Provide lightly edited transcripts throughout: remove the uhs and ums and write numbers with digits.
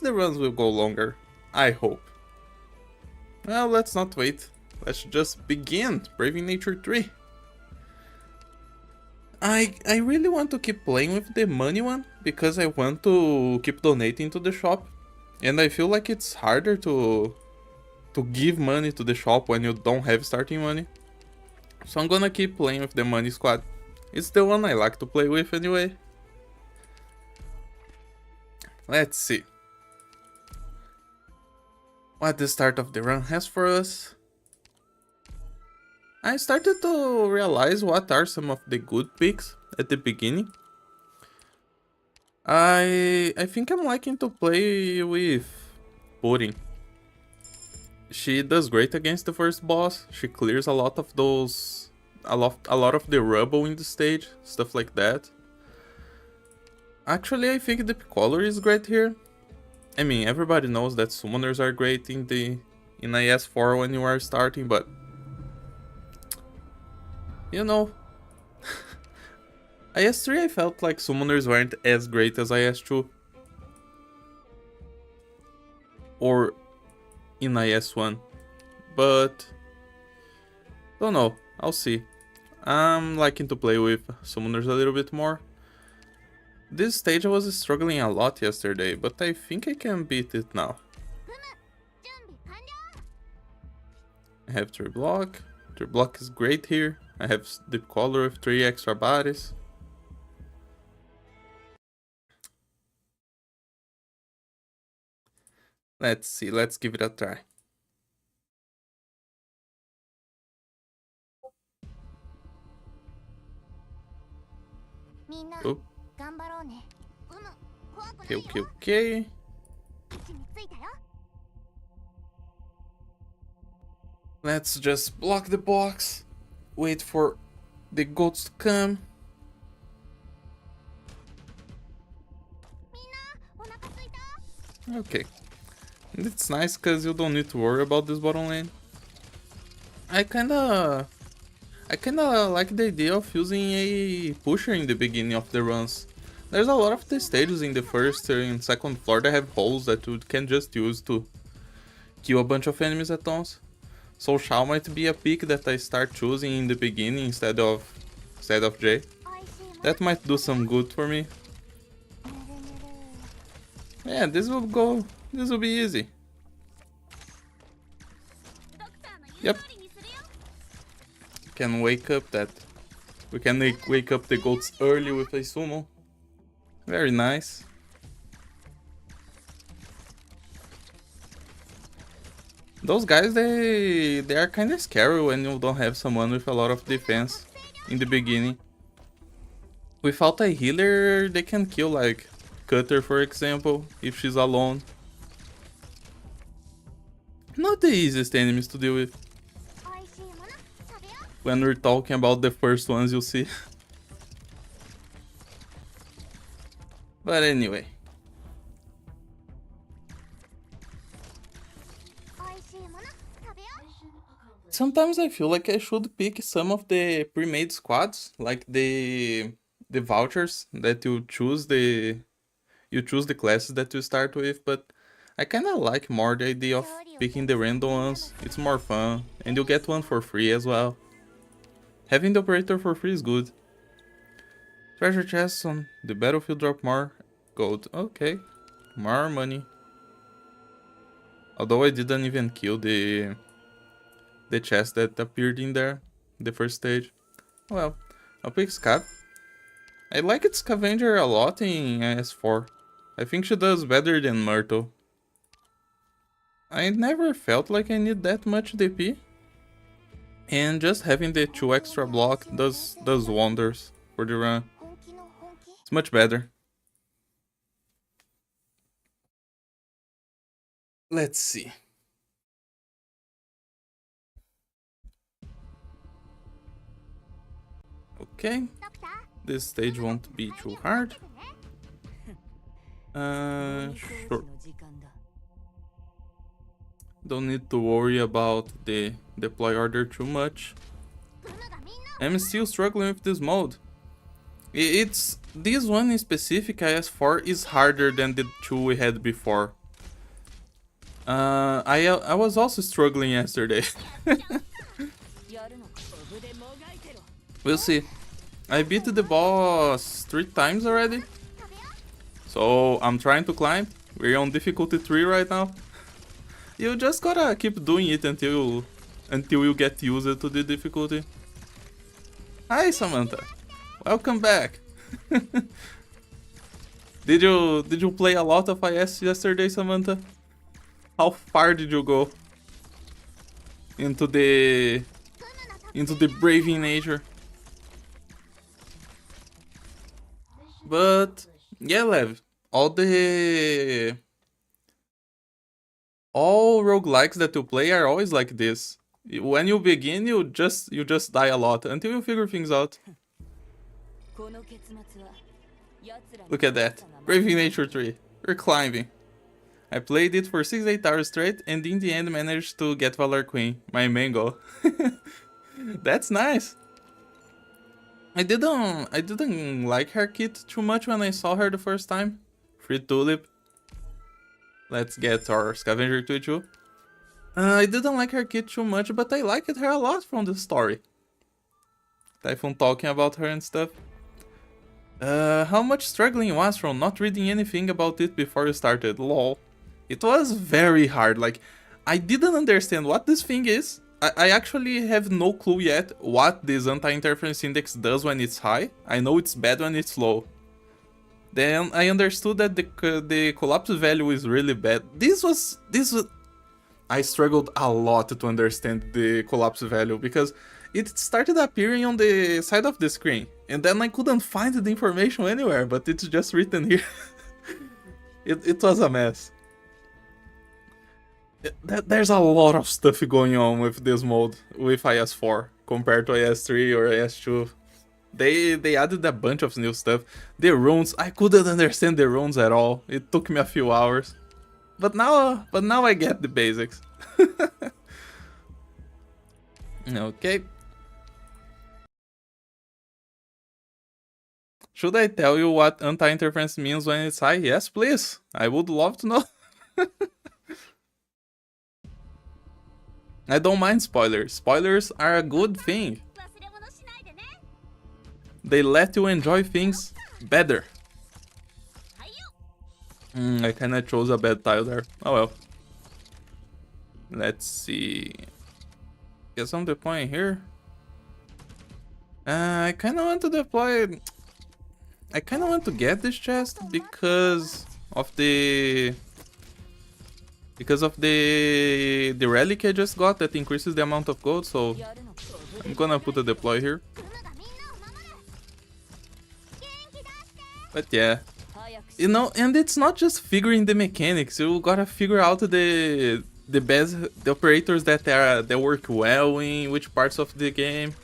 the runs will go longer. I hope. Well, let's not wait. Let's just begin Braving Nature 3. I really want to keep playing with the money one because I want to keep donating to the shop. And I feel like it's harder to give money to the shop when you don't have starting money. So I'm gonna keep playing with the money squad. It's the one I like to play with anyway. Let's see what the start of the run has for us. I started to realize what are some of the good picks at the beginning. I think I'm liking to play with Pudding. She does great against the first boss. She clears a lot of those, a lot of the rubble in the stage, stuff like that. Actually, I think the color is great here. I mean, everybody knows that summoners are great in IS4 when you are starting, but you know, IS3 I felt like summoners weren't as great as IS2 or in IS1, but don't know, I'll see. I'm liking to play with summoners a little bit more. This stage I was struggling a lot yesterday, but I think I can beat it now. I have 3 block. 3 block is great here. I have Deep Color with 3 extra bodies. Let's see, let's give it a try. Oh. Okay. Let's just block the box. Wait for the goats to come. Okay. It's nice because you don't need to worry about this bottom lane. I kinda like the idea of using a pusher in the beginning of the runs. There's a lot of the stages in the first and second floor that have holes that you can just use to kill a bunch of enemies at once. So Shao might be a pick that I start choosing in the beginning instead of Jay. That might do some good for me. Yeah, this will be easy. Yep. Can wake up that. We can wake up the goats early with a sumo. Very nice. Those guys, they are kinda scary when you don't have someone with a lot of defense in the beginning. Without a healer, they can kill like Cutter, for example, if she's alone. Not the easiest enemies to deal with. When we're talking about the first ones, you'll see. But anyway. Sometimes I feel like I should pick some of the pre-made squads, like the vouchers that you choose the classes that you start with, but I kinda like more the idea of picking the random ones. It's more fun, and you get one for free as well. Having the operator for free is good. Treasure chests on the battlefield drop more gold. Okay, more money. Although I didn't even kill the chest that appeared in there, the first stage. Well, I'll pick Scav. I like its Scavenger a lot in IS4. I think she does better than Myrtle. I never felt like I need that much DP. And just having the 2 extra block does wonders for the run. It's much better. Let's see. Okay. This stage won't be too hard. Sure. Don't need to worry about the deploy order too much. I'm still struggling with this mode. This one in specific, IS4, is harder than the 2 we had before. I was also struggling yesterday. We'll see. I beat the boss 3 times already. So I'm trying to climb. We're on difficulty 3 right now. You just gotta keep doing it until you get used to the difficulty. Hi Samantha. Welcome back. Did you play a lot of IS yesterday, Samantha? How far did you go into the braving nature? But yeah, Lev, all roguelikes that you play are always like this. When you begin, you just die a lot until you figure things out. Look at that. Braving Nature 3. We're climbing. I played it for 6-8 hours straight and in the end managed to get Valor Queen, my main goal. That's nice. I didn't like her kit too much when I saw her the first time. Free Tulip. Let's get our Scavenger to too. I didn't like her kit too much, but I liked her a lot from the story. Typhoon talking about her and stuff. How much struggling was from not reading anything about it before you started, lol. It was very hard, like, I didn't understand what this thing is. I actually have no clue yet what this anti-interference index does when it's high. I know it's bad when it's low. Then I understood that the collapse value is really bad. This was I struggled a lot to understand the collapse value because it started appearing on the side of the screen and then I couldn't find the information anywhere, but it's just written here. It was a mess. There's a lot of stuff going on with this mode with IS4 compared to IS3 or IS2. They added a bunch of new stuff. The runes, I couldn't understand the runes at all. It took me a few hours. But now I get the basics. Okay. Should I tell you what anti-interference means when it's high? Yes, please. I would love to know. I don't mind spoilers. Spoilers are a good thing. They let you enjoy things better. I kinda chose a bad tile there. Oh well. Let's see. Guess I'm deploying here. I kinda want to deploy... I kinda want to get this chest because of the... the relic I just got that increases the amount of gold, so I'm gonna put a deploy here. But yeah, you know, and it's not just figuring the mechanics. You gotta figure out the operators that work well in which parts of the game,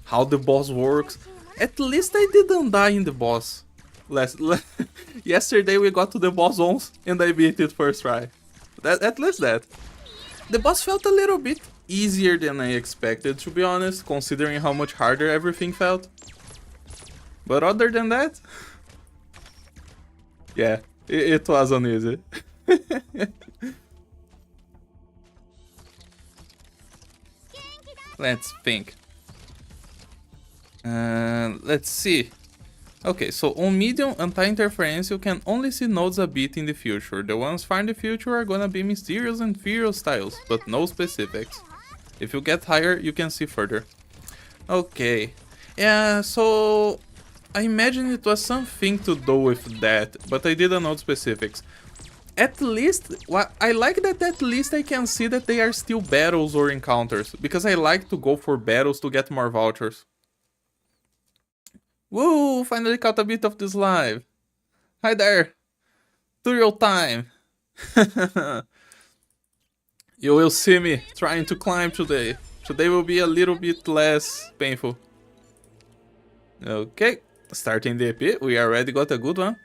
how the boss works. At least I didn't die in the boss. Yesterday we got to the boss once and I beat it first try. At least that. The boss felt a little bit easier than I expected, to be honest, considering how much harder everything felt. But other than that, yeah, it was uneasy. Let's think. Let's see. Okay, so on medium anti-interference you can only see nodes a bit in the future. The ones far in the future are gonna be mysterious and furious styles, but no specifics. If you get higher, you can see further. Okay. Yeah, so... I imagine it was something to do with that, but I didn't know specifics. At least, I like that at least I can see that they are still battles or encounters, because I like to go for battles to get more vouchers. Woo! Finally caught a bit of this live. Hi there! Tutorial time! You will see me trying to climb today. Today will be a little bit less painful. Okay, starting the EP, we already got a good one.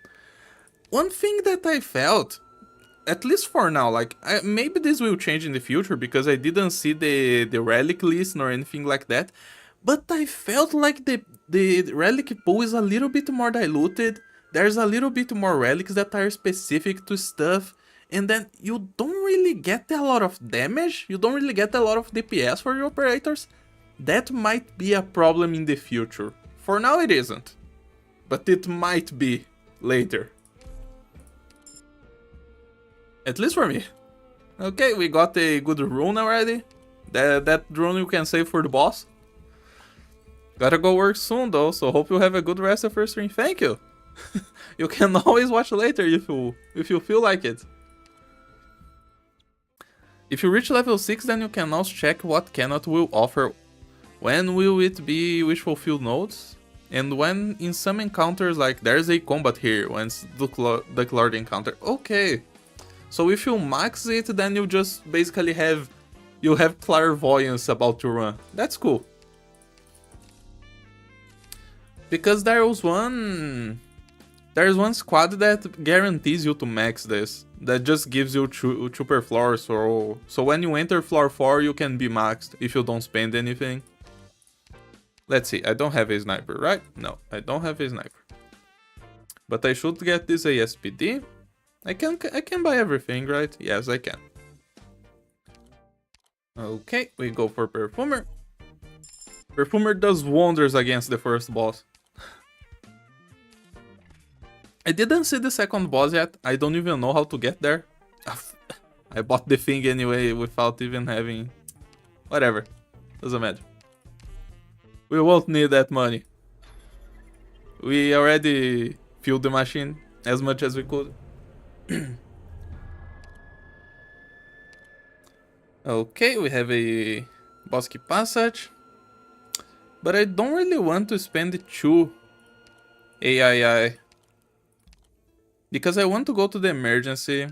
One thing that I felt, at least for now, like, maybe this will change in the future because I didn't see the relic list nor anything like that, but I felt like the relic pool is a little bit more diluted. There's a little bit more relics that are specific to stuff, and then you don't really get a lot of damage, you don't really get a lot of DPS for your operators, that might be a problem in the future. For now it isn't, but it might be later. At least for me. Okay, we got a good rune already. That rune you can save for the boss. Gotta go work soon though, so hope you have a good rest of your stream. Thank you! You can always watch later if you feel like it. If you reach level 6, then you can also check what Cannot will offer. When will it be wish fulfilled nodes? And when in some encounters, like there's a combat here, when it's declared encounter. Okay. So if you max it, then you just basically have clairvoyance about your run. That's cool. Because there's one squad that guarantees you to max this. That just gives you two per floor, so when you enter floor 4 you can be maxed if you don't spend anything. Let's see, I don't have a sniper, right? No, I don't have a sniper. But I should get this ASPD. I can buy everything, right? Yes, I can. Okay, we go for Perfumer. Perfumer does wonders against the first boss. I didn't see the second boss yet. I don't even know how to get there. I bought the thing anyway without even having... Whatever. Doesn't matter. We won't need that money. We already fueled the machine as much as we could. Okay, we have a Bosque Passage. But I don't really want to spend 2 AII. Because I want to go to the emergency.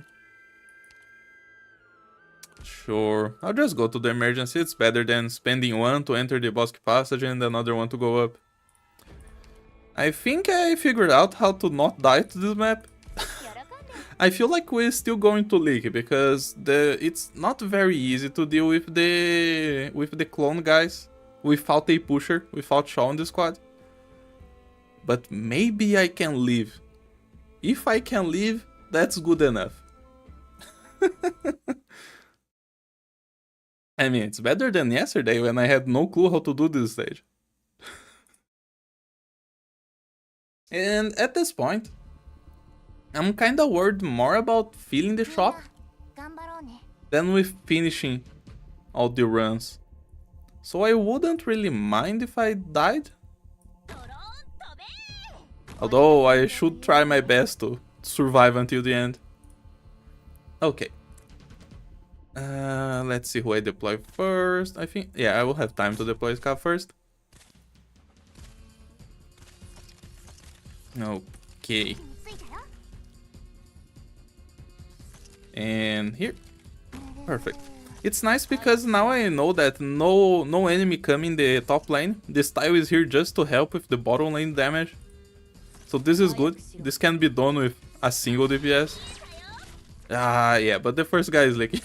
Sure, I'll just go to the emergency. It's better than spending 1 to enter the Bosque Passage and another one to go up. I think I figured out how to not die to this map. I feel like we're still going to leak because it's not very easy to deal with the clone guys without a pusher, without Shaw in the squad. But maybe I can leave. If I can leave, that's good enough. I mean, it's better than yesterday when I had no clue how to do this stage. And at this point, I'm kinda worried more about filling the shop than with finishing all the runs. So I wouldn't really mind if I died. Although I should try my best to survive until the end. Okay. Let's see who I deploy first. I think, yeah, I will have time to deploy Scav first. Okay. And here. Perfect. It's nice because now I know that no enemy come in the top lane. This tile is here just to help with the bottom lane damage. So this is good. This can be done with a single DPS. Ah, yeah, but the first guy is leaking.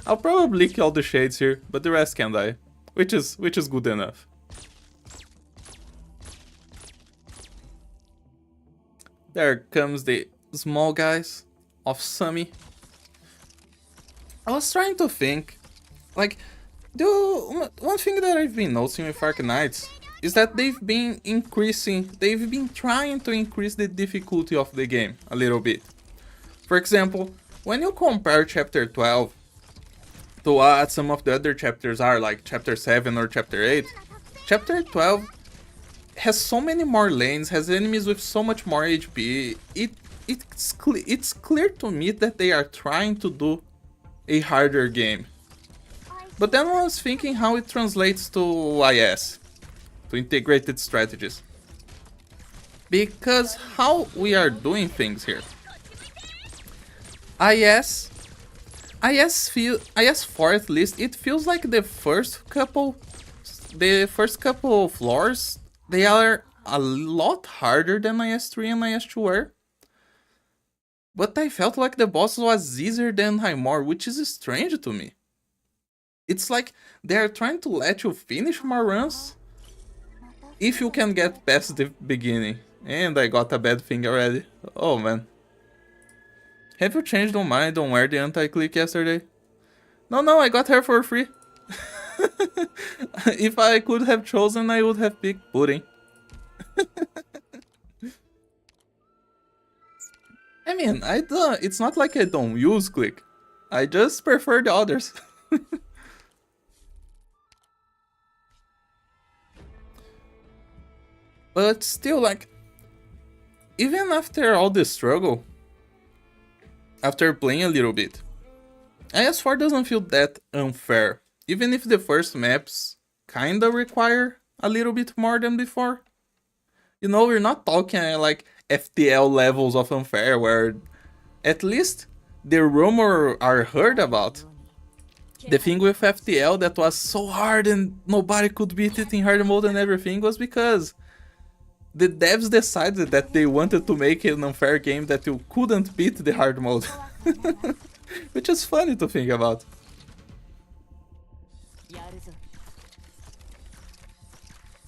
I'll probably kill all the shades here, but the rest can die, which is good enough. There comes the small guys of Summy. I was trying to think, like, one thing that I've been noticing with Arc Knights is that they've been trying to increase the difficulty of the game a little bit. For example, when you compare Chapter 12 to what some of the other chapters are, like Chapter 7 or Chapter 8, Chapter 12 has so many more lanes, has enemies with so much more HP. It's clear to me that they are trying to do a harder game. But then I was thinking how it translates to IS, to integrated strategies. Because how we are doing things here. IS4 at least, it feels like the first couple floors, they are a lot harder than IS3 and IS2 were. But I felt like the boss was easier than Highmore, which is strange to me. It's like they are trying to let you finish more runs if you can get past the beginning. And I got a bad thing already. Oh man. Have you changed your mind on where the anti-click yesterday? No, I got her for free. If I could have chosen, I would have picked pudding. I mean, it's not like I don't use click. I just prefer the others. But still, like, even after all the struggle, after playing a little bit, IS4 doesn't feel that unfair. Even if the first maps kinda require a little bit more than before. You know, we're not talking like FTL levels of unfair where at least the rumor are heard about. The thing with FTL that was so hard and nobody could beat it in hard mode and everything was because the devs decided that they wanted to make an unfair game that you couldn't beat the hard mode. Which is funny to think about.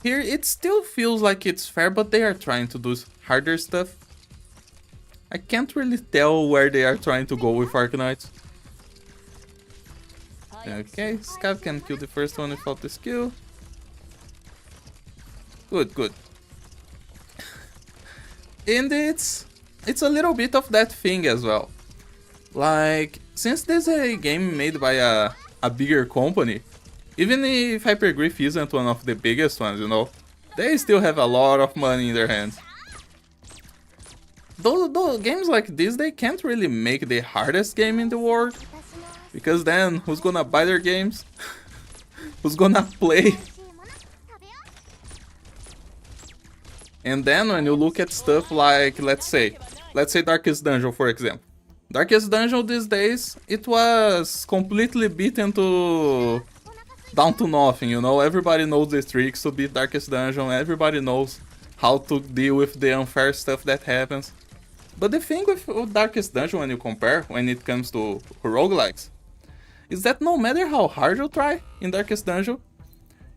Here it still feels like it's fair, but they are trying to do harder stuff. I can't really tell where they are trying to go with Arknights. Okay, Scav can kill the first one without the skill. Good. And it's a little bit of that thing as well. Like, since this is a game made by a bigger company, even if Hypergriff isn't one of the biggest ones, you know, they still have a lot of money in their hands. Those games like this, they can't really make the hardest game in the world, because then who's gonna buy their games? Who's gonna play? And then when you look at stuff like, let's say Darkest Dungeon, for example. Darkest Dungeon these days, it was completely beaten down to nothing, you know? Everybody knows the tricks to beat Darkest Dungeon, everybody knows how to deal with the unfair stuff that happens. But the thing with Darkest Dungeon when you compare, when it comes to roguelikes, is that no matter how hard you try in Darkest Dungeon,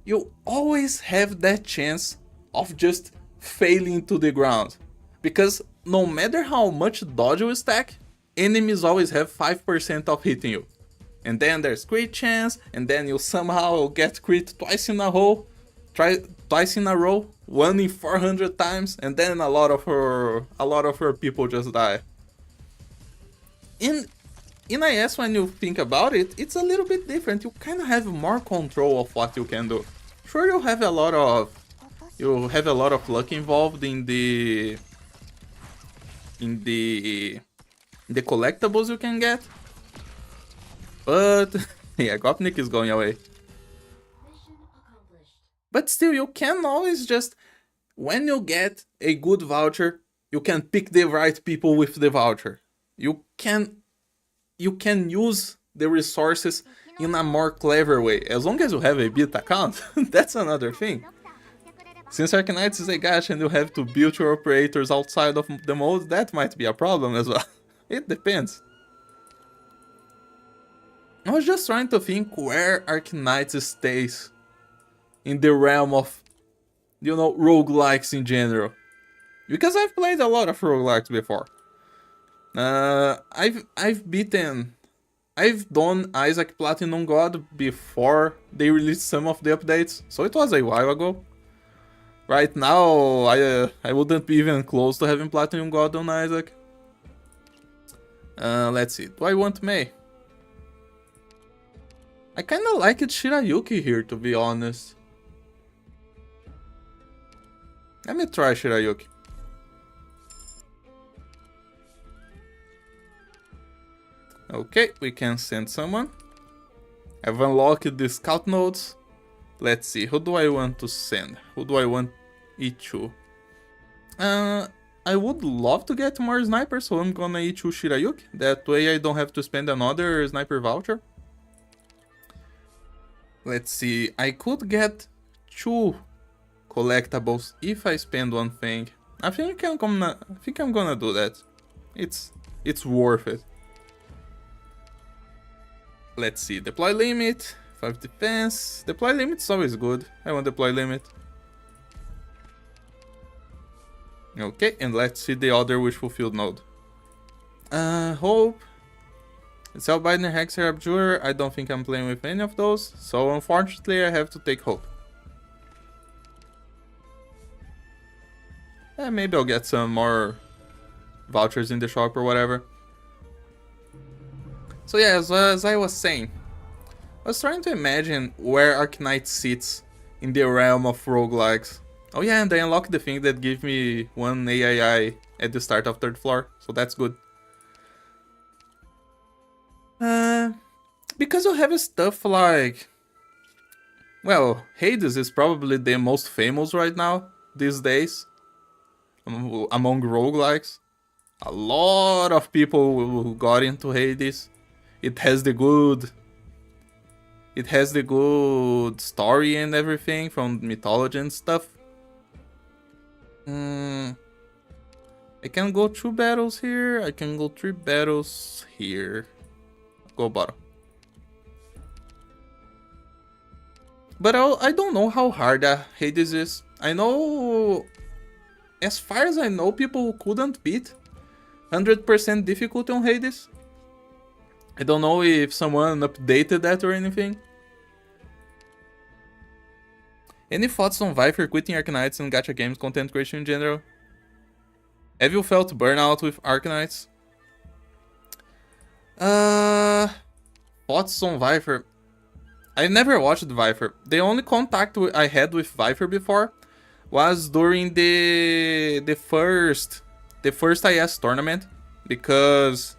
you always have that chance of just failing to the ground. Because no matter how much dodge you stack, enemies always have 5% of hitting you. And then there's crit chance, and then you somehow get crit twice in a row, twice in a row, 1 in 400 times, and then a lot of her people just die. In IS, when you think about it, it's a little bit different. You kind of have more control of what you can do. Sure, you have a lot of luck involved in the collectibles you can get, but yeah, Gopnik is going away. But still, you can always just, when you get a good voucher, you can pick the right people with the voucher. You can use the resources in a more clever way, as long as you have a bit account. That's another thing. Since Arknights is a gacha and you have to build your operators outside of the mode, that might be a problem as well. It depends. I was just trying to think where Arknights stays in the realm of, you know, roguelikes in general. Because I've played a lot of roguelikes before. I've done Isaac Platinum God before they released some of the updates, so it was a while ago. Right now, I wouldn't be even close to having Platinum God on Isaac. Let's see, do I want Mei? I kinda like it Shirayuki here, to be honest. Let me try Shirayuki. Okay, we can send someone. I've unlocked the scout nodes. Let's see, who do I want to send? Who do I want Ichu? I would love to get more snipers, so I'm gonna Ichu Shirayuki. That way I don't have to spend another sniper voucher. Let's see, I could get 2 collectibles if I spend one thing. I think I'm gonna do that. It's worth it. Let's see, deploy limit, 5 defense. Deploy limit is always good. I want deploy limit. Okay, and let's see the other wish fulfilled node. Hope. Spellbinder, Hexer, Abjurer. I don't think I'm playing with any of those. So unfortunately I have to take Hope. Maybe I'll get some more vouchers in the shop or whatever. So yeah, as I was saying, I was trying to imagine where Arknight sits in the realm of roguelikes. Oh yeah, and I unlocked the thing that gave me 1 AII at the start of 3rd floor, so that's good. Because you have stuff like... Well, Hades is probably the most famous right now, these days, among roguelikes. A lot of people who got into Hades. It has the good story and everything from mythology and stuff. I can go 2 battles here. I can go 3 battles here. Go bottom. But I don't know how hard Hades is. I know... As far as I know, people couldn't beat 100% difficulty on Hades. I don't know if someone updated that or anything. Any thoughts on Viper quitting Arknights and gacha games content creation in general? Have you felt burnout with Arknights? Thoughts on Viper? I never watched Viper. The only contact I had with Viper before was during the first IS tournament, because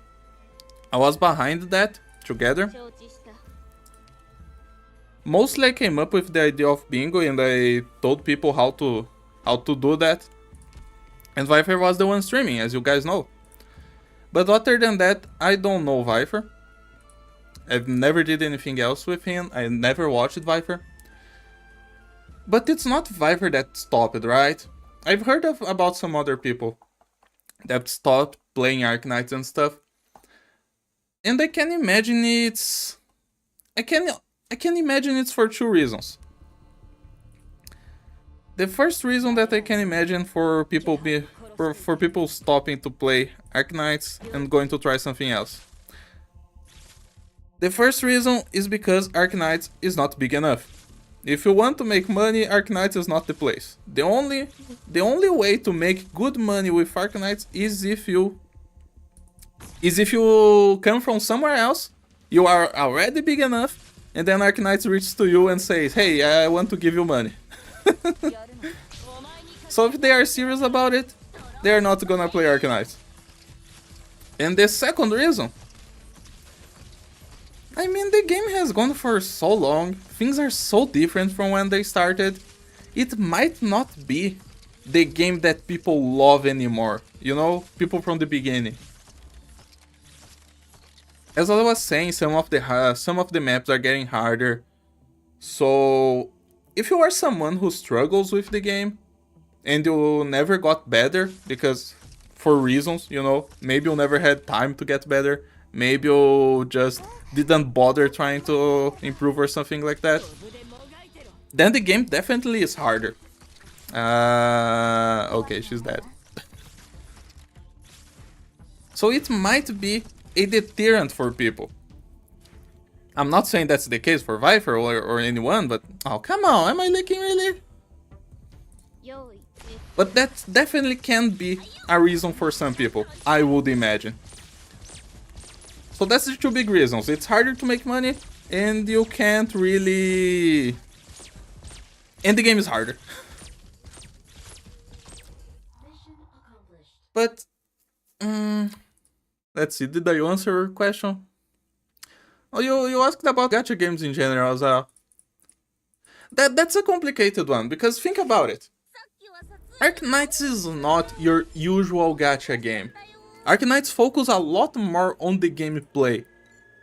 I was behind that together. Mostly I came up with the idea of bingo and I told people how to do that. And Viper was the one streaming, as you guys know. But other than that, I don't know Viper. I've never did anything else with him. I never watched Viper. But it's not Viper that stopped, right? I've heard about some other people that stopped playing Arknights and stuff. And I can imagine it's... I can imagine it's for 2 reasons. The first reason that I can imagine for people stopping to play Arknights and going to try something else. The first reason is because Arknights is not big enough. If you want to make money, Arknights is not the place. The only way to make good money with Arknights is if you come from somewhere else, you are already big enough, and then Arknights reaches to you and says, hey, I want to give you money. So if they are serious about it, they are not gonna play Arknights. And the second reason, I mean, the game has gone for so long, things are so different from when they started. It might not be the game that people love anymore, you know, people from the beginning. As I was saying, some of the maps are getting harder. So if you are someone who struggles with the game and you never got better because for reasons, you know, maybe you never had time to get better, maybe you just didn't bother trying to improve or something like that, then the game definitely is harder. Okay, she's dead. So it might be a deterrent for people. I'm not saying that's the case for Viper or anyone, but... Oh, come on, am I leaking really? But that definitely can be a reason for some people, I would imagine. So that's the 2 big reasons. It's harder to make money, and you can't really... And the game is harder. But... let's see, did I answer your question? Oh, you asked about gacha games in general as well. That's a complicated one, because think about it. Arknights is not your usual gacha game. Arknights focus a lot more on the gameplay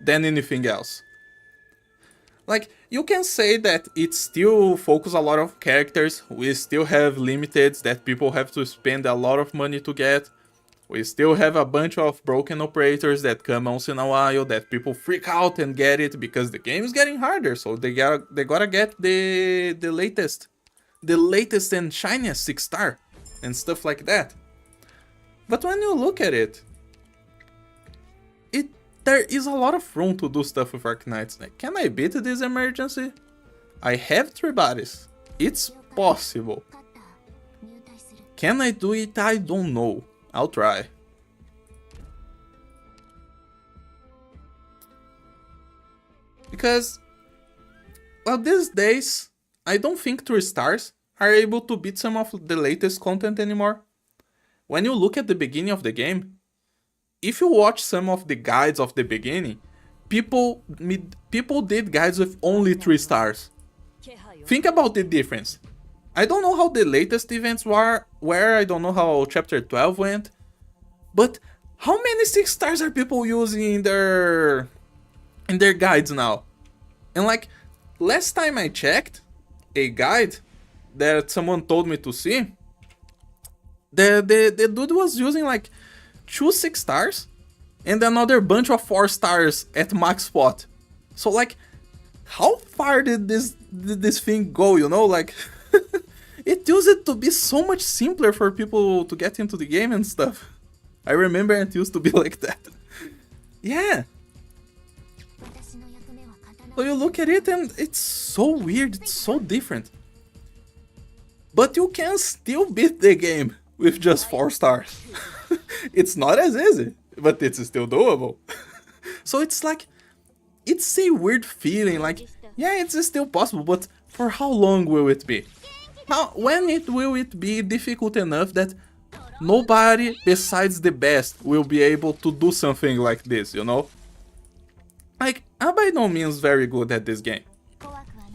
than anything else. Like, you can say that it still focuses a lot of characters, we still have limiteds that people have to spend a lot of money to get. We still have a bunch of broken operators that come once in a while that people freak out and get it because the game is getting harder, so they gotta get the latest and shiniest 6-star and stuff like that. But when you look at it, there is a lot of room to do stuff with Arcanites. Like, can I beat this emergency? I have 3 bodies. It's possible. Can I do it? I don't know. I'll try. Because, well, these days, I don't think 3 stars are able to beat some of the latest content anymore. When you look at the beginning of the game, if you watch some of the guides of the beginning, people did guides with only 3 stars. Think about the difference. I don't know how the latest events were, I don't know how chapter 12 went, but how many 6 stars are people using in their guides now? And like, last time I checked a guide that someone told me to see, the dude was using like 2 6 stars and another bunch of 4 stars at max spot. So like, how far did this thing go, you know? Like, it used to be so much simpler for people to get into the game and stuff. I remember it used to be like that. Yeah. So you look at it and it's so weird, it's so different. But you can still beat the game with just 4 stars. It's not as easy, but it's still doable. So it's like, it's a weird feeling, like, yeah, it's still possible, but for how long will it be? When will it be difficult enough that nobody besides the best will be able to do something like this, you know? Like, I'm by no means very good at this game.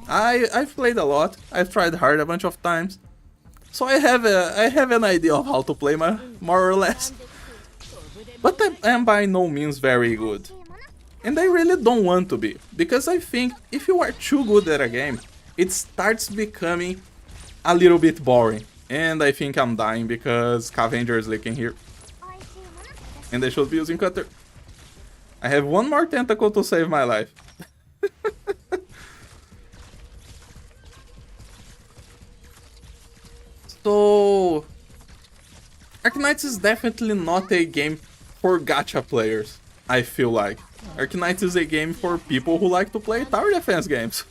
I've played a lot, I've tried hard a bunch of times, so I have an idea of how to play more or less. But I am by no means very good. And I really don't want to be, because I think if you are too good at a game, it starts becoming a little bit boring. And I think I'm dying because Scavenger is leaking here. And they should be using Cutter. I have 1 more tentacle to save my life. So, Arcanites is definitely not a game for gacha players, I feel like. Arcanites is a game for people who like to play tower defense games.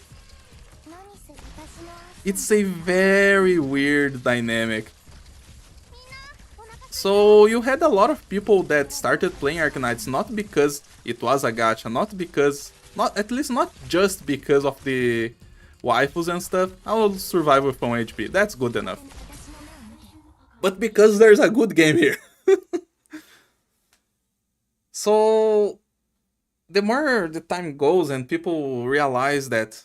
It's a very weird dynamic. So you had a lot of people that started playing Arcanites not because it was a gacha, at least not just because of the waifus and stuff. I'll survive with 1 HP, that's good enough. But because there's a good game here. So the more the time goes and people realize that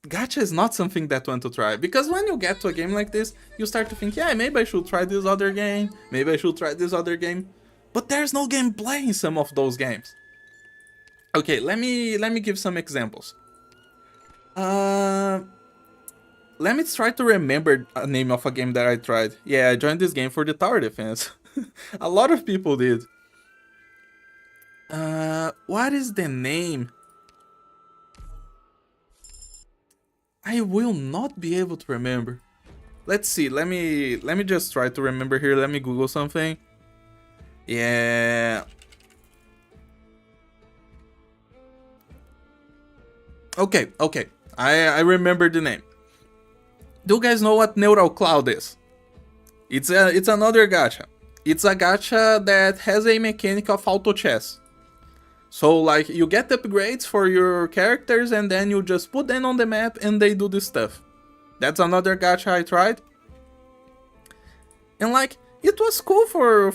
gacha is not something that you want to try. Because when you get to a game like this, you start to think, yeah, maybe I should try this other game, maybe I should try this other game. But there's no gameplay in some of those games. Okay, let me give some examples. Let me try to remember a name of a game that I tried. Yeah, I joined this game for the tower defense. A lot of people did. What is the name? I will not be able to remember. Let's see, let me just try to remember here. Let me Google something. Yeah. Okay. I remember the name. Do you guys know what Neural Cloud is? It's another gacha. It's a gacha that has a mechanic of auto chess. So like, you get upgrades for your characters and then you just put them on the map and they do this stuff. That's another gacha I tried. And like, it was cool for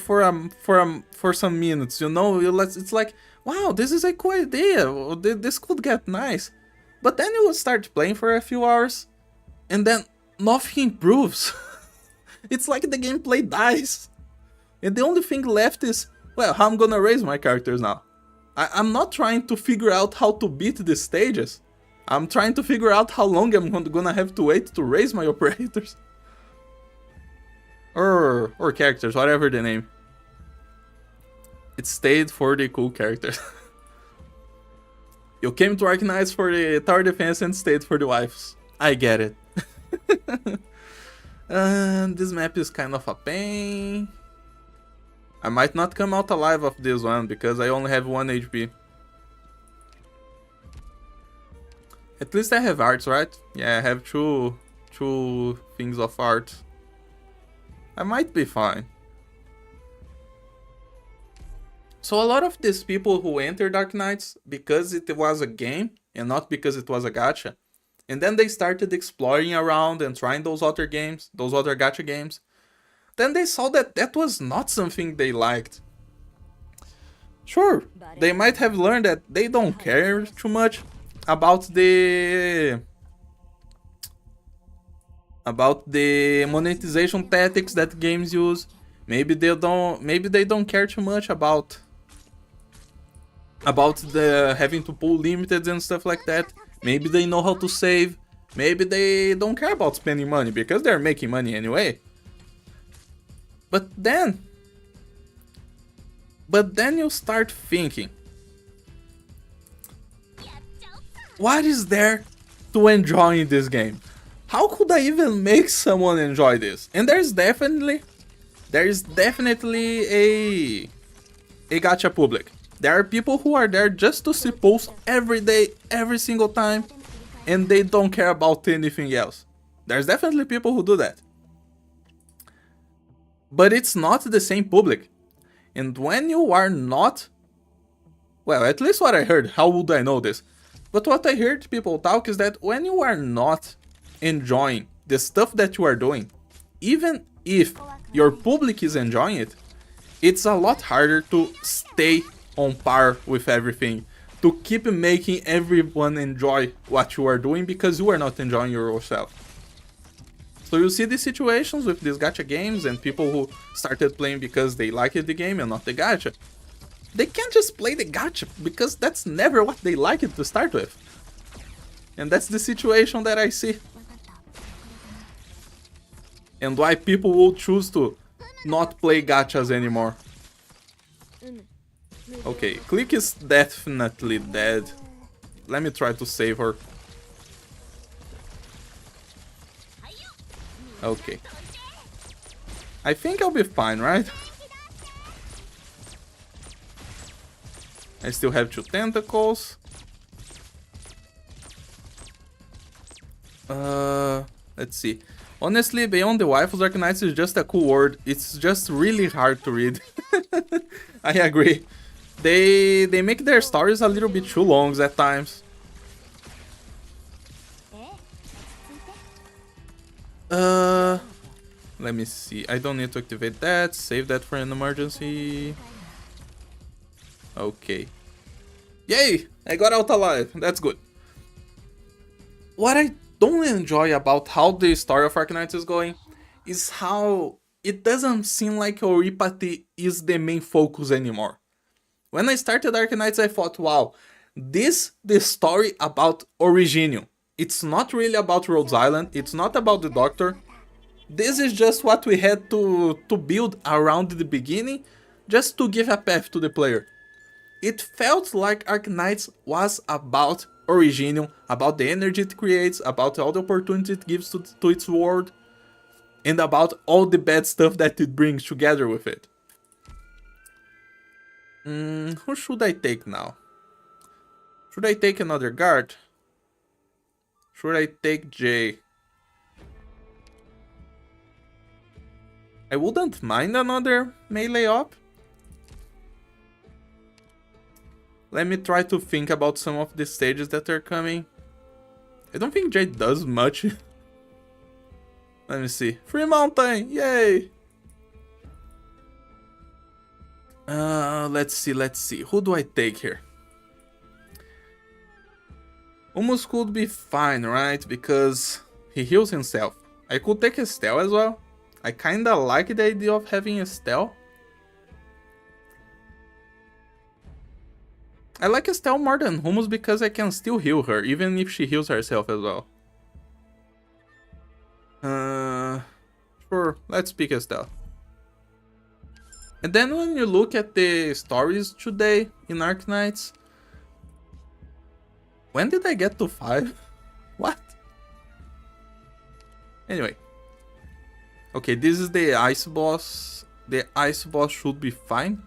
some minutes, you know? It's like, wow, this is a cool idea. This could get nice. But then you start playing for a few hours and then nothing improves. It's like the gameplay dies. And the only thing left is, well, how I'm gonna raise my characters now. I'm not trying to figure out how to beat the stages. I'm trying to figure out how long I'm gonna have to wait to raise my operators. Or characters, whatever the name. It stayed for the cool characters. You came to Arcanites for the tower defense and stayed for the wives. I get it. This map is kind of a pain. I might not come out alive of this one because I only have 1 HP. At least I have arts, right? Yeah, I have two things of art. I might be fine. So a lot of these people who enter Dark Knights because it was a game and not because it was a gacha. And then they started exploring around and trying those other games, those other gacha games. Then they saw that that was not something they liked. Sure, they might have learned that they don't care too much about the monetization tactics that games use. Maybe they don't care too much about the having to pull limiteds and stuff like that. Maybe they know how to save. Maybe they don't care about spending money because they're making money anyway. But then you start thinking, what is there to enjoy in this game? How could I even make someone enjoy this? And there's definitely a gacha public. There are people who are there just to see posts every day, every single time, and they don't care about anything else. There's definitely people who do that. But it's not the same public. And when you are not... Well, at least what I heard, how would I know this? But what I heard people talk is that when you are not enjoying the stuff that you are doing, even if your public is enjoying it, it's a lot harder to stay on par with everything, to keep making everyone enjoy what you are doing because you are not enjoying yourself. So you see these situations with these gacha games and people who started playing because they liked the game and not the gacha. They can't just play the gacha because that's never what they like it to start with. And that's the situation that I see. And why people will choose to not play gachas anymore. Okay, Click is definitely dead. Let me try to save her. Okay. I think I'll be fine, right? I still have 2 tentacles. Let's see. Honestly, Beyond the Waifus, Dark Knights is just a cool word. It's just really hard to read. I agree. They make their stories a little bit too long at times. Let me see. I don't need to activate that. Save that for an emergency. Okay. Yay! I got out alive. That's good. What I don't enjoy about how the story of Arknights is going is how it doesn't seem like Oripati is the main focus anymore. When I started Arknights, I thought, wow, this the story about Originio. It's not really about Rhodes Island, it's not about the Doctor. This is just what we had to build around the beginning, just to give a path to the player. It felt like Arknights was about Originio, about the energy it creates, about all the opportunity it gives to its world, and about all the bad stuff that it brings together with it. Who should I take now? Should I take another guard? Should I take Jay? I wouldn't mind another melee op. Let me try to think about some of the stages that are coming. I don't think Jay does much. Let me see. Free Mountain! Yay! Let's see. Who do I take here? Humus could be fine, right? Because he heals himself. I could take Estelle as well. I kinda like the idea of having Estelle. I like Estelle more than Humus because I can still heal her, even if she heals herself as well. Sure, let's pick Estelle. And then when you look at the stories today in Arknights... When did I get to 5? What? Anyway. Okay, this is the ice boss. The ice boss should be fine.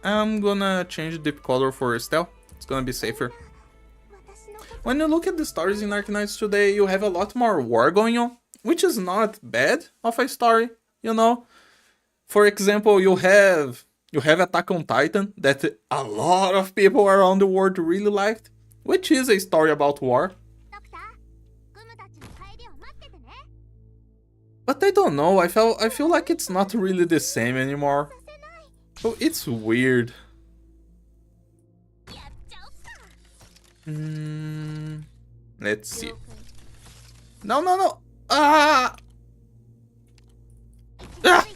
I'm gonna change deep color for Estelle. It's gonna be safer. When you look at the stories in Arknights today, you have a lot more war going on, which is not bad of a story, you know? For example, you have Attack on Titan that a lot of people around the world really liked, which is a story about war. But I don't know, I feel like it's not really the same anymore. So it's weird. Let's see. No, no, no! Ah! Ah!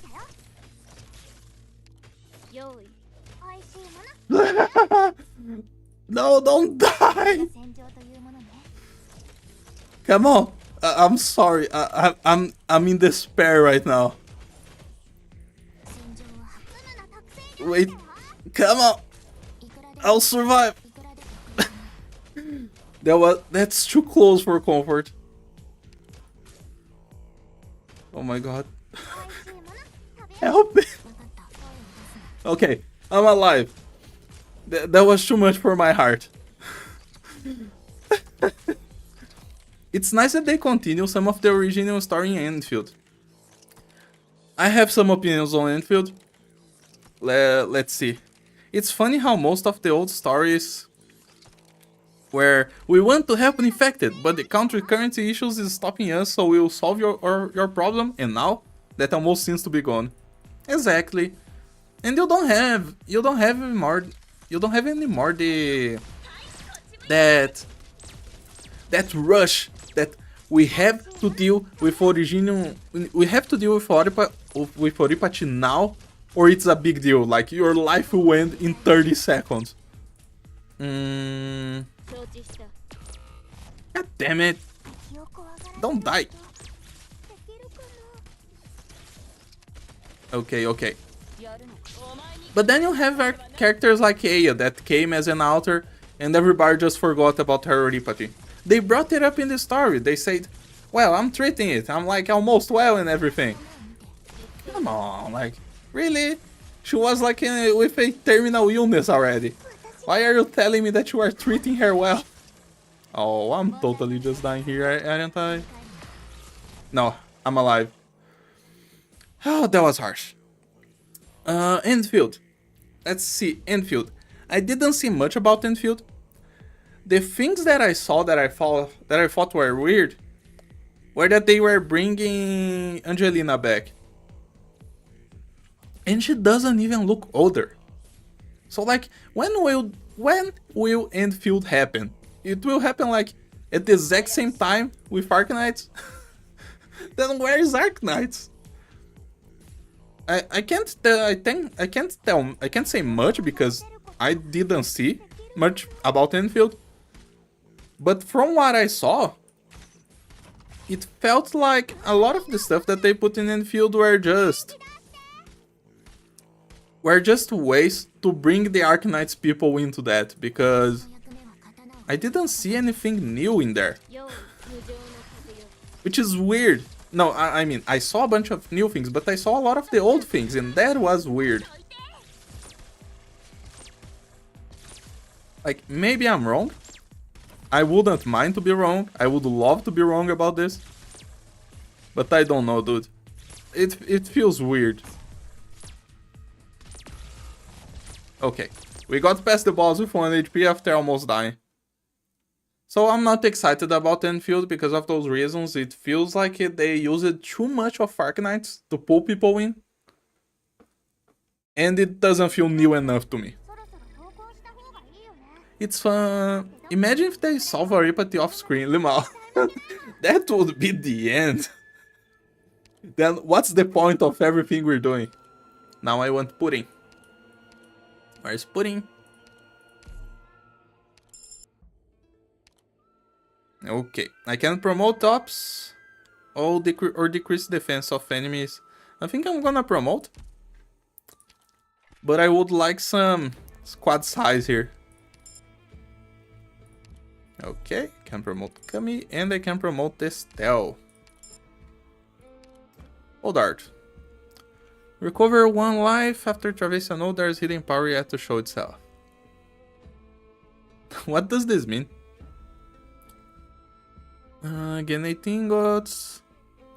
No, don't die! Come on! I'm sorry. I'm in despair right now. Wait, come on! I'll survive. That's too close for comfort. Oh my god. Help me. Okay, I'm alive. That was too much for my heart. It's nice that they continue some of the original story in Enfield. I have some opinions on Enfield. Let's see. It's funny how most of the old stories where we want to help an infected, but the country currency issues is stopping us, so we'll solve your problem, and now that almost seems to be gone. Exactly. And you don't have anymore that rush that we have to deal with original. We have to deal with Oripachi now, or it's a big deal. Like your life will end in 30 seconds. God damn it! Don't die. Okay, okay. But then you have characters like Aya that came as an altar and everybody just forgot about her Oripachi. They brought it up in the story. They said, well, I'm treating it. I'm like almost well and everything. Come on, like, really? She was like with a terminal illness already. Why are you telling me that you are treating her well? Oh, I'm totally just dying here, aren't I? No, I'm alive. Oh, that was harsh. Enfield. Let's see, Enfield. I didn't see much about Enfield. The things that I saw that I thought were weird were that they were bringing Angelina back. And she doesn't even look older. So like, when will Enfield happen? It will happen like at the exact same time with Arknights? Then where is Arknights? I can't say much because I didn't see much about Enfield. But from what I saw, it felt like a lot of the stuff that they put in Enfield were just ways to bring the Arknights people into that, because I didn't see anything new in there. Which is weird. No, I mean, I saw a bunch of new things, but I saw a lot of the old things, and that was weird. Like, maybe I'm wrong. I wouldn't mind to be wrong. I would love to be wrong about this. But I don't know, dude. It feels weird. Okay, we got past the boss with 1 HP after almost dying. So I'm not excited about Enfield because of those reasons. It feels like they used too much of Arknights to pull people in. And it doesn't feel new enough to me. It's fun. Imagine if they solve Oripachi off screen, Limal. That would be the end. Then what's the point of everything we're doing? Now I want pudding. Where's pudding? Okay, I can promote ops or decrease defense of enemies. I think I'm gonna promote. But I would like some squad size here. Okay, can promote Kami and I can promote Estelle. Old Art. Recover 1 life after traversing a node. There is hidden power yet to show itself. What does this mean? Again 18 ingots.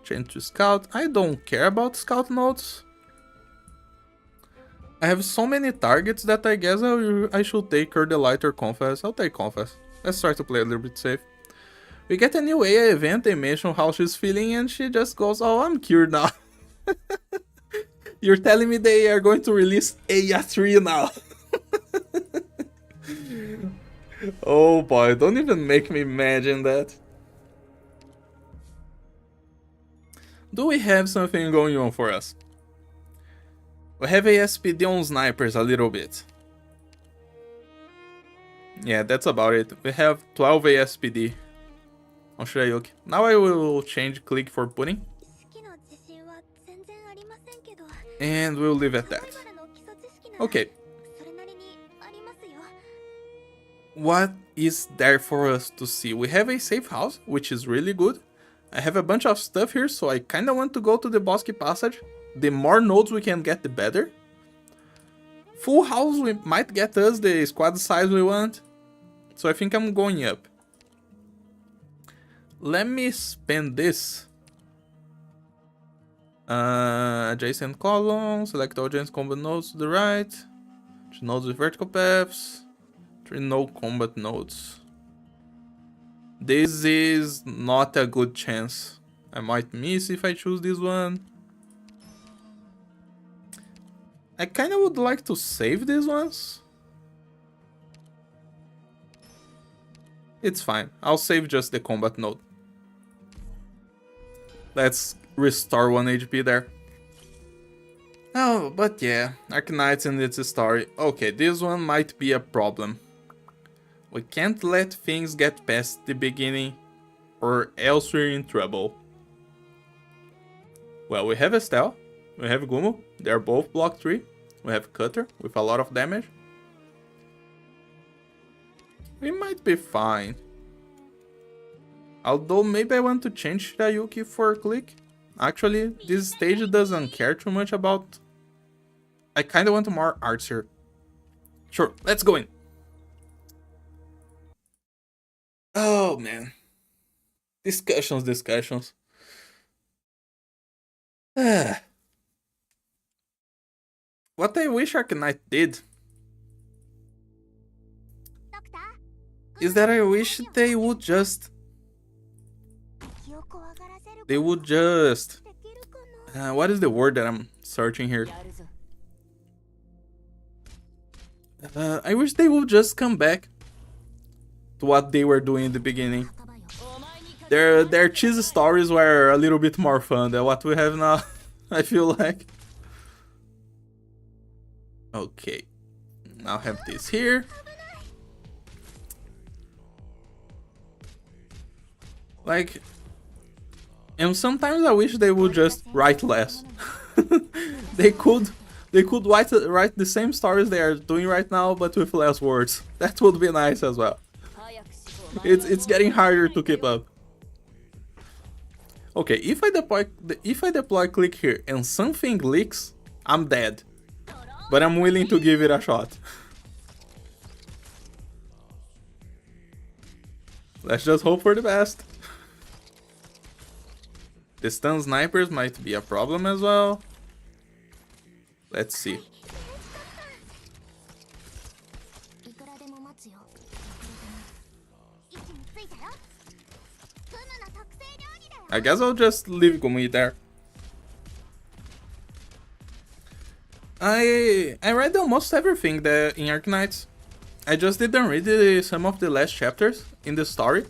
Change to scout. I don't care about scout nodes. I have so many targets that I guess I should take her the light or confess. I'll take confess. Let's try to play a little bit safe. We get a new AI event, they mention how she's feeling and she just goes, oh, I'm cured now. You're telling me they are going to release IS4 now. Oh boy, don't even make me imagine that. Do we have something going on for us? We have ASPD on snipers a little bit. Yeah, that's about it. We have 12 ASPD on Shirayuki. Now I will change click for pudding. And we'll leave it at that. Okay. What is there for us to see? We have a safe house, which is really good. I have a bunch of stuff here, so I kinda want to go to the Bosque Passage. The more nodes we can get, the better. Full house we might get us the squad size we want. So I think I'm going up. Let me spend this. Adjacent column, select all adjacent combat nodes to the right. 2 nodes with vertical paths. 3 no combat nodes. This is not a good chance. I might miss if I choose this one. I kinda would like to save these ones. It's fine. I'll save just the combat node. Let's restore 1 HP there. Oh, but yeah. Arknights and its story. Okay, this one might be a problem. We can't let things get past the beginning, or else we're in trouble. Well, we have Estelle, we have Gumo, they're both block 3. We have Cutter with a lot of damage. We might be fine. Although maybe I want to change Shirayuki for click. Actually, this stage doesn't care too much about... I kinda want more arts here. Sure, let's go in. Oh man. Discussions. What I wish Arknight did is that I wish they would just what is the word that I'm searching here? I wish they would just come back to what they were doing in the beginning. Their cheesy stories were a little bit more fun than what we have now. I feel like. Okay, I'll have this here. Like, and sometimes I wish they would just write less. They could write the same stories they are doing right now, but with less words. That would be nice as well. It's getting harder to keep up. Okay, if I deploy click here and something leaks, I'm dead. But I'm willing to give it a shot. Let's just hope for the best. The stun snipers might be a problem as well. Let's see. I guess I'll just leave Gumi there. I read almost everything that in Arknights. I just didn't read some of the last chapters in the story.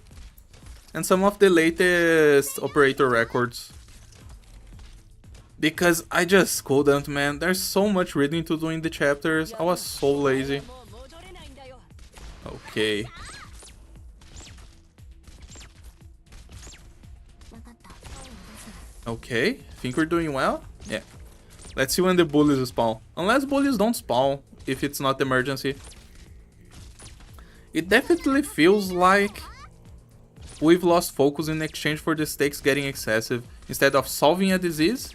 And some of the latest operator records. Because I just couldn't, man. There's so much reading to do in the chapters. I was so lazy. Okay. Okay, think we're doing well? Yeah. Let's see when the bullies spawn. Unless bullies don't spawn, if it's not emergency. It definitely feels like we've lost focus in exchange for the stakes getting excessive. Instead of solving a disease,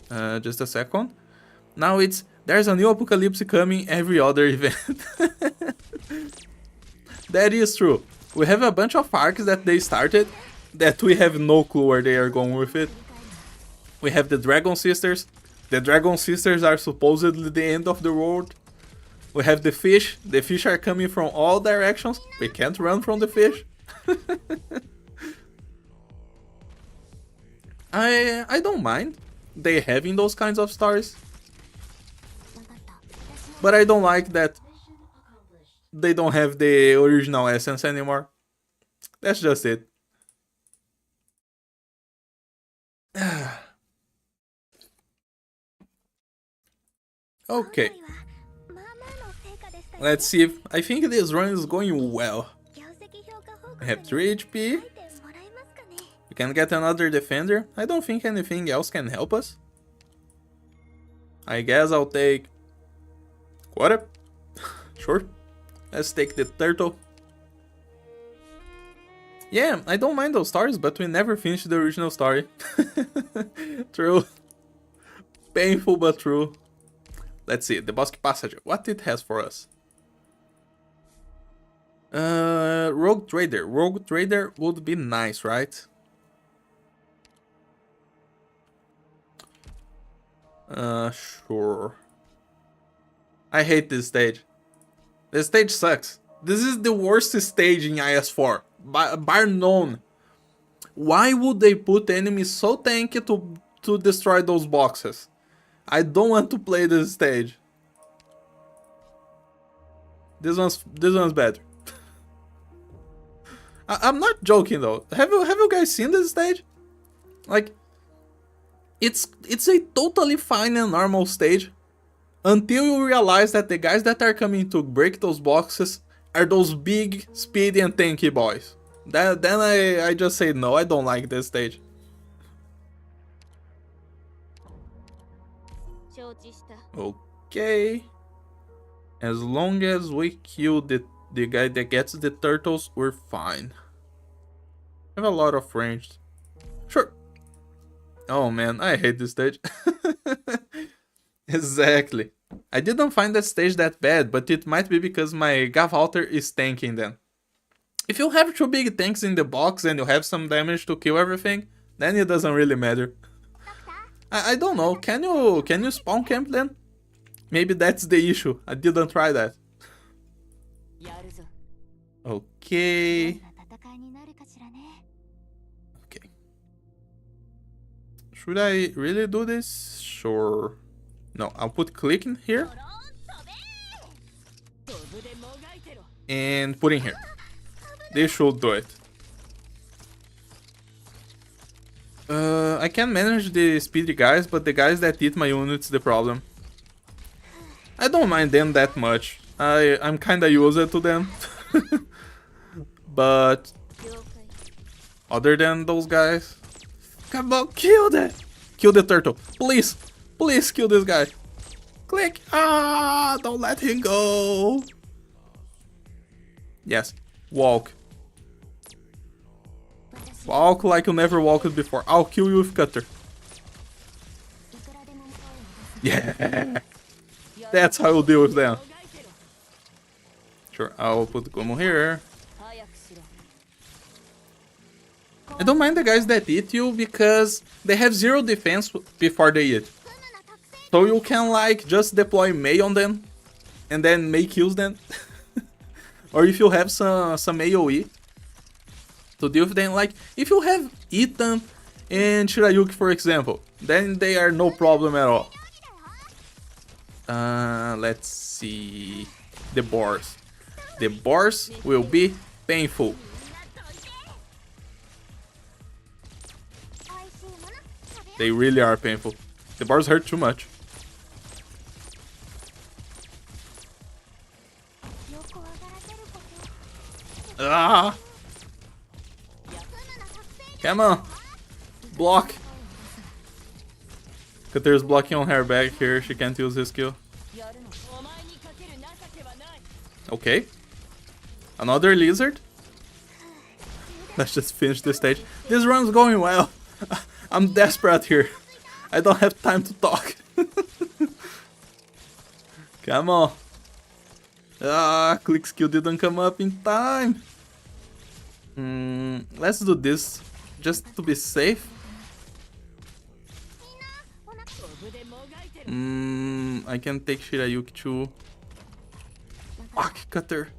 Just a second. Now it's there's a new apocalypse coming every other event. That is true. We have a bunch of arcs that they started that we have no clue where they are going with it. We have the Dragon Sisters. The Dragon Sisters are supposedly the end of the world. We have the fish. The fish are coming from all directions. We can't run from the fish. I don't mind they having those kinds of stories. But I don't like that they don't have the original essence anymore. That's just it. Okay. Let's see if I think this run is going well. I have 3 HP. We can get another defender. I don't think anything else can help us. I guess I'll take quarter. Sure. Let's take the turtle. Yeah, I don't mind those stories, but we never finished the original story. True. Painful but true. Let's see, the Bosque Passage, what it has for us. Rogue Trader. Rogue Trader would be nice, right? Sure. I hate this stage. This stage sucks. This is the worst stage in IS4, bar none. Why would they put enemies so tanky to destroy those boxes? I don't want to play this stage. This one's better. I'm not joking though. Have you guys seen this stage? Like, it's a totally fine and normal stage until you realize that the guys that are coming to break those boxes are those big, speedy and tanky boys. Then I just say no, I don't like this stage. Okay. As long as we kill the guy that gets the turtles, we're fine. I have a lot of ranged. Sure. Oh man, I hate this stage. Exactly. I didn't find that stage that bad, but it might be because my Gavalter is tanking them. If you have 2 big tanks in the box and you have some damage to kill everything, then it doesn't really matter. I don't know, can you spawn camp then? Maybe that's the issue, I didn't try that. Okay. Okay. Should I really do this? Sure. No, I'll put click in here. And put in here. This should do it. I can manage the speedy guys, but the guys that eat my units the problem. I don't mind them that much. I'm kinda used to them. But other than those guys, come on, kill that! Kill the turtle, please! Please kill this guy. Click! Ah! Don't let him go! Yes, walk. Walk like you never walked before. I'll kill you with cutter. Yeah! That's how we'll deal with them. Sure, I'll put the Gomu here. I don't mind the guys that eat you because they have 0 defense before they eat. So you can like just deploy Mei on them and then Mei kills them. Or if you have some AoE to deal with them, like if you have Ethan and Shirayuki for example, then they are no problem at all. Let's see. The boars. The boars will be painful. They really are painful. The boars hurt too much. Ah! Come on! Block! Cutter's blocking on her back here, she can't use his skill. Okay. Another lizard? Let's just finish this stage. This run's going well. I'm desperate here. I don't have time to talk. Come on. Ah, click skill didn't come up in time. Let's do this just to be safe. I can take Shirayuki too. Fuck, cutter.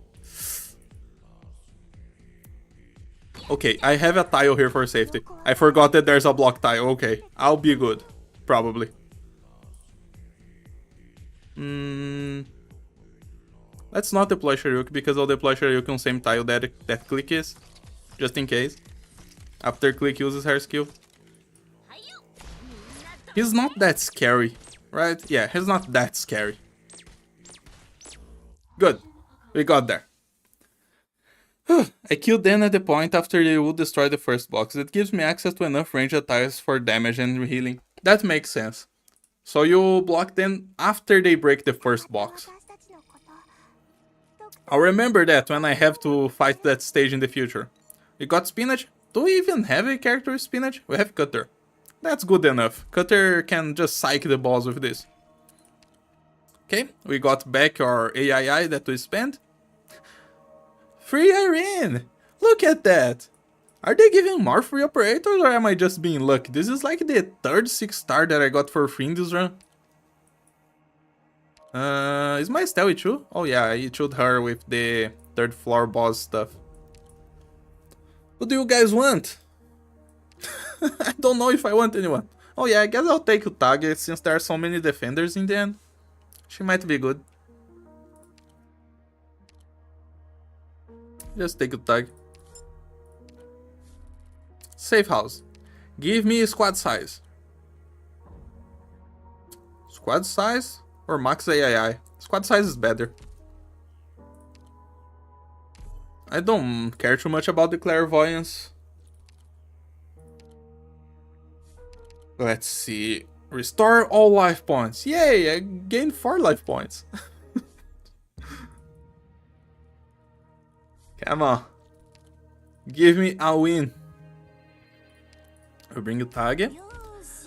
Okay, I have a tile here for safety. I forgot that there's a block tile. Okay, I'll be good. Probably. Let's not deploy Shirayuki because I'll deploy Shirayuki on same tile that Click is. Just in case. After Click uses her skill. He's not that scary, right? Yeah, he's not that scary. Good. We got there. I killed them at the point after they would destroy the first box. It gives me access to enough range attacks for damage and healing. That makes sense. So you block them after they break the first box. I'll remember that when I have to fight that stage in the future. We got Spinach. Do we even have a character with Spinach? We have Cutter. That's good enough. Cutter can just psych the boss with this. Okay, we got back our AII that we spent. Free Irene! Look at that! Are they giving more free operators or am I just being lucky? This is like the third 6-star that I got for free in this run. Is my Stell Ichu? Oh yeah, I Ichu'd her with the 3rd floor boss stuff. What do you guys want? I don't know if I want anyone. Oh yeah, I guess I'll take Utage since there are so many defenders in the end. She might be good. Just take Utage. Safe house. Give me squad size. Squad size or max AII? Squad size is better. I don't care too much about the clairvoyance. Let's see. Restore all life points. Yay, I gained 4 life points. Come on. Give me a win. I'll bring Utage.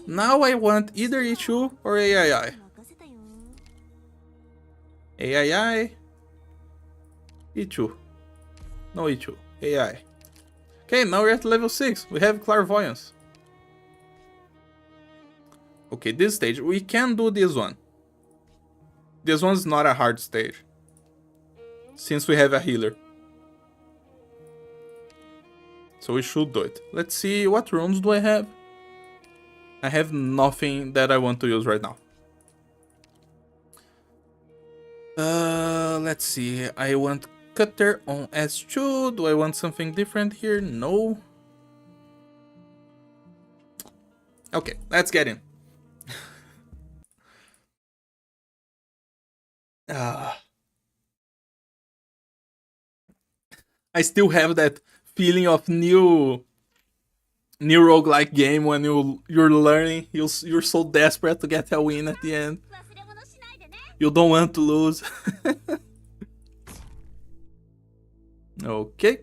Now I want either Ichu or AII. AII. Ichu. No Ichu. AI. Okay, now we're at level 6. We have clairvoyance. Okay, this stage, we can do this one. This one's not a hard stage. Since we have a healer. So we should do it. Let's see, what runes do I have? I have nothing that I want to use right now. Let's see, I want Cutter on S2. Do I want something different here? No. Okay, let's get in. I still have that feeling of new roguelike game when you're learning. You're so desperate to get a win at the end. You don't want to lose. Okay.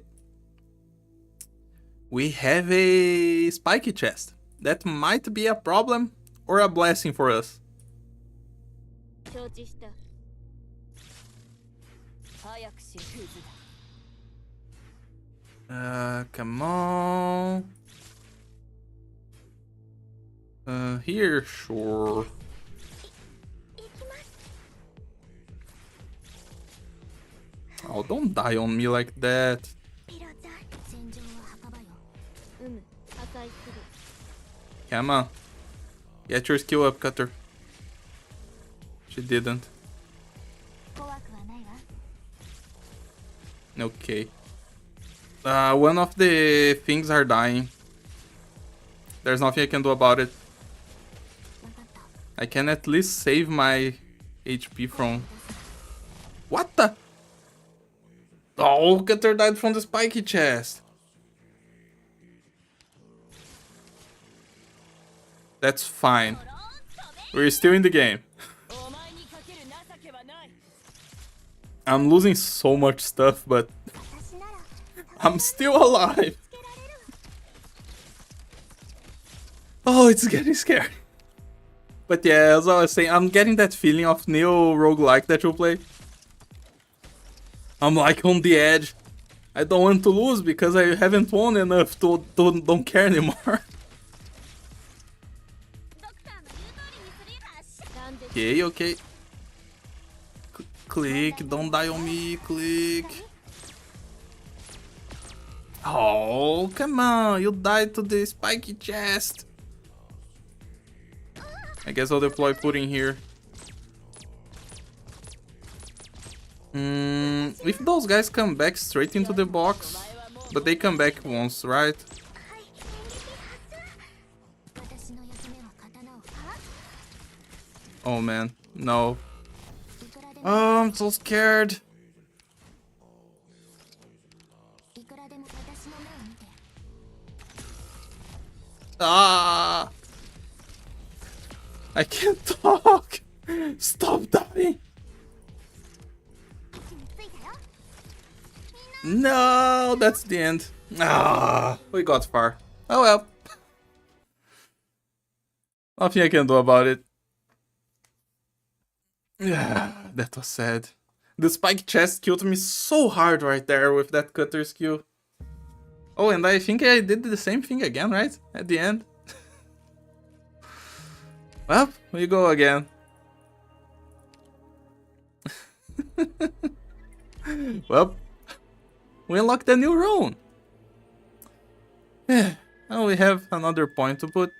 We have a spiky chest. That might be a problem or a blessing for us. Come on. Here, sure. Oh, don't die on me like that. Come on. Get your skill up, Cutter. She didn't. Okay. One of the things are dying. There's nothing I can do about it. I can at least save my HP from... What the? Oh, Cutter died from the spiky chest. That's fine. We're still in the game. I'm losing so much stuff, but I'm still alive. Oh, it's getting scary. But yeah, as I was saying, I'm getting that feeling of new roguelike that you play. I'm like on the edge. I don't want to lose because I haven't won enough to don't care anymore. Okay, okay. Click, don't die on me, click. Oh, come on, you died to the spiky chest. I guess I'll deploy pudding here. If those guys come back straight into the box, but they come back once, right? Oh man, no. Oh, I'm so scared. Ah! I can't talk! Stop dying! No, that's the end. Ah, we got far. Oh well. Nothing I can do about it. Yeah, that was sad. The spike chest killed me so hard right there with that cutter skill. Oh, and I think I did the same thing again, right? At the end. Well, we go again. Well, we unlocked a new rune. Now we have another point to put.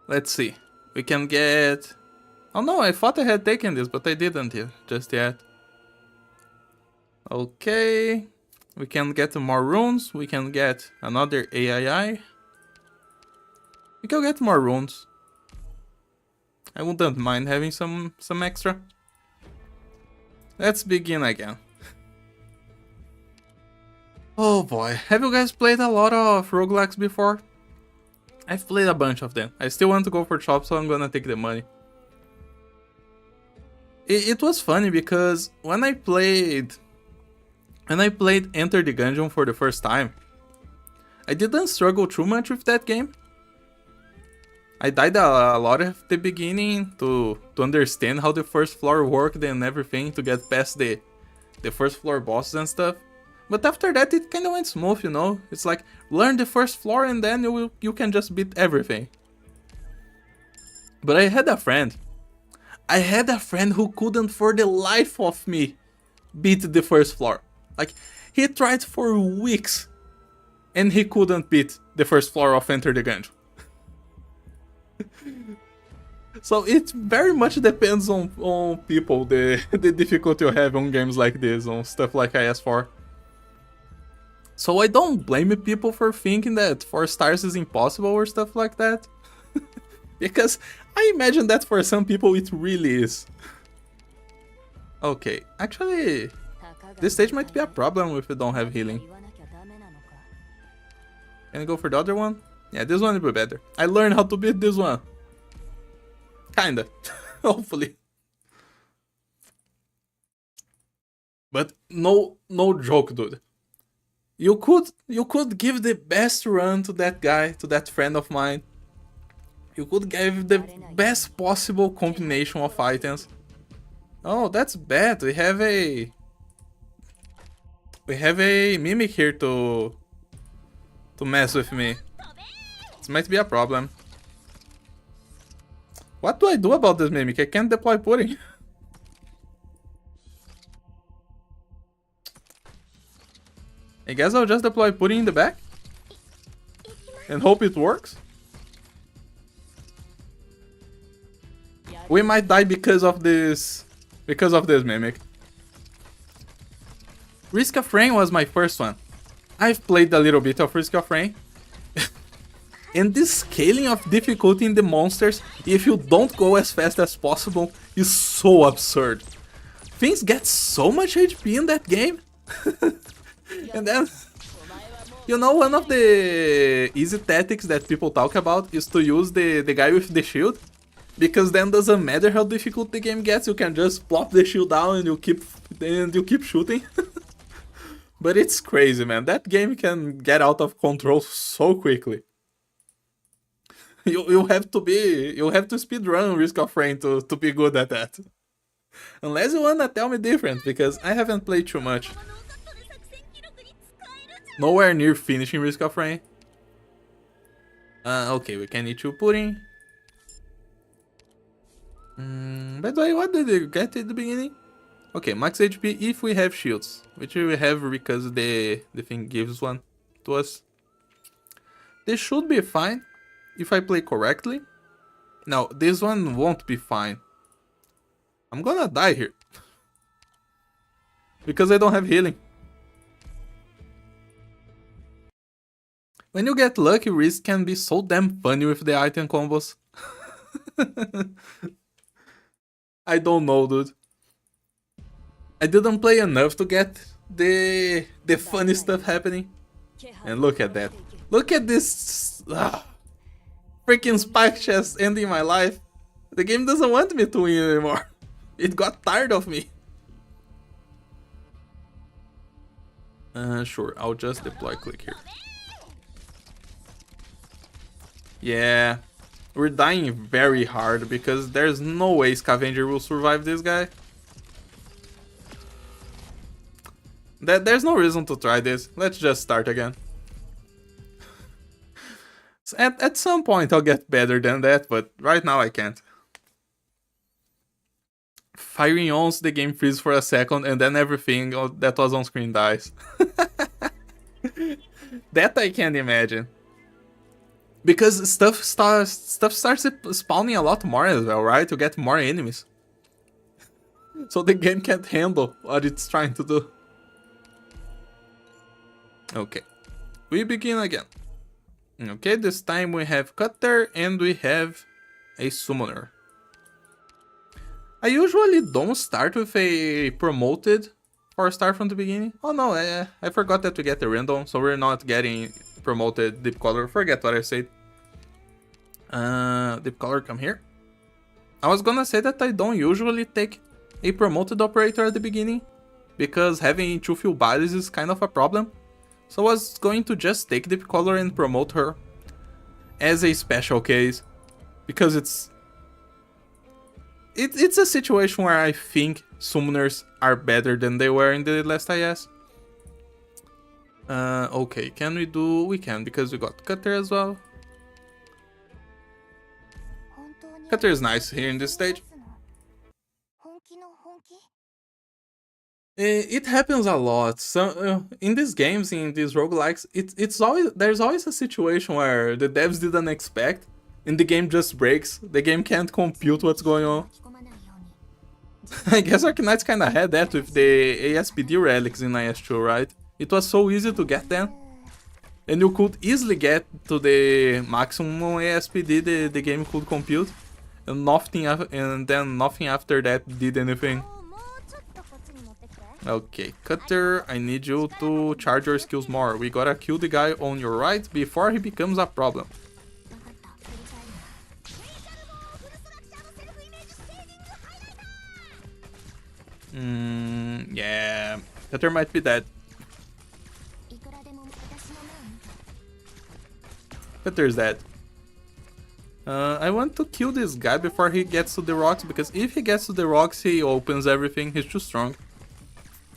Let's see. We can get... Oh no, I thought I had taken this, but I didn't just yet. Okay. We can get more runes. We can get another AII. We can get more runes. I wouldn't mind having some extra. Let's begin again. Oh boy, have you guys played a lot of roguelikes before? I've played a bunch of them. I still want to go for chop, so I'm gonna take the money. It was funny because when I played Enter the Gungeon for the first time, I didn't struggle too much with that game. I died a lot at the beginning to understand how the first floor worked and everything, to get past the first floor bosses and stuff. But after that it kinda went smooth, you know? It's like, learn the first floor and then you can just beat everything. But I had a friend who couldn't for the life of me beat the first floor. Like, he tried for weeks and he couldn't beat the first floor of Enter the Gungeon. So it very much depends on people, the difficulty you have on games like this, on stuff like IS4. So I don't blame people for thinking that 4 stars is impossible or stuff like that. Because I imagine that for some people it really is. Okay, actually, this stage might be a problem if you don't have healing. Can I go for the other one? Yeah, this one will be better. I learned how to beat this one. Kinda. Hopefully. But no joke, dude. You could give the best run to that guy, to that friend of mine. You could give the best possible combination of items. Oh, that's bad. We have a mimic here to mess with me. This might be a problem. What do I do about this mimic? I can't deploy pudding. I guess I'll just deploy pudding in the back and hope it works. We might die because of this mimic. Risk of Rain was my first one. I've played a little bit of Risk of Rain. And this scaling of difficulty in the monsters, if you don't go as fast as possible, is so absurd. Things get so much HP in that game. And then, you know, one of the easy tactics that people talk about is to use the guy with the shield. Because then doesn't matter how difficult the game gets, you can just plop the shield down and you keep shooting. But it's crazy, man. That game can get out of control so quickly. You have to speed run Risk of Rain to be good at that. Unless you wanna tell me different, because I haven't played too much. Nowhere near finishing Risk of Rain. Okay, we can eat 2 pudding. By the way, what did you get at the beginning? Okay, max HP if we have shields, which we have because the thing gives one to us. This should be fine if I play correctly. No, this one won't be fine. I'm gonna die here. Because I don't have healing. When you get lucky, Risk can be so damn funny with the item combos. I don't know, dude. I didn't play enough to get the funny stuff happening. And look at that. Look at this freaking spike chest ending my life. The game doesn't want me to win anymore. It got tired of me. Sure, I'll just deploy click here. Yeah, we're dying very hard because there's no way Scavenger will survive this guy. There's no reason to try this. Let's just start again. At some point I'll get better than that, but right now I can't. Firing ons, the game freezes for a second and then everything that was on screen dies. That I can't imagine. Because stuff starts spawning a lot more as well, right? To get more enemies. So the game can't handle what it's trying to do. Okay. We begin again. Okay, this time we have Cutter and we have a Summoner. I usually don't start with a promoted or start from the beginning. Oh no, I forgot that we get the random, so we're not getting promoted Deep Color. Forget what I said. Deep Color, come here. I was gonna say that I don't usually take a promoted operator at the beginning, because having too few bodies is kind of a problem. So I was going to just take Deep Color and promote her as a special case, because it's a situation where I think summoners are better than they were in the last IS. Okay, can we do... We can, because we got Cutter as well. Cutter is nice here in this stage. It happens a lot. So in these games, in these roguelikes, there's always a situation where the devs didn't expect, and the game just breaks. The game can't compute what's going on. I guess Arknights kinda had that with the ASPD relics in IS2, right? It was so easy to get them, and you could easily get to the maximum ASPD the game could compute, and then nothing after that did anything. Okay, Cutter, I need you to charge your skills more. We gotta kill the guy on your right before he becomes a problem. Yeah, Cutter might be dead. Cutter's dead. I want to kill this guy before he gets to the rocks, because if he gets to the rocks, he opens everything. He's too strong.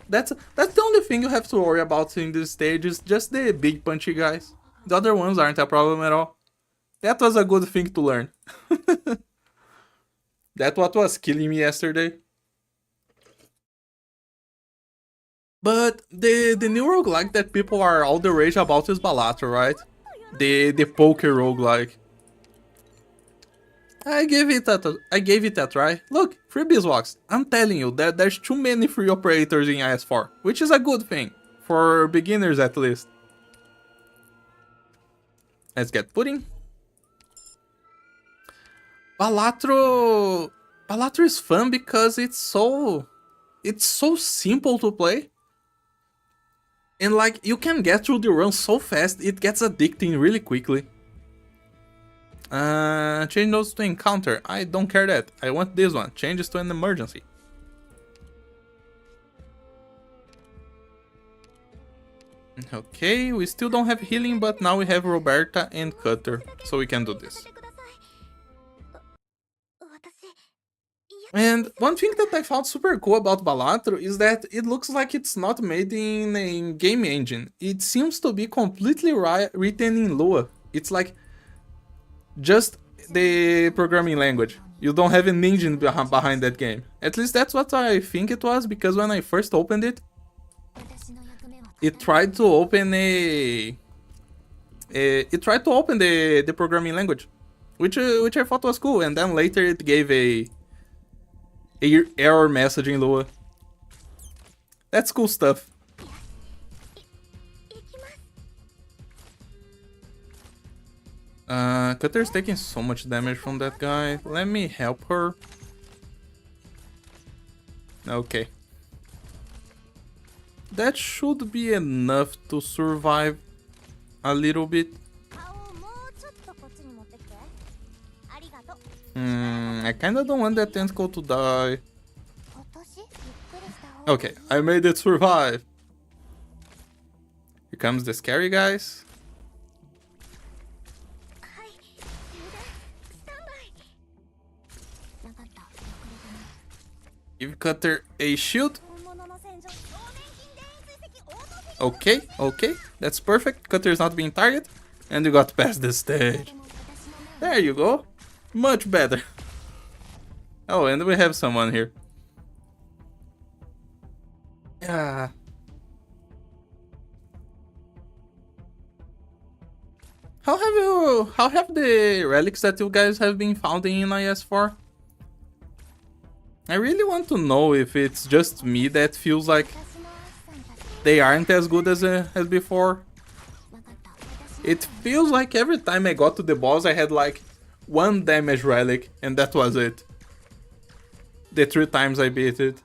That's the only thing you have to worry about in this stage, is just the big punchy guys. The other ones aren't a problem at all. That was a good thing to learn. That's what was killing me yesterday. But the new roguelike that people are all the rage about is Balatro, right? The poker roguelike. I gave it a try. Look, free beeswax. I'm telling you that there's too many free operators in IS4, which is a good thing, for beginners at least. Let's get pudding. Balatro is fun because it's so simple to play. And like, you can get through the run so fast, it gets addicting really quickly. Change those to encounter. I don't care that. I want this one. Change this to an emergency. Okay, we still don't have healing, but now we have Roberta and Cutter, so we can do this. And one thing that I found super cool about Balatro is that it looks like it's not made in a game engine. It seems to be completely written in Lua. It's like just the programming language. You don't have an engine behind that game. At least that's what I think it was, because when I first opened it, it tried to open the programming language, which I thought was cool, and then later it gave a error message in Lua. That's cool stuff. Cutter's taking so much damage from that guy. Let me help her. Okay. That should be enough to survive a little bit. I kinda don't want that tentacle to die. Okay, I made it survive. Here comes the scary guys. Give Cutter a shield. Okay, that's perfect. Cutter is not being targeted. And you got past the stage. There you go. Much better. Oh, and we have someone here. Yeah. How have the relics that you guys have been founding in IS4? I really want to know if it's just me that feels like they aren't as good as before. It feels like every time I got to the boss I had like one damage relic and that was it. The 3 times I beat it.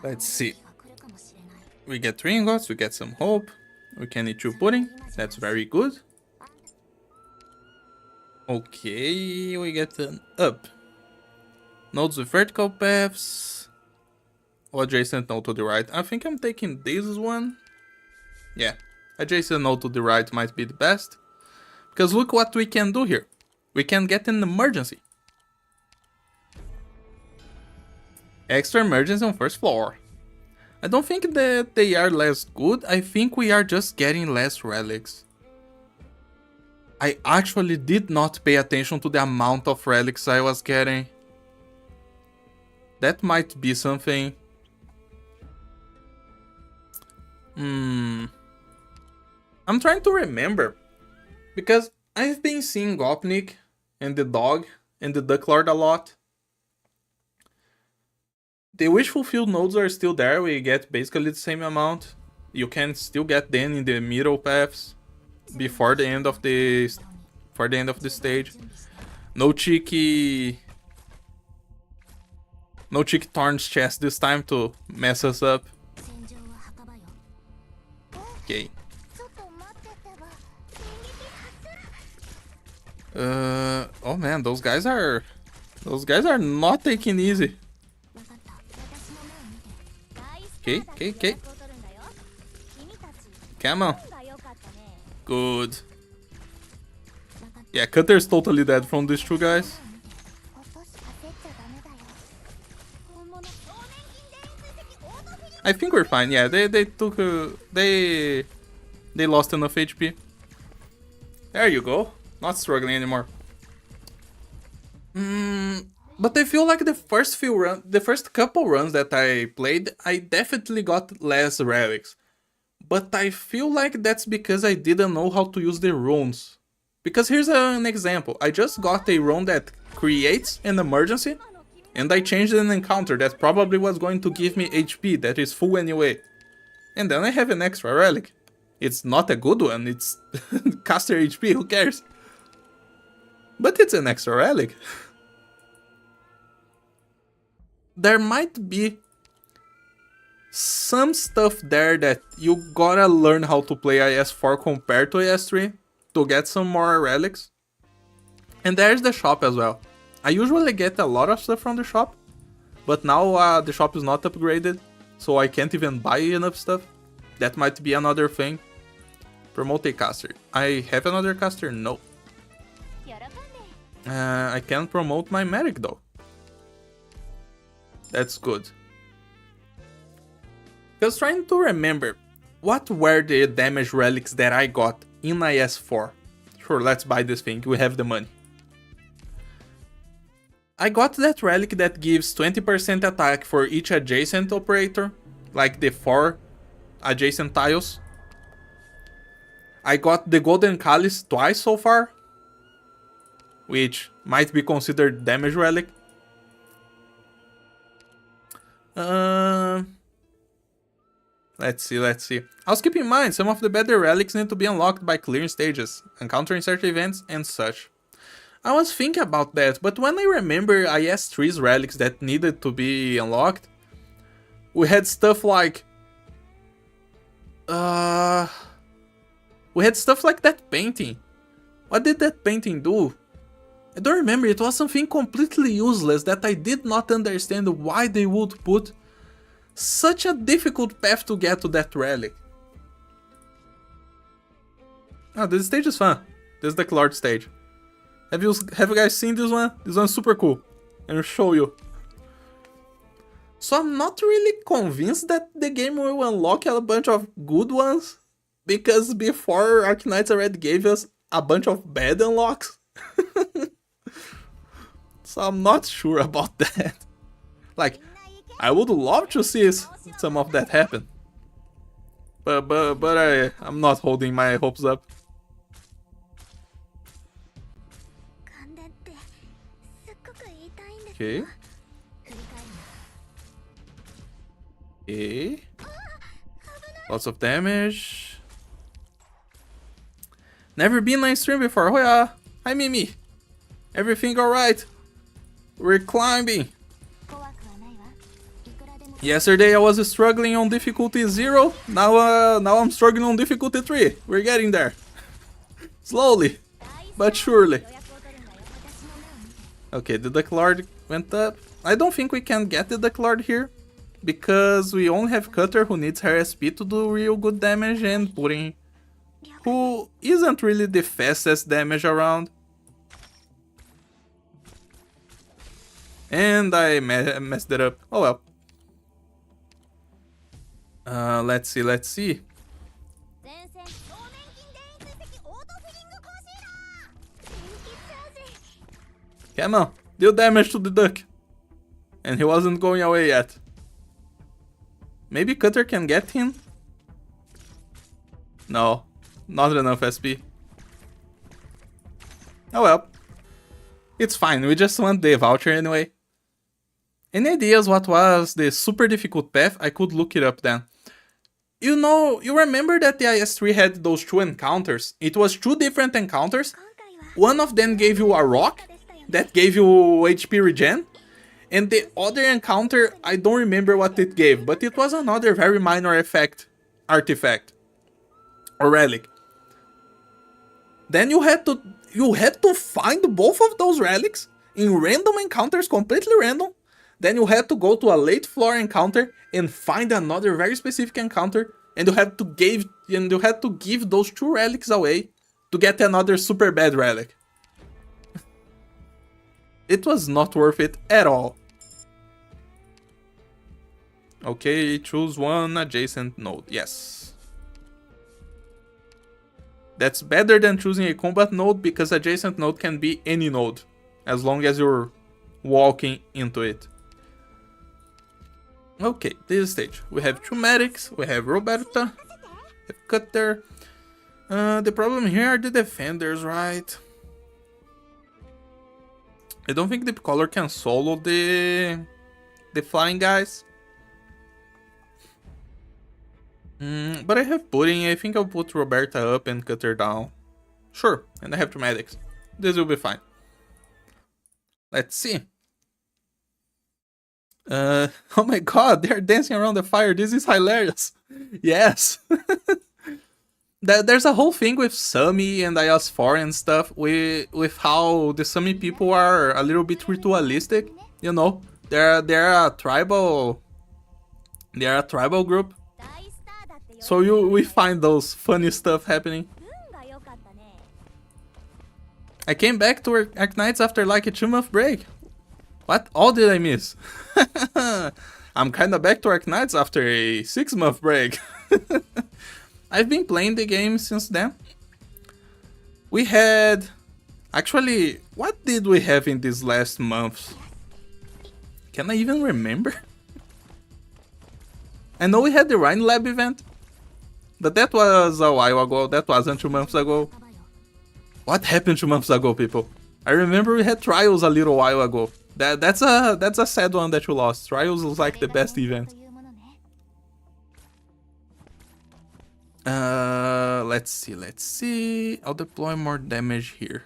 Let's see. We get 3 ingots, we get some hope. We can eat 2 pudding. That's very good. Okay, we get an up. Nodes with vertical paths. Or adjacent node to the right. I think I'm taking this one. Yeah, adjacent node to the right might be the best. Because look what we can do here. We can get an emergency. Extra emergency on first floor. I don't think that they are less good. I think we are just getting less relics. I actually did not pay attention to the amount of relics I was getting. That might be something. I'm trying to remember. Because I've been seeing Gopnik and the dog and the Duck Lord a lot. The wish fulfilled nodes are still there, we get basically the same amount. You can still get them in the middle paths before the end of the stage. No cheeky Thorn's chest this time to mess us up. Okay. Oh man, those guys are not taking easy. Okay. Come on. Good. Yeah, Cutter's totally dead from these 2 guys. I think we're fine. Yeah, they took they lost enough HP. There you go. Not struggling anymore. But I feel like the first couple runs that I played, I definitely got less relics. But I feel like that's because I didn't know how to use the runes. Because here's an example. I just got a rune that creates an emergency, and I changed an encounter that probably was going to give me HP that is full anyway. And then I have an extra relic. It's not a good one, it's caster HP, who cares? But it's an extra relic. There might be some stuff there that you gotta learn how to play IS4 compared to IS3 to get some more relics. And there's the shop as well. I usually get a lot of stuff from the shop, but now the shop is not upgraded, so I can't even buy enough stuff. That might be another thing. Promote a caster. I have another caster? No. I can promote my medic though. That's good. I was trying to remember, what were the damage relics that I got in IS4? Sure, let's buy this thing, we have the money. I got that relic that gives 20% attack for each adjacent operator, like the 4 adjacent tiles. I got the golden calice twice so far, which might be considered damage relic. Let's see. Also keep in mind, some of the better relics need to be unlocked by clearing stages, encountering certain events, and such. I was thinking about that, but when I remember IS3's relics that needed to be unlocked, we had stuff like... we had stuff like that painting. What did that painting do? I don't remember, it was something completely useless that I did not understand why they would put such a difficult path to get to that relic. Oh, this stage is fun. This is the Clord stage. Have you guys seen this one? This one's super cool. I'll show you. So I'm not really convinced that the game will unlock a bunch of good ones, because before Arknights already gave us a bunch of bad unlocks. So I'm not sure about that. Like, I would love to see some of that happen. But I'm not holding my hopes up. Okay. Okay. Lots of damage. Never been on stream before. Oh yeah. Hi Mimi. Everything alright? We're climbing. Yesterday I was struggling on difficulty 0. Now I'm struggling on difficulty 3. We're getting there. Slowly, but surely. Okay, the Duck Lord went up. I don't think we can get the Duck Lord here, because we only have Cutter, who needs her SP to do real good damage, and Pudding, who isn't really the fastest damage around. And I messed it up. Oh well. Let's see. Come on, deal damage to the duck. And he wasn't going away yet. Maybe Cutter can get him? No, not enough SP. Oh well. It's fine, we just want the voucher anyway. Any ideas what was the super difficult path? I could look it up then. You know, you remember that the IS3 had those 2 encounters? It was 2 different encounters. One of them gave you a rock that gave you HP regen. And the other encounter, I don't remember what it gave, but it was another very minor artifact or relic. Then you had to find both of those relics in random encounters, completely random. Then you had to go to a late floor encounter and find another very specific encounter, and you had to give those 2 relics away to get another super bad relic. It was not worth it at all. Okay, choose one adjacent node. Yes. That's better than choosing a combat node, because adjacent node can be any node, as long as you're walking into it. Okay, this stage. We have 2 medics, we have Roberta, we have Cutter. The problem here are the defenders, right? I don't think the Color can solo the flying guys. But I have Pudding. I think I'll put Roberta up and Cutter down. Sure, and I have 2 medics. This will be fine. Let's see. Oh my god, they're dancing around the fire. This is hilarious. Yes. There's a whole thing with Sami and IS4 and stuff with how the Sami people are a little bit ritualistic, you know. They're a tribal group. So we find those funny stuff happening. I came back to Arknights after like a 2-month break. What all did I miss? I'm kinda back to Arknights after a 6-month break. I've been playing the game since then. We had... Actually, what did we have in these last months? Can I even remember? I know we had the Rhine Lab event. But that was a while ago, that wasn't 2 months ago. What happened 2 months ago, people? I remember we had Trials a little while ago. That's a sad one that you lost. Trials was like the best event. Let's see. I'll deploy more damage here.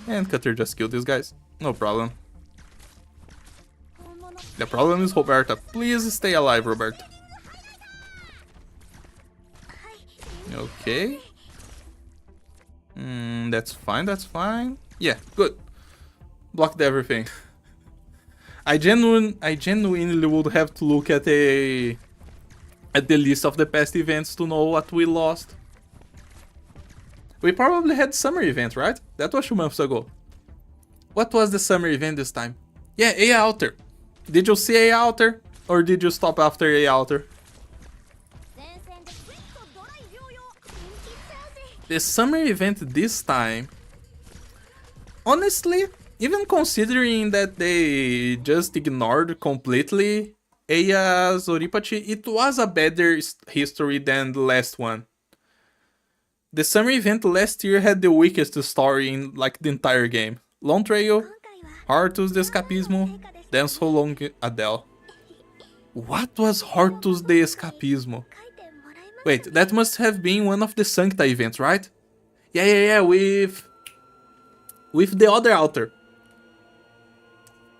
And Cutter just killed these guys. No problem. The problem is Roberta. Please stay alive, Roberta. Okay. That's fine. Yeah, good. Blocked everything. I genuinely would have to look at the list of the past events to know what we lost. We probably had summer event, right? That was 2 months ago. What was the summer event this time? Yeah, A Alter. Did you see A Alter? Or did you stop after A Alter? The summer event this time, honestly, even considering that they just ignored completely Eia's Oripachi, it was a better history than the last one. The summer event last year had the weakest story in like the entire game. Long Trail, Hortus de Escapismo, then So Long Adele. What was Hortus de Escapismo? Wait, that must have been one of the Sancta events, right? Yeah, with the other altar.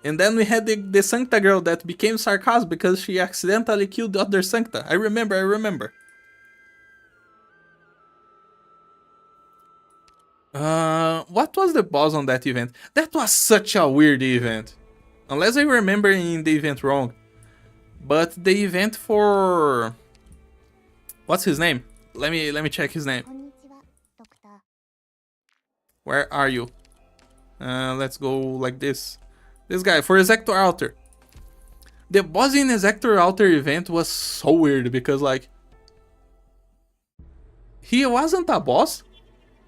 And then we had the Sancta girl that became Sarkaz because she accidentally killed the other Sancta. I remember. What was the boss on that event? That was such a weird event. Unless I remember in the event wrong. But the event for... What's his name? Let me check his name. Where are you? Let's go like this. This guy, for Exector Altar. The boss in Exector Altar event was so weird because like... He wasn't a boss.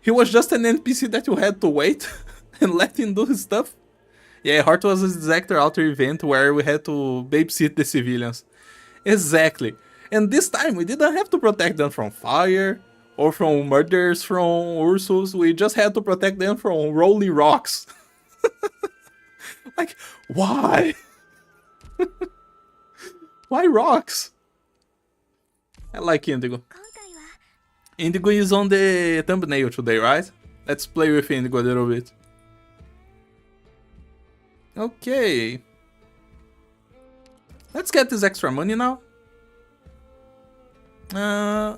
He was just an NPC that you had to wait and let him do his stuff. Yeah, Heart was a Exector Altar event where we had to babysit the civilians. Exactly. And this time we didn't have to protect them from fire or from murders from Ursus. We just had to protect them from rolling rocks. Like, why? Why rocks? I like Indigo. Indigo is on the thumbnail today, right? Let's play with Indigo a little bit. Okay. Let's get this extra money now.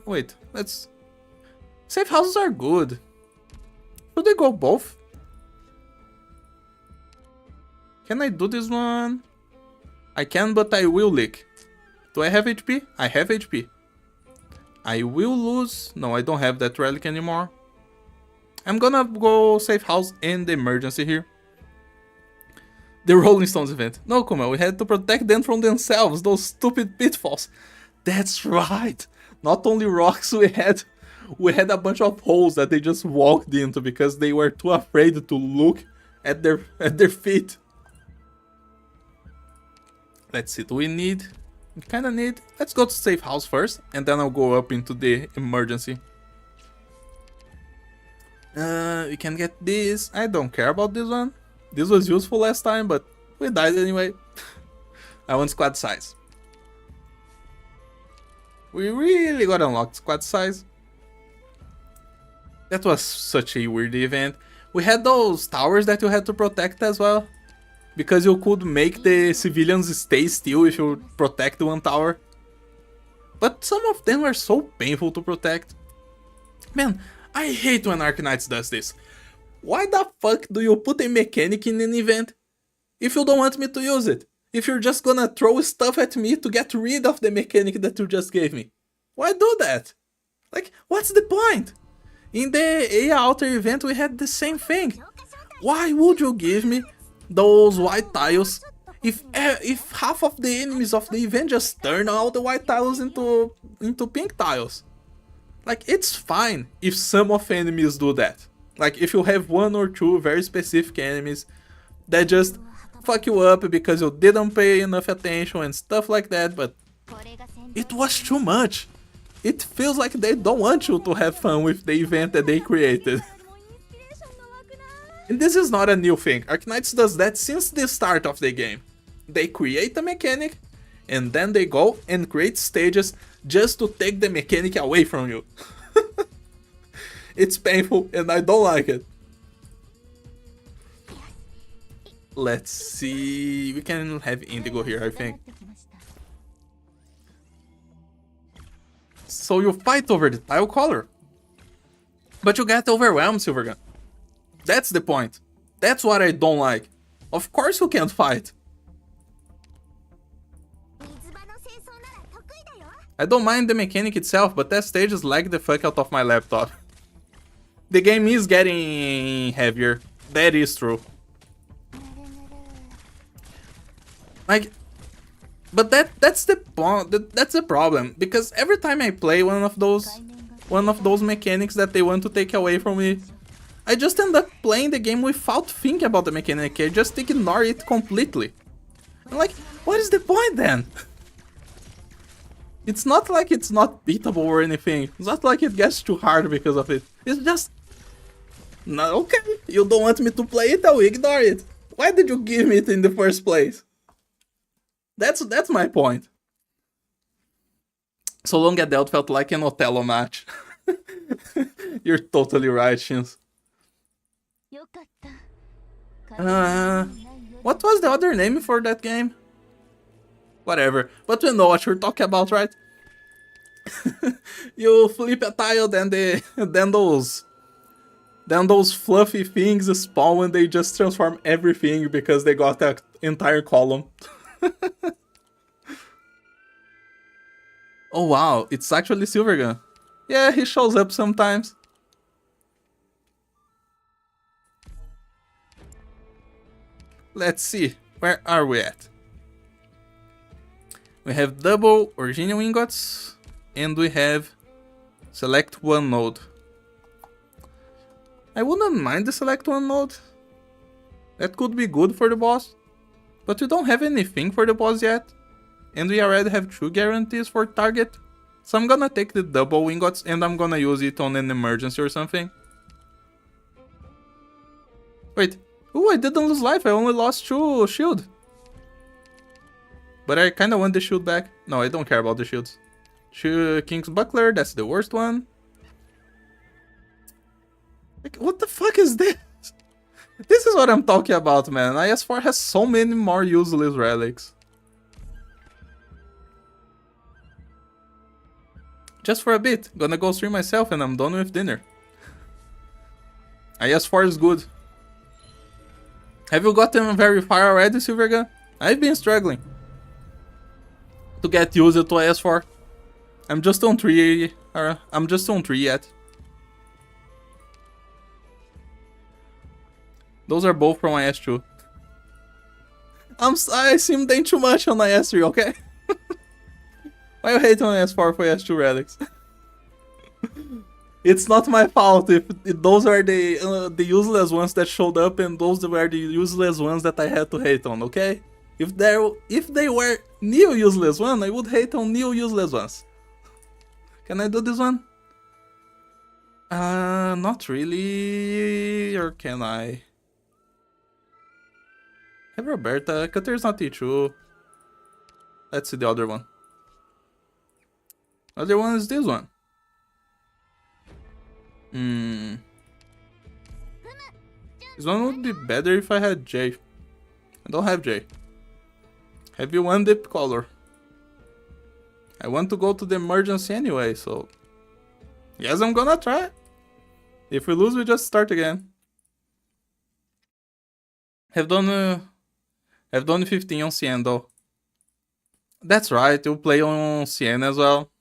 Wait, let's... Safe houses are good. Should they go both? Can I do this one? I can, but I will leak. Do I have HP? I have HP. I will lose... No, I don't have that relic anymore. I'm gonna go safe house and the emergency here. The Rolling Stones event. No, Kuma, we had to protect them from themselves, those stupid pitfalls. That's right. Not only rocks, we had a bunch of holes that they just walked into because they were too afraid to look at their feet. Let's see, do we need... We kinda need... Let's go to safe house first, and then I'll go up into the emergency. We can get this. I don't care about this one. This was useful last time, but we died anyway. I want squad size. We really got unlocked squad size. That was such a weird event. We had those towers that you had to protect as well. Because you could make the civilians stay still if you protect one tower. but some of them are so painful to protect. Man, I hate when Arknights does this. Why the fuck do you put a mechanic in an event if you don't want me to use it? If you're just gonna throw stuff at me to get rid of the mechanic that you just gave me? Why do that? Like, what's the point? In the AI Alter event we had the same thing. Why would you give me those white tiles if half of the enemies of the event just turn all the white tiles into pink tiles? Like, it's fine if some of enemies do that. Like, if you have one or two very specific enemies that just fuck you up because you didn't pay enough attention and stuff like that, but it was too much. It feels like they don't want you to have fun with the event that they created. And this is not a new thing. Arknights does that since the start of the game. They create a mechanic, and then they go and create stages just to take the mechanic away from you. It's painful, and I don't like it. Let's see... we can have Indigo here, I think. So you fight over the tile color, but you get overwhelmed, Silvergun. That's the point. That's what I don't like. Of course you can't fight. I don't mind the mechanic itself, but that stage is lag the fuck out of my laptop. The game is getting heavier. That is true. Like, but that's the problem, because every time I play one of those mechanics that they want to take away from me, I just end up playing the game without thinking about the mechanic. I just ignore it completely. I'm like, what is the point then? It's not like it's not beatable or anything. It's not like it gets too hard because of it. It's just... no, okay, you don't want me to play it, I'll ignore it. Why did you give me it in the first place? That's my point. So Long Adelt felt like an Othello match. You're totally right, Shins. What was the other name for that game? Whatever, but we know what you're talking about, right? You flip a tile, then those fluffy things spawn and they just transform everything because they got that entire column. Oh wow, it's actually Silvergun. Yeah, he shows up sometimes. Let's see, where are we at? We have double original ingots, and we have select one node. I wouldn't mind the select one node. That could be good for the boss. But we don't have anything for the boss yet. And we already have 2 guarantees for target. So I'm gonna take the double ingots and I'm gonna use it on an emergency or something. Wait. Oh, I didn't lose life. I only lost 2 shield. But I kinda want the shield back. No, I don't care about the shields. King's Buckler, that's the worst one. Like, what the fuck is this? This is what I'm talking about, man. IS4 has so many more useless relics. Just for a bit. Gonna go stream myself and I'm done with dinner. IS4 is good. Have you gotten very far already, Silvergun? I've been struggling to get used to IS4. I'm just on 3, I'm just on 3 yet. Those are both from IS2. I seem dang too much on IS3, okay? Why you hate on IS4 for IS2 relics? It's not my fault if those are the useless ones that showed up and those were the useless ones that I had to hate on, okay? If they were new useless ones, I would hate on new useless ones. Can I do this one? Not really, or can I? Have Roberta, Cutter's not T2. Let's see the other one. Other one is this one. This one would be better if I had J. I don't have J. Have you one dip color? I want to go to the emergency anyway, so... Yes, I'm gonna try. If we lose, we just start again. Have done 15 on CN though. That's right, you play on CN as well.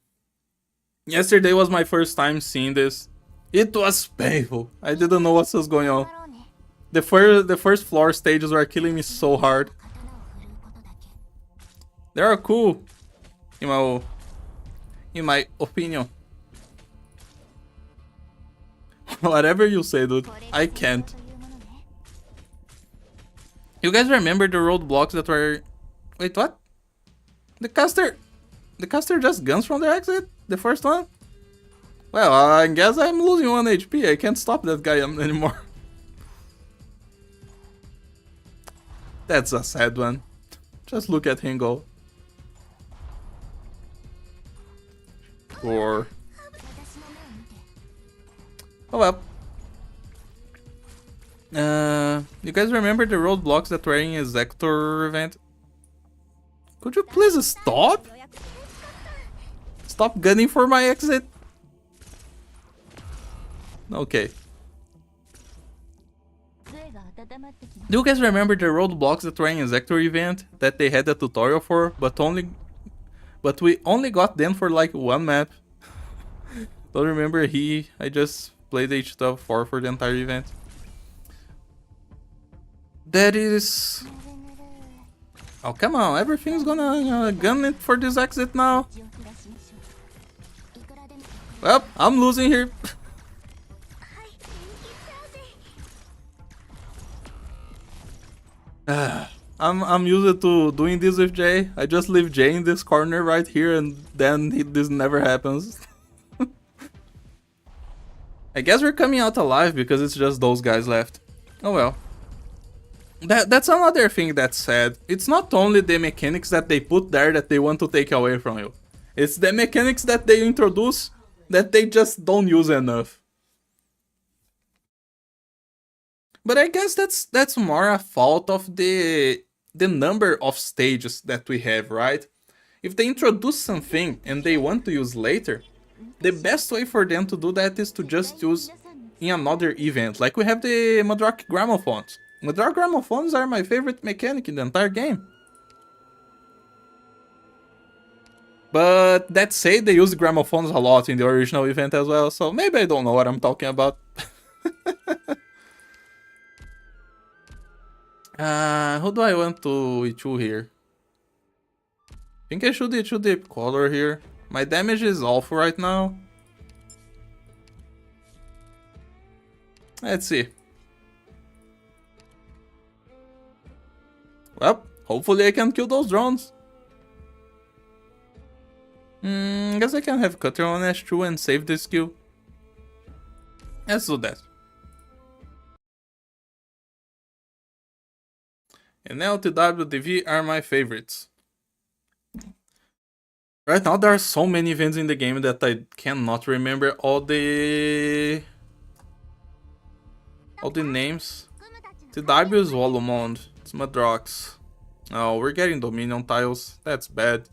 Yesterday was my first time seeing this. It was painful. I didn't know what was going on. The first floor stages were killing me so hard. They are cool, in my opinion. Whatever you say, dude, I can't. You guys remember the roadblocks that were... Wait, what? The caster just guns from the exit? The first one? Well, I guess I'm losing 1 HP. I can't stop that guy anymore. That's a sad one. Just look at him go. Or... Oh well. You guys remember the roadblocks that were in a Executor event? Could you please stop? Stop gunning for my exit. Okay. Do you guys remember the roadblocks that were in a Executor event that they had a tutorial for, but we only got them for like one map? Don't remember I just played H4 for the entire event. That is... Oh, come on, everything's gonna gun it for this exit now. Well, I'm losing here. I'm used to doing this with Jay. I just leave Jay in this corner right here and then this never happens. I guess we're coming out alive because it's just those guys left. Oh well. That's another thing that's sad. It's not only the mechanics that they put there that they want to take away from you. It's the mechanics that they introduce that they just don't use enough. But I guess that's more a fault of the number of stages that we have, right? If they introduce something and they want to use later, the best way for them to do that is to just use in another event. Like we have the Madrock Gramophones. Madrock Gramophones are my favorite mechanic in the entire game. But that said, they use gramophones a lot in the original event as well, so maybe I don't know what I'm talking about. Who do I want to E2 here? I think I should E2 Deep Color here. My damage is awful right now. Let's see. Well, hopefully I can kill those drones. Guess I can have Cutter on S2 and save this kill. Let's do that. And LTW, DV are my favorites. Right now there are so many events in the game that I cannot remember all the names. TW is Walomond. It's Madrox. Oh, we're getting Dominion tiles. That's bad.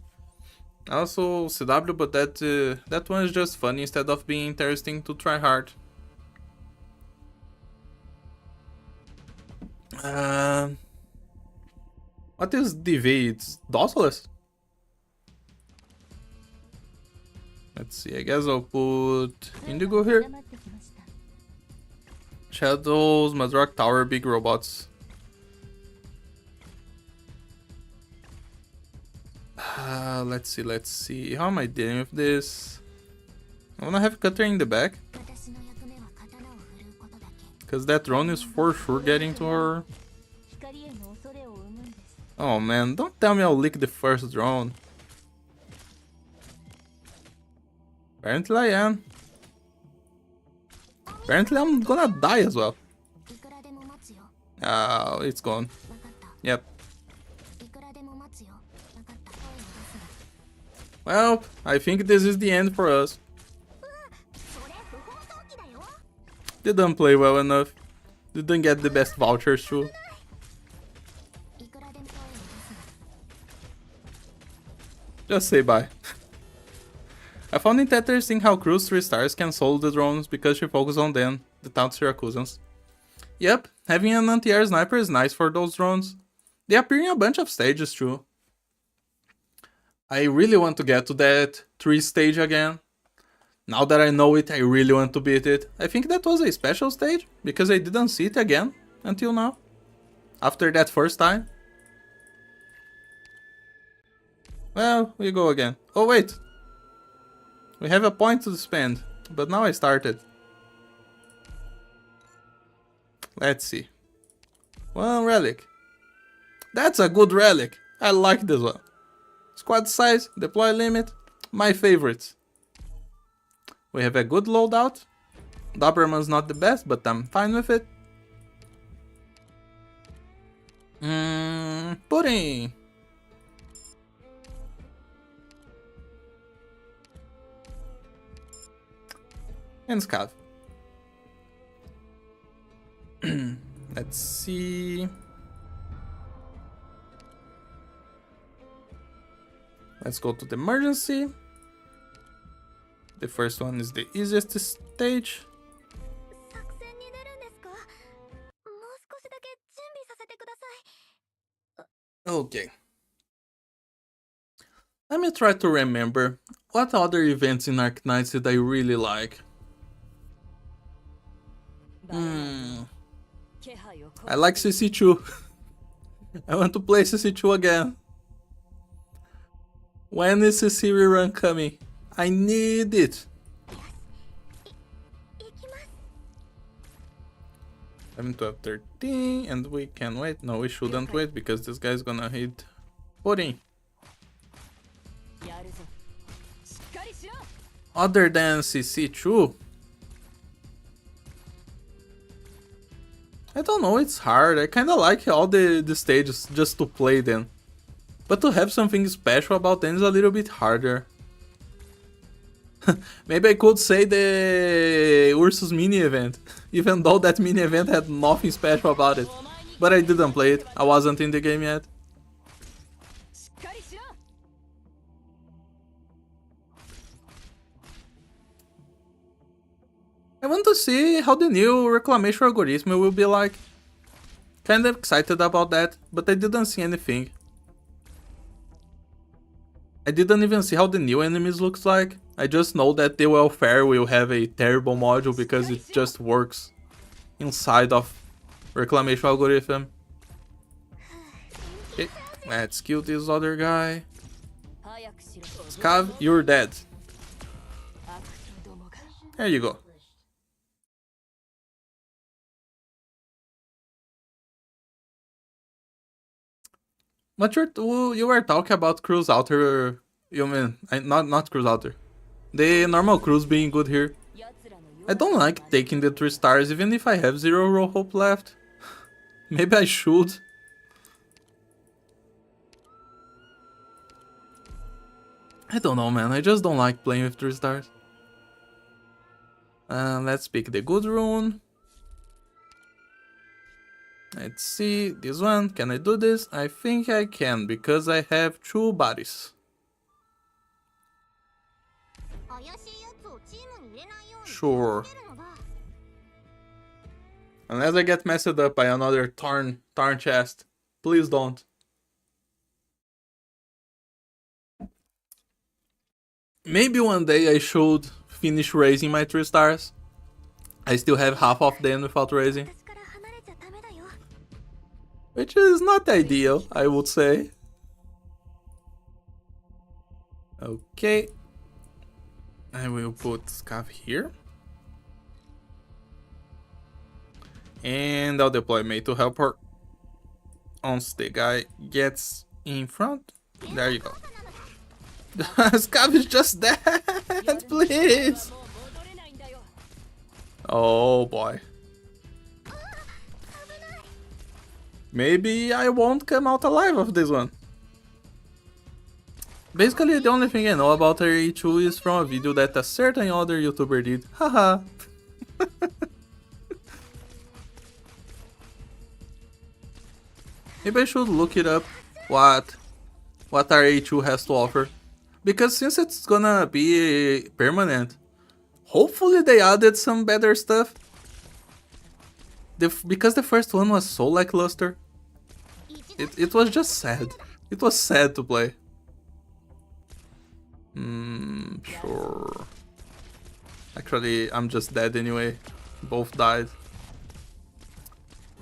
Also CW, but that one is just funny instead of being interesting to try hard. What is DV? It's Dossless? Let's see, I guess I'll put Indigo here. Shadows, Madrock Tower, big robots. Let's see. How am I dealing with this? I wanna have Cutter in the back. Because that drone is for sure getting to her. Oh man, don't tell me I'll lick the first drone. Apparently I am. Apparently I'm gonna die as well. Oh, it's gone. Yep. Well, I think this is the end for us. Didn't play well enough. Didn't get the best vouchers too. Just say bye. I found it interesting how Cruz 3 stars can solo the drones because she focuses on them, the taunt Syracusians. Yep, having an anti-air sniper is nice for those drones. They appear in a bunch of stages too. I really want to get to that 3 stage again. Now that I know it, I really want to beat it. I think that was a special stage, because I didn't see it again until now. After that first time. Well, we go again. Oh wait! We have a point to spend, but now I started. Let's see. 1 relic. That's a good relic. I like this one. Squad size, deploy limit, my favorites. We have a good loadout. Doberman's not the best, but I'm fine with it. Pudding. And Scav. Let's see. Let's go to the emergency. The first one is the easiest stage. Okay. Let me try to remember what other events in Ark Knights did I really like. I like CC2. I want to play CC2 again. When is CC rerun coming? I need it. 11, 12, 13, and we can wait. No, we shouldn't wait because this guy's gonna hit pudding. Other than CC2, I don't know, it's hard. I kinda like all the stages just to play them. But to have something special about them is a little bit harder. Maybe I could say the Ursus mini event, even though that mini event had nothing special about it. But I didn't play it, I wasn't in the game yet. I want to see how the new reclamation algorithm will be like. Kinda excited about that, but I didn't see anything. I didn't even see how the new enemies looks like. I just know that the welfare will have a terrible module because it just works inside of reclamation algorithm. Okay, let's kill this other guy. Scav, you're dead. There you go. But you were talking about Cruise Outer, you mean, not Cruise Outer. The normal Cruise being good here. I don't like taking the 3 stars even if I have 0 roll hope left. Maybe I should. I don't know, man, I just don't like playing with 3 stars. Let's pick the good rune. Let's see, this one, can I do this? I think I can, because I have 2 bodies. Sure. Unless I get messed up by another Tarn chest. Please don't. Maybe one day I should finish raising my 3 stars. I still have half of them without raising. Which is not ideal, I would say. Okay. I will put Scav here. And I'll deploy May to help her. Once the guy gets in front. There you go. Scav is just dead, please. Oh boy. Maybe I won't come out alive of this one. Basically, the only thing I know about RE2 is from a video that a certain other YouTuber did. Haha. Maybe I should look it up what RE2 has to offer. Because since it's gonna be permanent, hopefully they added some better stuff. Because the first one was so lackluster. It was just sad. It was sad to play. Sure. Actually, I'm just dead anyway. Both died.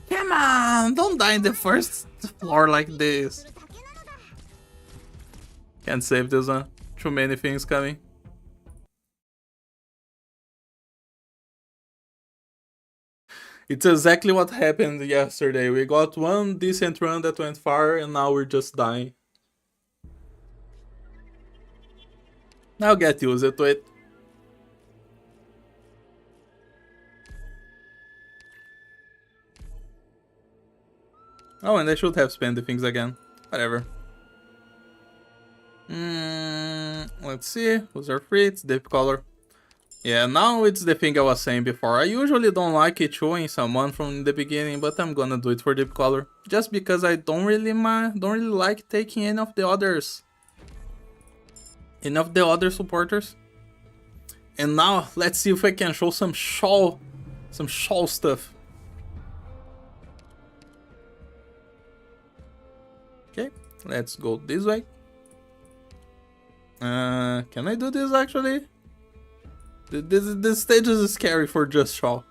Come on, don't die in the first floor like this. Can't save this one. Too many things coming. It's exactly what happened yesterday. We got one decent run that went far and now we're just dying. Now get used to it. Oh, and I should have spent the things again. Whatever. Let's see. Who's our free? It's deep color. Yeah, now it's the thing I was saying before. I usually don't like it showing someone from the beginning, but I'm gonna do it for deep color. Just because I don't really like taking any of the others. Any of the other supporters. And now let's see if I can show some shawl stuff. Okay, let's go this way. Can I do this actually? This stage is scary for just Shaw.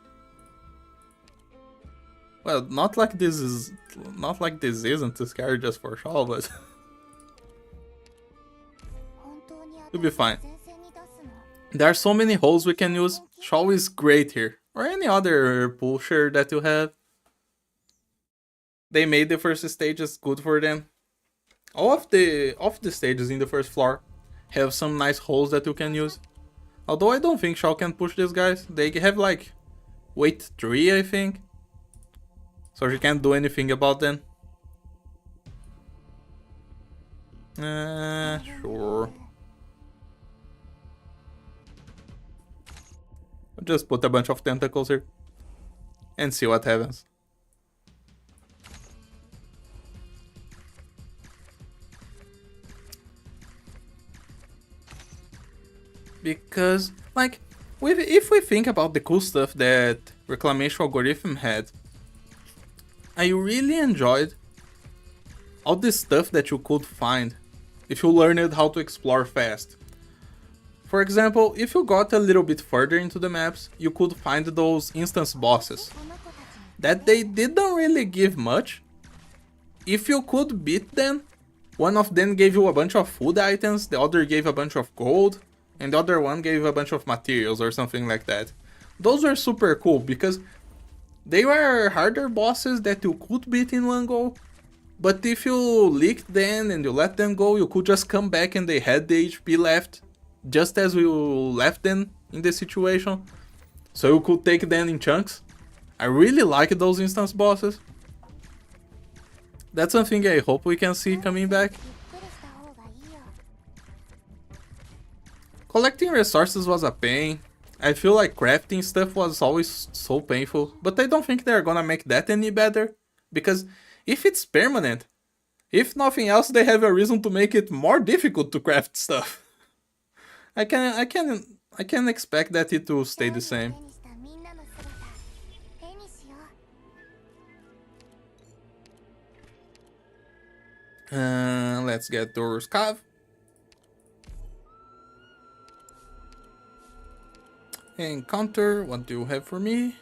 Well, not like this isn't scary just for Shaw, but we'll be fine. There are so many holes we can use. Shaw is great here, or any other pusher that you have. They made the first stages good for them. All of the stages in the first floor have some nice holes that you can use. Although I don't think Shaw can push these guys. They have like weight 3, I think. So she can't do anything about them. Sure. I'll just put a bunch of tentacles here. And see what happens. Because, like, if we think about the cool stuff that Reclamation Algorithm had, I really enjoyed all the stuff that you could find if you learned how to explore fast. For example, if you got a little bit further into the maps, you could find those instance bosses. That they didn't really give much. If you could beat them, one of them gave you a bunch of food items, the other gave a bunch of gold, and the other one gave a bunch of materials or something like that. Those were super cool because they were harder bosses that you could beat in one go, but if you licked them and you let them go, you could just come back and they had the HP left, just as you left them in the situation. So you could take them in chunks. I really like those instance bosses. That's something I hope we can see coming back. Collecting resources was a pain. I feel like crafting stuff was always so painful, but I don't think they're gonna make that any better, because if it's permanent, if nothing else, they have a reason to make it more difficult to craft stuff. I can expect that it will stay the same. Let's get Door's Cave. Encounter, what do you have for me?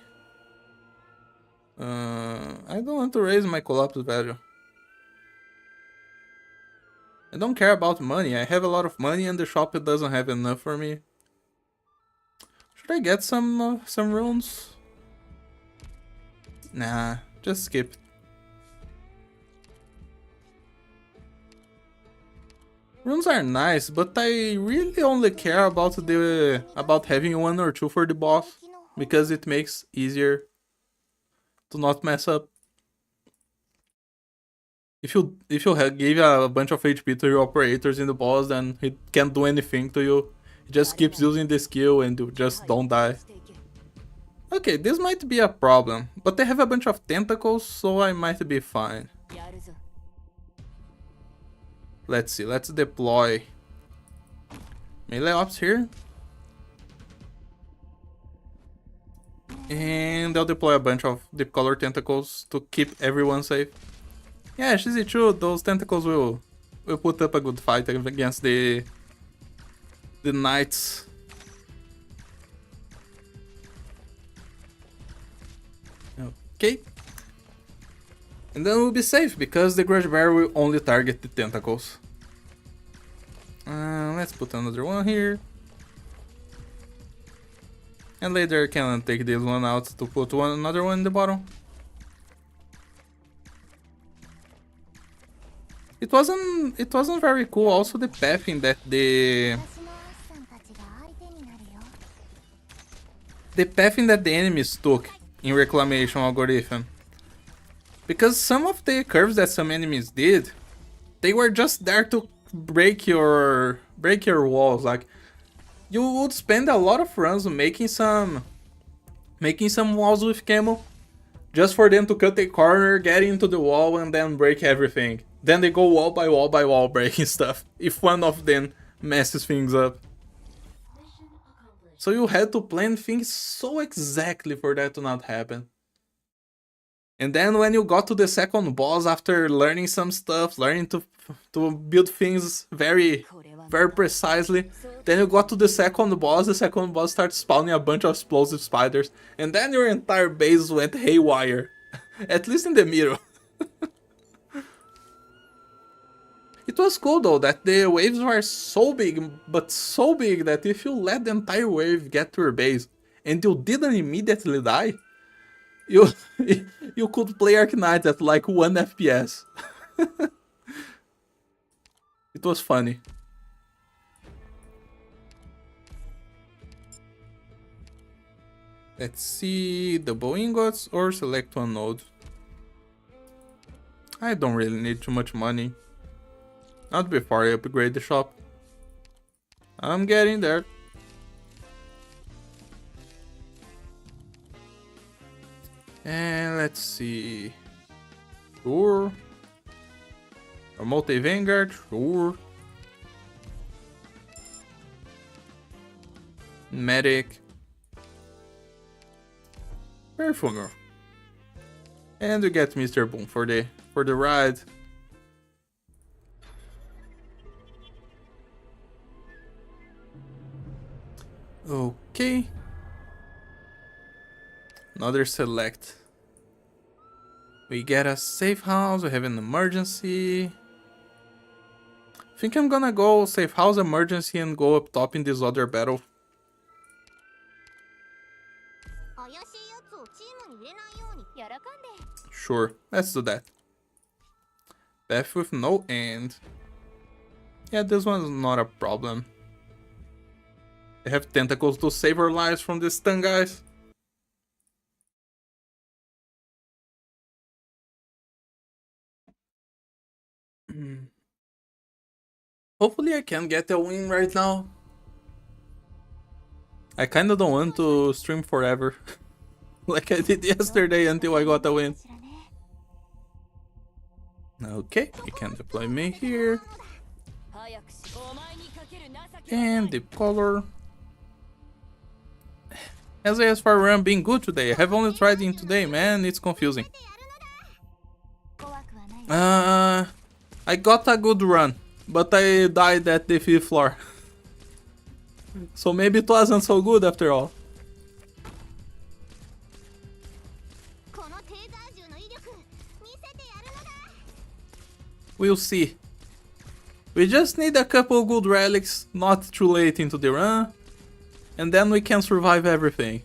I don't want to raise my collapse value. I don't care about money. I have a lot of money and the shop doesn't have enough for me. Should I get some runes? Nah, just skip. Runes are nice, but I really only care about having 1 or 2 for the boss, because it makes easier to not mess up. If you give a bunch of HP to your operators in the boss, then he can't do anything to you. He just keeps using the skill and you just don't die. Okay, this might be a problem, but they have a bunch of tentacles, so I might be fine. Let's see, let's deploy Melee ops here. And they'll deploy a bunch of deep color tentacles to keep everyone safe. Yeah, she's true. Those tentacles will put up a good fight against the knights. Okay. And then we'll be safe because the Grudge Bear will only target the tentacles. Let's put another one here. And later I can take this one out to put another one in the bottom. It wasn't very cool also the pathing that the pathing that the enemies took in reclamation algorithm. Because some of the curves that some enemies did, they were just there to break your walls. Like, you would spend a lot of runs making some walls with camo, just for them to cut a corner, get into the wall, and then break everything. Then they go wall by wall by wall breaking stuff, if one of them messes things up. So you had to plan things so exactly for that to not happen. And then when you got to the second boss, after learning some stuff, learning to build things very precisely, then you got to the second boss starts spawning a bunch of explosive spiders, and then your entire base went haywire. At least in the middle. It was cool though that the waves were so big, but so big that if you let the entire wave get to your base, and you didn't immediately die, you could play Arknights at like 1 FPS. It was funny. Let's see, double ingots or select one node. I don't really need too much money. Not before I upgrade the shop. I'm getting there. And let's see. Sure. A multi-vanguard, sure. Medic. Perfumer. And we get Mr. Boom for the ride. Okay. Another select. We get a safe house, we have an emergency. I think I'm gonna go safe house, emergency, and go up top in this other battle. Sure, let's do that. Path with no end. Yeah, this one's not a problem. They have tentacles to save our lives from these stun guys. Hopefully I can get a win right now. I kinda don't want to stream forever. Like I did yesterday until I got a win. Okay, you can deploy me here. And deep color. As IS4 run being good today. I have only tried it today, man, it's confusing. I got a good run, but I died at the 5th floor. So maybe it wasn't so good after all. We'll see. We just need a couple good relics, not too late into the run, and then we can survive everything.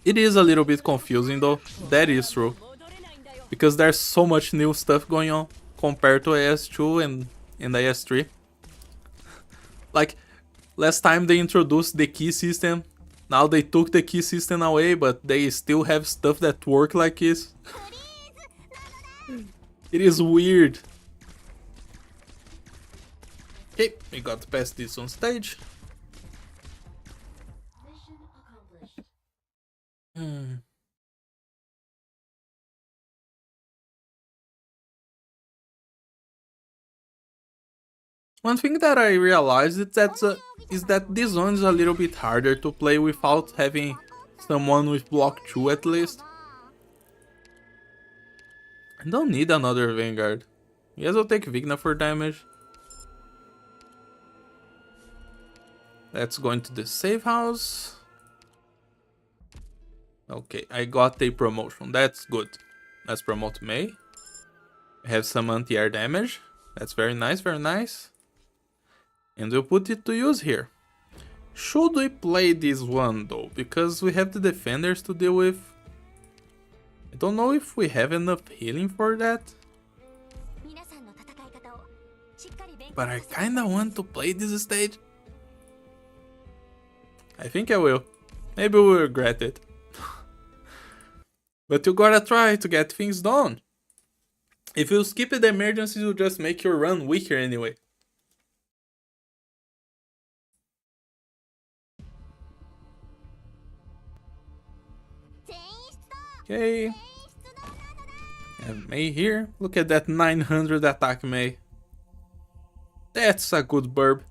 It is a little bit confusing though, that is true. Because there's so much new stuff going on compared to IS2 and IS3. Like, last time they introduced the key system, now they took the key system away, but they still have stuff that work like this. It is weird. Okay, we got past this on stage. One thing that I realized is that this one is a little bit harder to play without having someone with block 2 at least. I don't need another Vanguard. Yes, I'll take Vigna for damage. Let's go into the safe house. Okay, I got a promotion. That's good. Let's promote May. I have some anti-air damage. That's very nice, very nice. And we'll put it to use here. Should we play this one though? Because we have the defenders to deal with. I don't know if we have enough healing for that. But I kinda want to play this stage. I think I will. Maybe we'll regret it. But you gotta try to get things done. If you skip the emergencies, you'll just make your run weaker anyway. Okay. Have May here. Look at that 900 attack May. That's a good burb.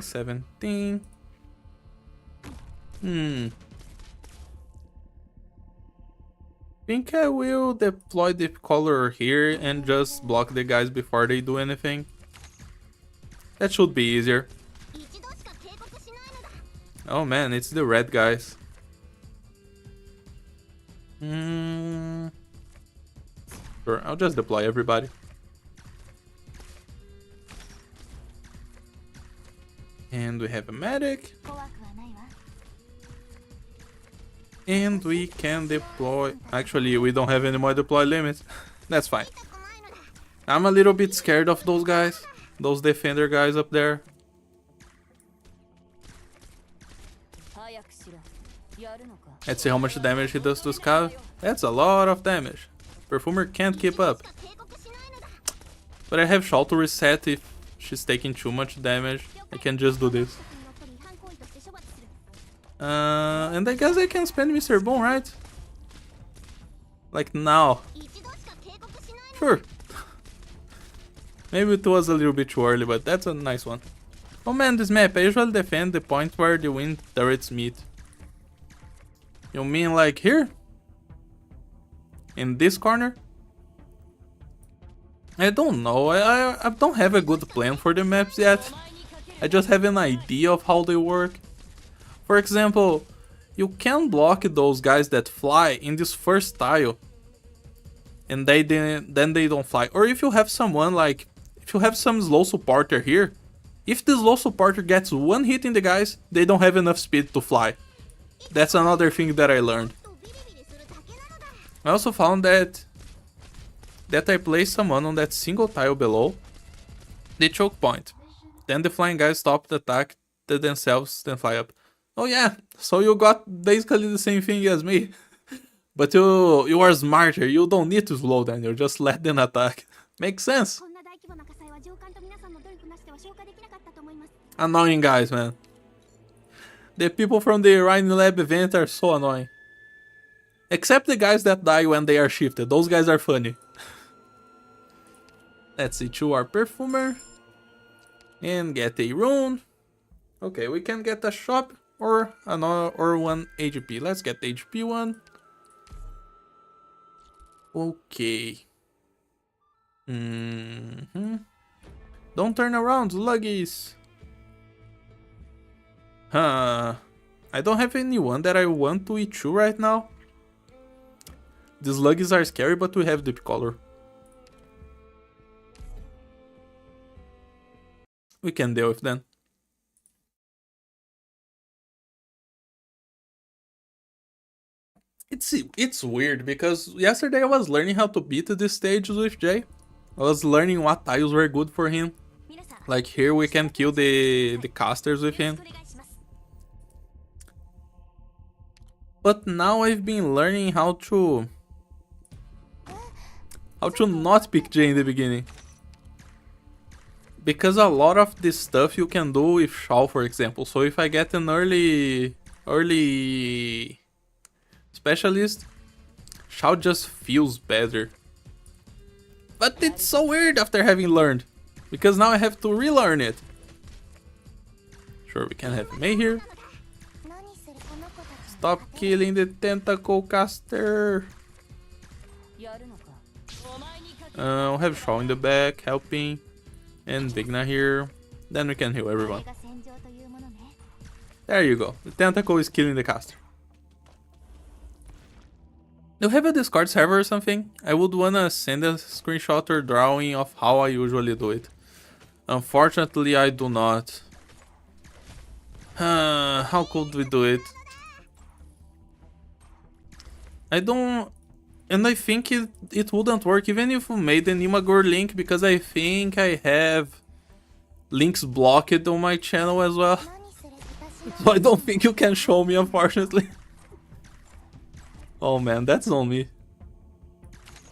17. Think I will deploy the color here and just block the guys before they do anything. That should be easier. Oh man, it's the red guys. Sure, I'll just deploy everybody. And we have a medic. And we can deploy... Actually, we don't have any more deploy limits. That's fine. I'm a little bit scared of those guys. Those defender guys up there. Let's see how much damage he does to Scav. That's a lot of damage. Perfumer can't keep up. But I have Shawl to reset if she's taking too much damage. I can just do this. And I guess I can spend Mr. Boom, right? Like now. Sure. Maybe it was a little bit too early, but that's a nice one. Oh man, this map, I usually defend the point where the wind turrets meet. You mean like here? In this corner? I don't know, I don't have a good plan for the maps yet. I just have an idea of how they work. For example, you can block those guys that fly in this first tile. And then they don't fly. Or if you have someone like, if you have some slow supporter here, if the slow supporter gets one hit in the guys, they don't have enough speed to fly. That's another thing that I learned. I also found that I placed someone on that single tile below the choke point. Then the flying guys stop the attack themselves, then fly up. Oh yeah, so you got basically the same thing as me. But you are smarter, you don't need to slow down, you just let them attack. Makes sense. Annoying guys, man. The people from the Rhine Lab event are so annoying. Except the guys that die when they are shifted, those guys are funny. Let's see, to our perfumer. And get a rune. Okay, we can get a shop or another or one HP. Let's get the HP one. Okay. Don't turn around, sluggies. I don't have anyone that I want to eat right now. The sluggies are scary, but we have deep color. We can deal with them. It's weird because yesterday I was learning how to beat this stage with Jay. I was learning what tiles were good for him. Like here we can kill the casters with him. But now I've been learning how to not pick Jay in the beginning. Because a lot of this stuff you can do with Shaw, for example. So if I get an early specialist, Shaw just feels better. But it's so weird after having learned. Because now I have to relearn it. Sure, we can have May here. Stop killing the tentacle caster. We'll have Shaw in the back, helping. And Vigna here. Then we can heal everyone. There you go. The tentacle is killing the caster. Do you have a Discord server or something? I would wanna send a screenshot or drawing of how I usually do it. Unfortunately, I do not. How could we do it? I don't... And I think it wouldn't work even if we made an Imagor link, because I think I have links blocked on my channel as well. So I don't think you can show me, unfortunately. Oh man, that's on me.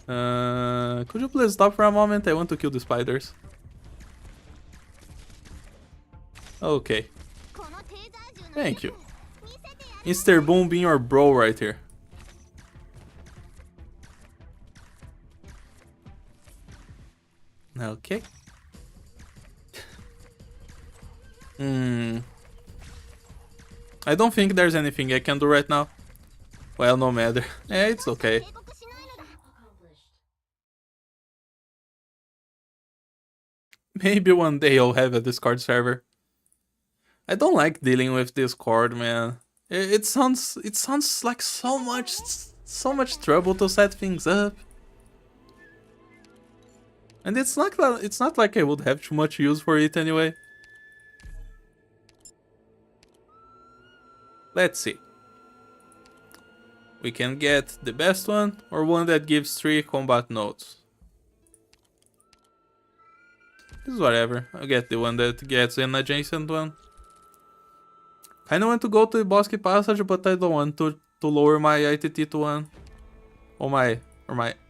Could you please stop for a moment? I want to kill the spiders. Okay. Thank you. Mr. Boom being your bro right here. Okay. I don't think there's anything I can do right now. Well, no matter. Yeah, it's okay. Maybe one day I'll have a Discord server. I don't like dealing with Discord, man. It sounds like so much trouble to set things up. And it's not like I would have too much use for it anyway. Let's see. We can get the best one or one that gives 3 combat nodes. This is whatever. I'll get the one that gets an adjacent one. Kinda want to go to the Bosque Passage, but I don't want to lower my ITT to 1. Or my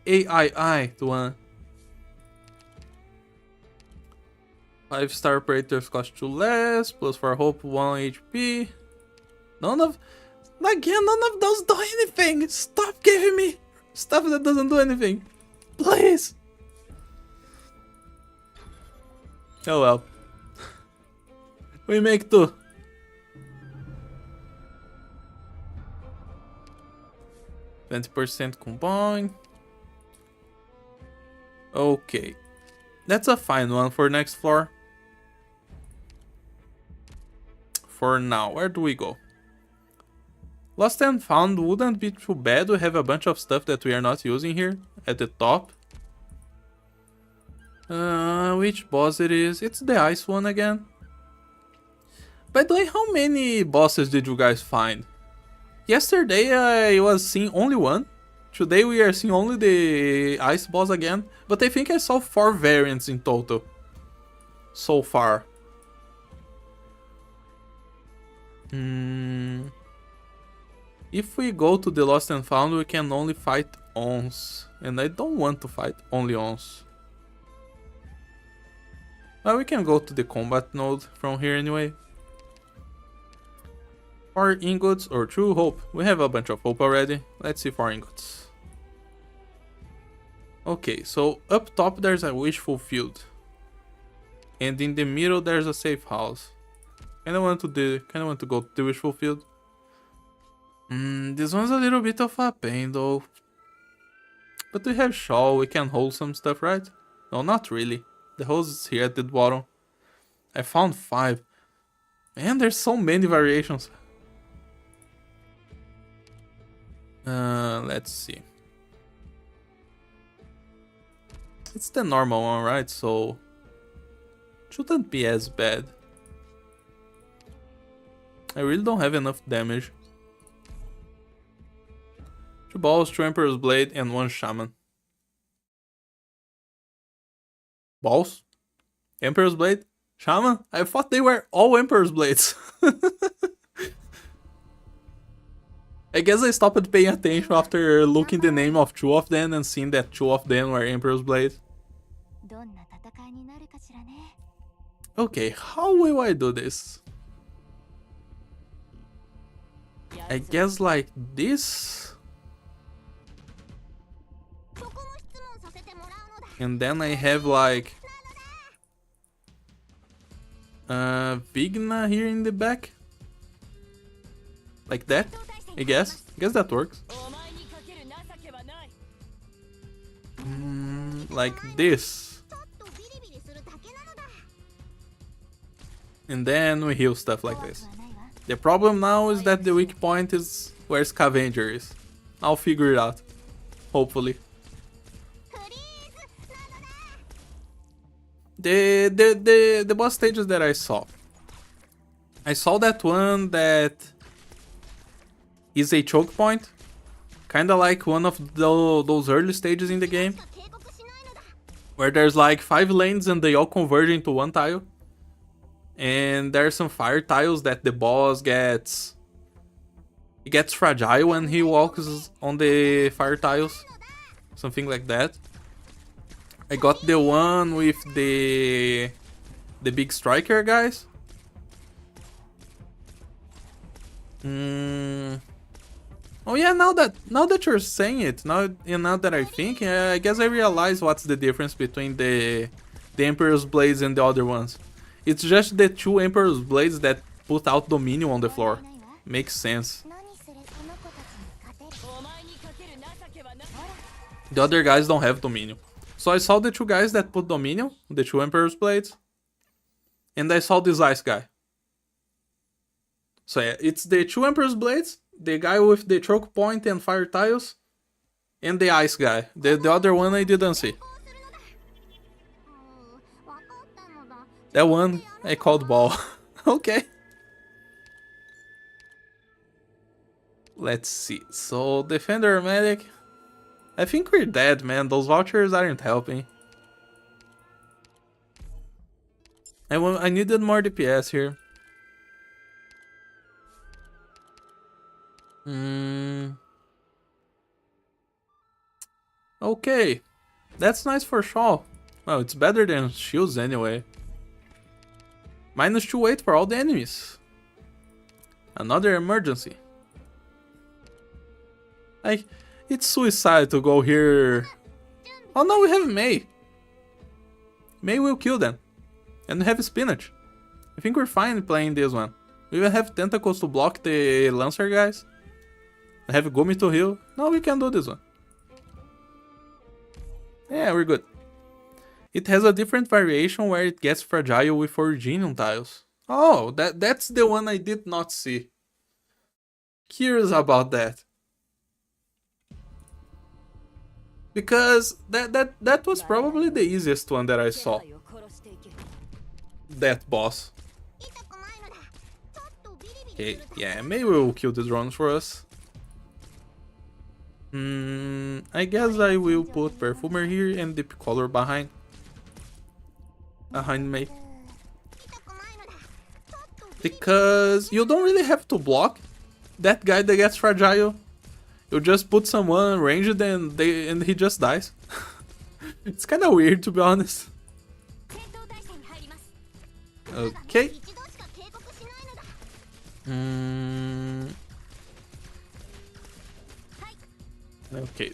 AII to 1. 5-star operators cost 2 less, plus for hope 1 HP. None of those do anything! Stop giving me stuff that doesn't do anything! Please! Oh well. We make do. %, combine. Okay. That's a fine one for next floor. For now, where do we go? Lost and found wouldn't be too bad. We have a bunch of stuff that we are not using here at the top. Which boss it is? It's the ice one again. By the way, how many bosses did you guys find? Yesterday I was seeing only one. Today we are seeing only the ice boss again. But I think I saw 4 variants in total. So far. If we go to the Lost and Found, we can only fight Ons. And I don't want to fight only Ons. Well, we can go to the combat node from here anyway. 4 ingots or 2 hope. We have a bunch of hope already. Let's see 4 ingots. Okay, so up top there's a wish fulfilled. And in the middle there's a safe house. Kinda want to go to the wish fulfilled. This one's a little bit of a pain though. But we have Shaw, we can hold some stuff, right? No, not really. The hose is here at the bottom. I found 5. Man, there's so many variations. Let's see. It's the normal one, right? So shouldn't be as bad. I really don't have enough damage. 2 balls, 2 Emperor's Blade, and 1 Shaman. Balls? Emperor's Blade? Shaman? I thought they were all Emperor's Blades. I guess I stopped paying attention after looking the name of 2 of them and seeing that 2 of them were Emperor's Blades. Okay, how will I do this? I guess like this? And then I have like Vigna here in the back. Like that, I guess. I guess that works. Like this. And then we heal stuff like this. The problem now is that the weak point is where Scavenger is. I'll figure it out. Hopefully. The boss stages that I saw. I saw that one that is a choke point. Kinda like one of those early stages in the game. Where there's like 5 lanes and they all converge into one tile. And there are some fire tiles that the boss gets... He gets fragile when he walks on the fire tiles. Something like that. I got the one with the big striker guys. Oh yeah, now that you're saying it, now that I think, I guess I realize what's the difference between the Emperor's Blades and the other ones. It's just the 2 Emperor's Blades that put out Dominion on the floor. Makes sense. The other guys don't have Dominion. So I saw the 2 guys that put Dominion, the 2 Emperor's Blades. And I saw this ice guy. So yeah, it's the 2 Emperor's Blades, the guy with the choke point and fire tiles, and the ice guy. The other one I didn't see. That one I called ball. Okay. Let's see. So Defender or Medic. I think we're dead, man. Those vouchers aren't helping. I needed more DPS here. Okay. That's nice for Shaw. Well, it's better than shields anyway. -2 weight for all the enemies. Another emergency. It's suicide to go here. Oh no, we have May. May will kill them. And we have Spinach. I think we're fine playing this one. We even have Tentacles to block the Lancer guys. I have Gumi to heal. No, we can do this one. Yeah, we're good. It has a different variation where it gets fragile with Originium tiles. Oh, that's the one I did not see. Curious about that. Because that was probably the easiest one that I saw. That boss. Okay, yeah, maybe we'll kill the drones for us. I guess I will put Perfumer here and Deep Color behind me. Because you don't really have to block that guy that gets fragile. You just put someone ranged and he just dies. It's kind of weird, to be honest. Okay. Okay.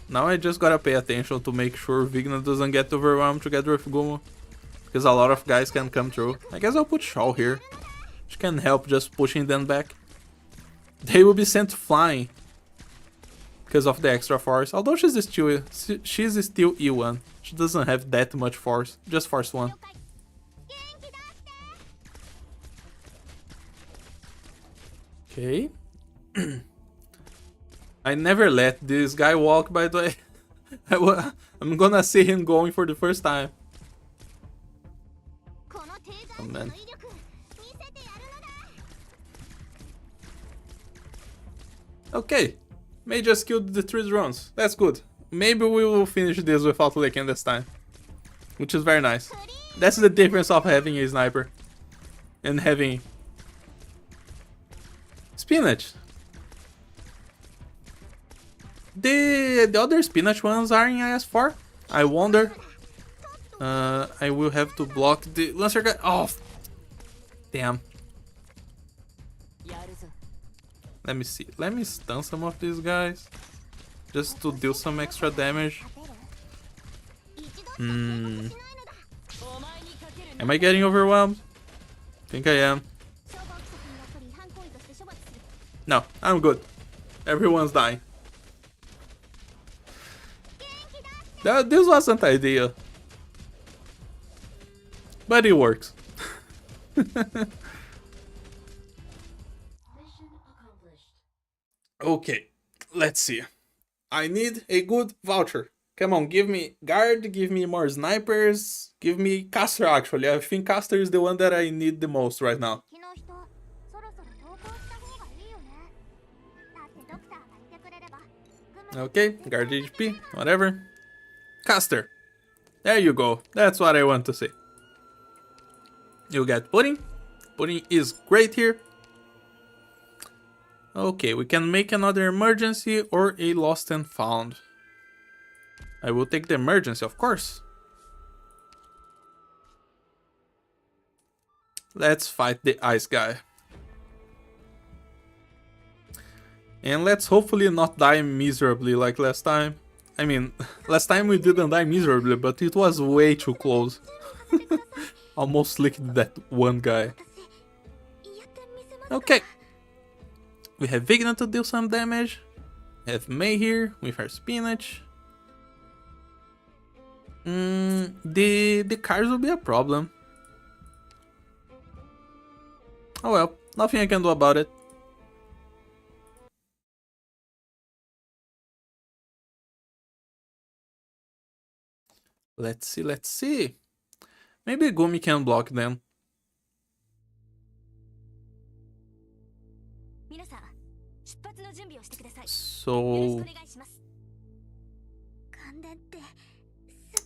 Now I just gotta pay attention to make sure Vigna doesn't get overwhelmed together with Gumo. Because a lot of guys can come through. I guess I'll put Shaw here. She can help just pushing them back. They will be sent flying. Because of the extra force. Although she's still E1. She doesn't have that much force. Just force 1. Okay. I never let this guy walk, by the way. I'm gonna see him going for the first time. Oh man. Okay. May just killed the 3 drones. That's good. Maybe we will finish this without licking this time. Which is very nice. That's the difference of having a sniper. And having... Spinach. The other Spinach ones are in IS4. I wonder. I will have to block the Lancer guy. Oh, damn. Let me see. Let me stun some of these guys. Just to deal some extra damage. Hmm. Am I getting overwhelmed? Think I am. No, I'm good. Everyone's dying. This wasn't ideal. But it works. Okay, let's see. I need a good voucher. Come on, give me guard, give me more snipers, give me caster actually. I think caster is the one that I need the most right now. Okay, guard HP, whatever. Caster. There you go. That's what I want to see. You get pudding. Pudding is great here. Okay, we can make another emergency or a lost and found. I will take the emergency, of course. Let's fight the ice guy. And let's hopefully not die miserably like last time. I mean, last time we didn't die miserably, but it was way too close. Almost licked that one guy. Okay. We have Vigna to deal some damage. We have May here with her spinach. The cars will be a problem. Oh well, nothing I can do about it. Let's see, let's see. Maybe Gumi can block them. So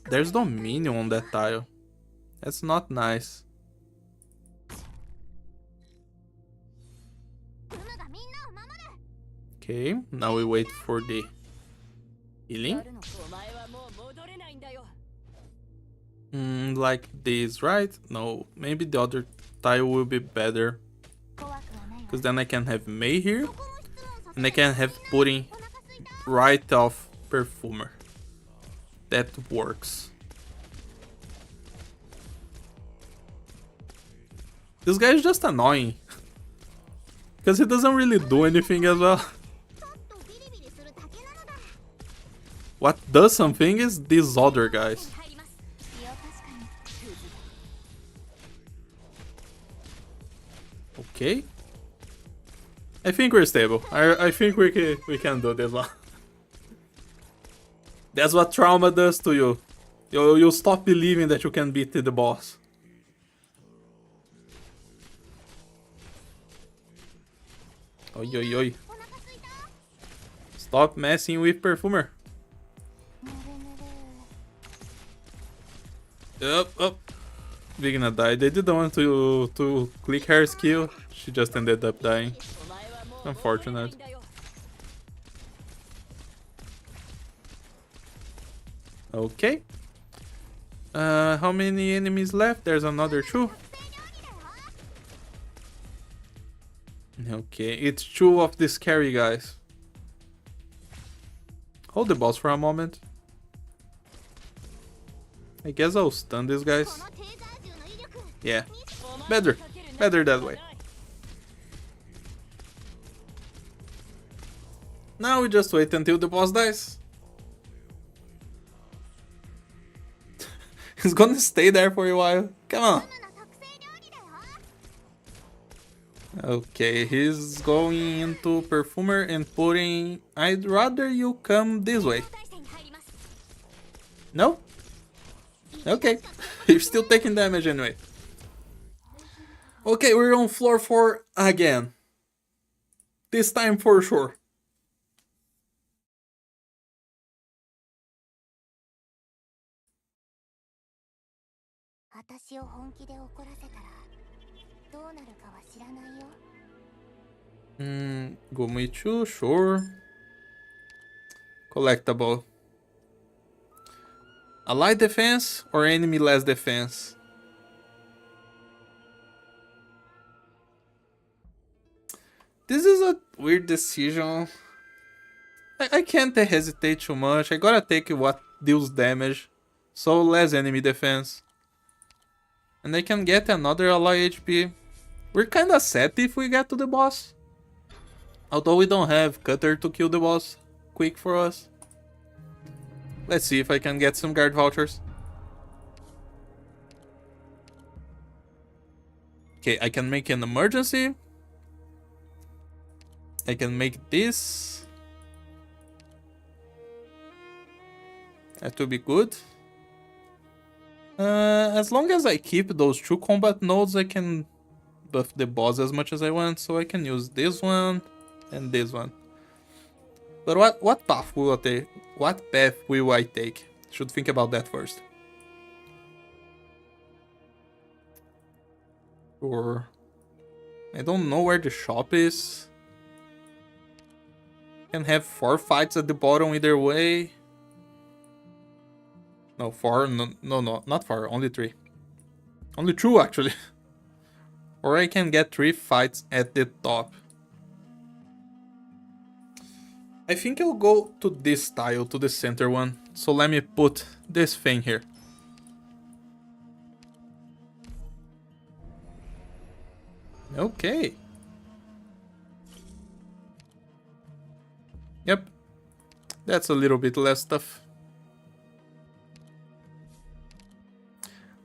there's no minion on that tile. That's not nice. Okay, now we wait for the healing. Like this, right? No, maybe the other tile will be better. Because then I can have May here. And I can have pudding right off Perfumer. That works. This guy is just annoying. Because he doesn't really do anything as well. What does something is these other guys. Okay. I think we're stable. I think we can do this one. That's what trauma does to you. You stop believing that you can beat the boss. Oi, oi, oi. Stop messing with Perfumer. Up. Vigna died. They didn't want to click her skill. She just ended up dying. Unfortunate. Okay. How many enemies left? There's another 2. Okay, it's 2 of the scary guys. Hold the boss for a moment. I guess I'll stun these guys. Yeah, better that way. Now we just wait until the boss dies. He's gonna stay there for a while. Come on. Okay, he's going into Perfumer and putting... I'd rather you come this way. No? Okay, you're still taking damage anyway. Okay, we're on floor 4 again. This time for sure. Gomichu, sure. Collectible. Allied defense or enemy less defense? This is a weird decision. I can't hesitate too much. I gotta take what deals damage. So less enemy defense. And I can get another ally HP. We're kinda set if we get to the boss. Although we don't have Cutter to kill the boss quick for us. Let's see if I can get some guard vouchers. Okay, I can make an emergency. I can make this. That will be good. As long as I keep those 2 combat nodes, I can buff the boss as much as I want. So I can use this one and this one. But what path will I take? What path will I take? Should think about that first. Or I don't know where the shop is. Can have 4 fights at the bottom either way. No, 4. No, not 4. Only 3. Only 2 actually. Or I can get 3 fights at the top. I think I'll go to this tile, to the center one. So let me put this thing here. Okay. Yep. That's a little bit less stuff.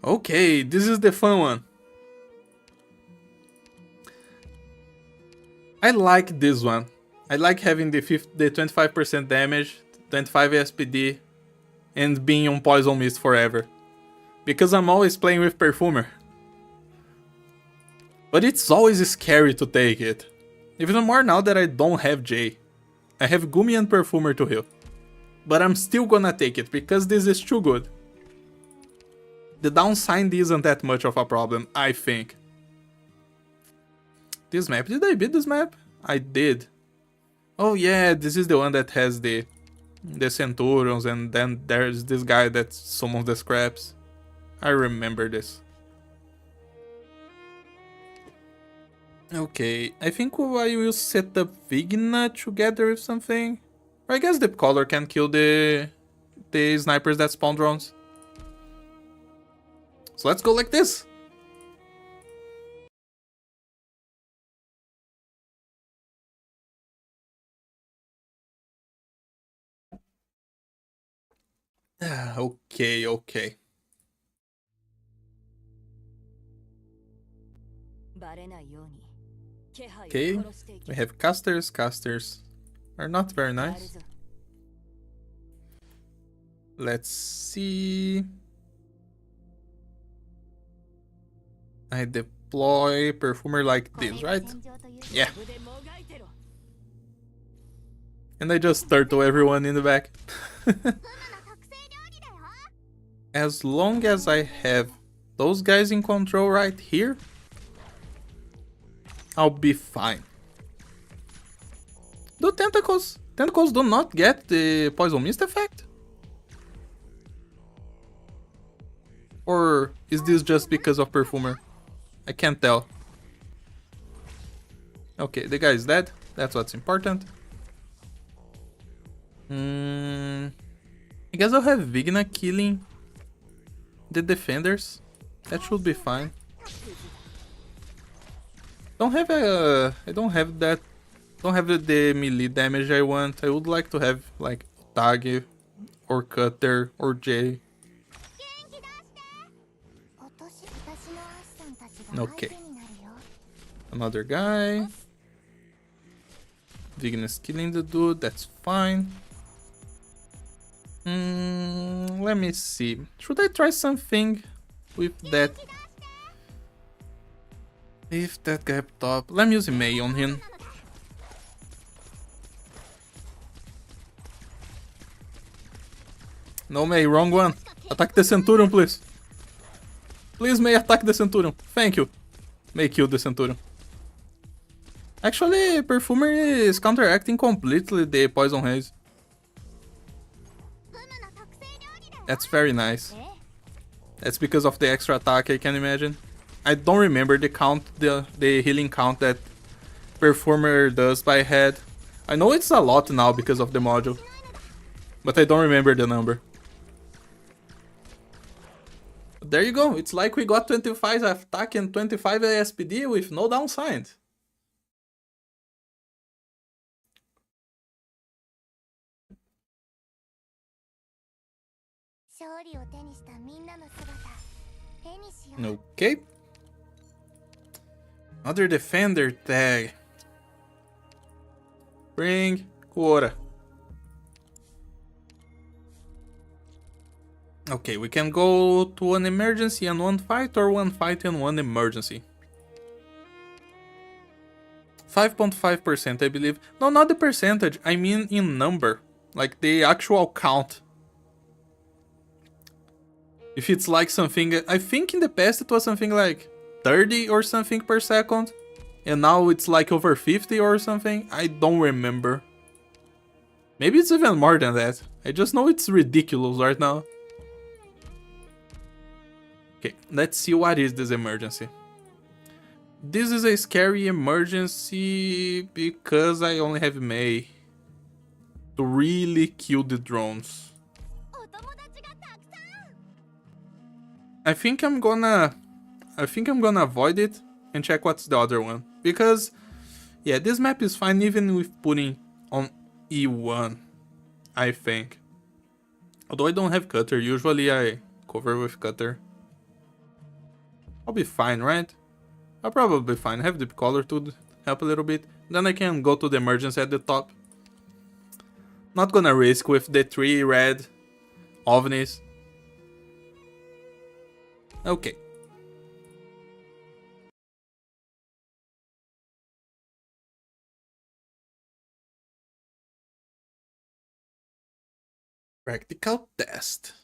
Okay, this is the fun one. I like this one. I like having the 25% damage, 25 SPD, and being on Poison Mist forever. Because I'm always playing with Perfumer. But it's always scary to take it. Even more now that I don't have J. I have Gumi and Perfumer to heal. But I'm still gonna take it because this is too good. The downside isn't that much of a problem, I think. This map, did I beat this map? I did. Oh yeah, this is the one that has the Centurions, and then there's this guy that summons the scraps. I remember this. Okay, I think I will set up Vigna together with something. Or I guess the color can kill the snipers that spawn drones. So let's go like this. Okay. Okay, we have casters. Casters are not very nice. Let's see. I deploy Perfumer like this, right? Yeah. And I just turtle everyone in the back. As long as I have those guys in control right here, I'll be fine. Do tentacles do not get the Poison Mist effect? Or is this just because of Perfumer? I can't tell. Okay, the guy is dead. That's what's important. I guess I'll have Vigna killing the defenders. That should be fine. I don't have the melee damage I want. I would like to have like Tag or Cutter or J. Okay. Another guy. Vigna's killing the dude, that's fine. Let me see. Should I try something with that? If that guy up top. Let me use Mei on him. No, Mei, wrong one. Attack the Centurion, please. Please, Mei, attack the Centurion. Thank you. Mei killed the Centurion. Actually, Perfumer is counteracting completely the Poison Haze. That's very nice. That's because of the extra attack, I can imagine. I don't remember the count, the healing count that Perfumer does by head. I know it's a lot now because of the module, but I don't remember the number. there you go. It's like we got 25 attack and 25 ASPD with no downside. Okay. Another defender tag. Bring Quora. Okay, we can go to one emergency and one fight, or one fight and one emergency. 5.5%, I believe. No, not the percentage, I mean in number. Like the actual count. If it's like something, I think in the past it was something like 30 or something per second. And now it's like over 50 or something. I don't remember. Maybe it's even more than that. I just know it's ridiculous right now. Okay, let's see what is this emergency. This is a scary emergency because I only have Mei to really kill the drones. I think I'm gonna avoid it and check what's the other one, because yeah, this map is fine even with putting on E1, I think. Although I don't have cutter, usually I cover with cutter. I'll be fine, right? I'll probably be fine. I have deep color to help a little bit. Then I can go to the emergency at the top. Not gonna risk with the 3 red ovnis. Okay. Practical test.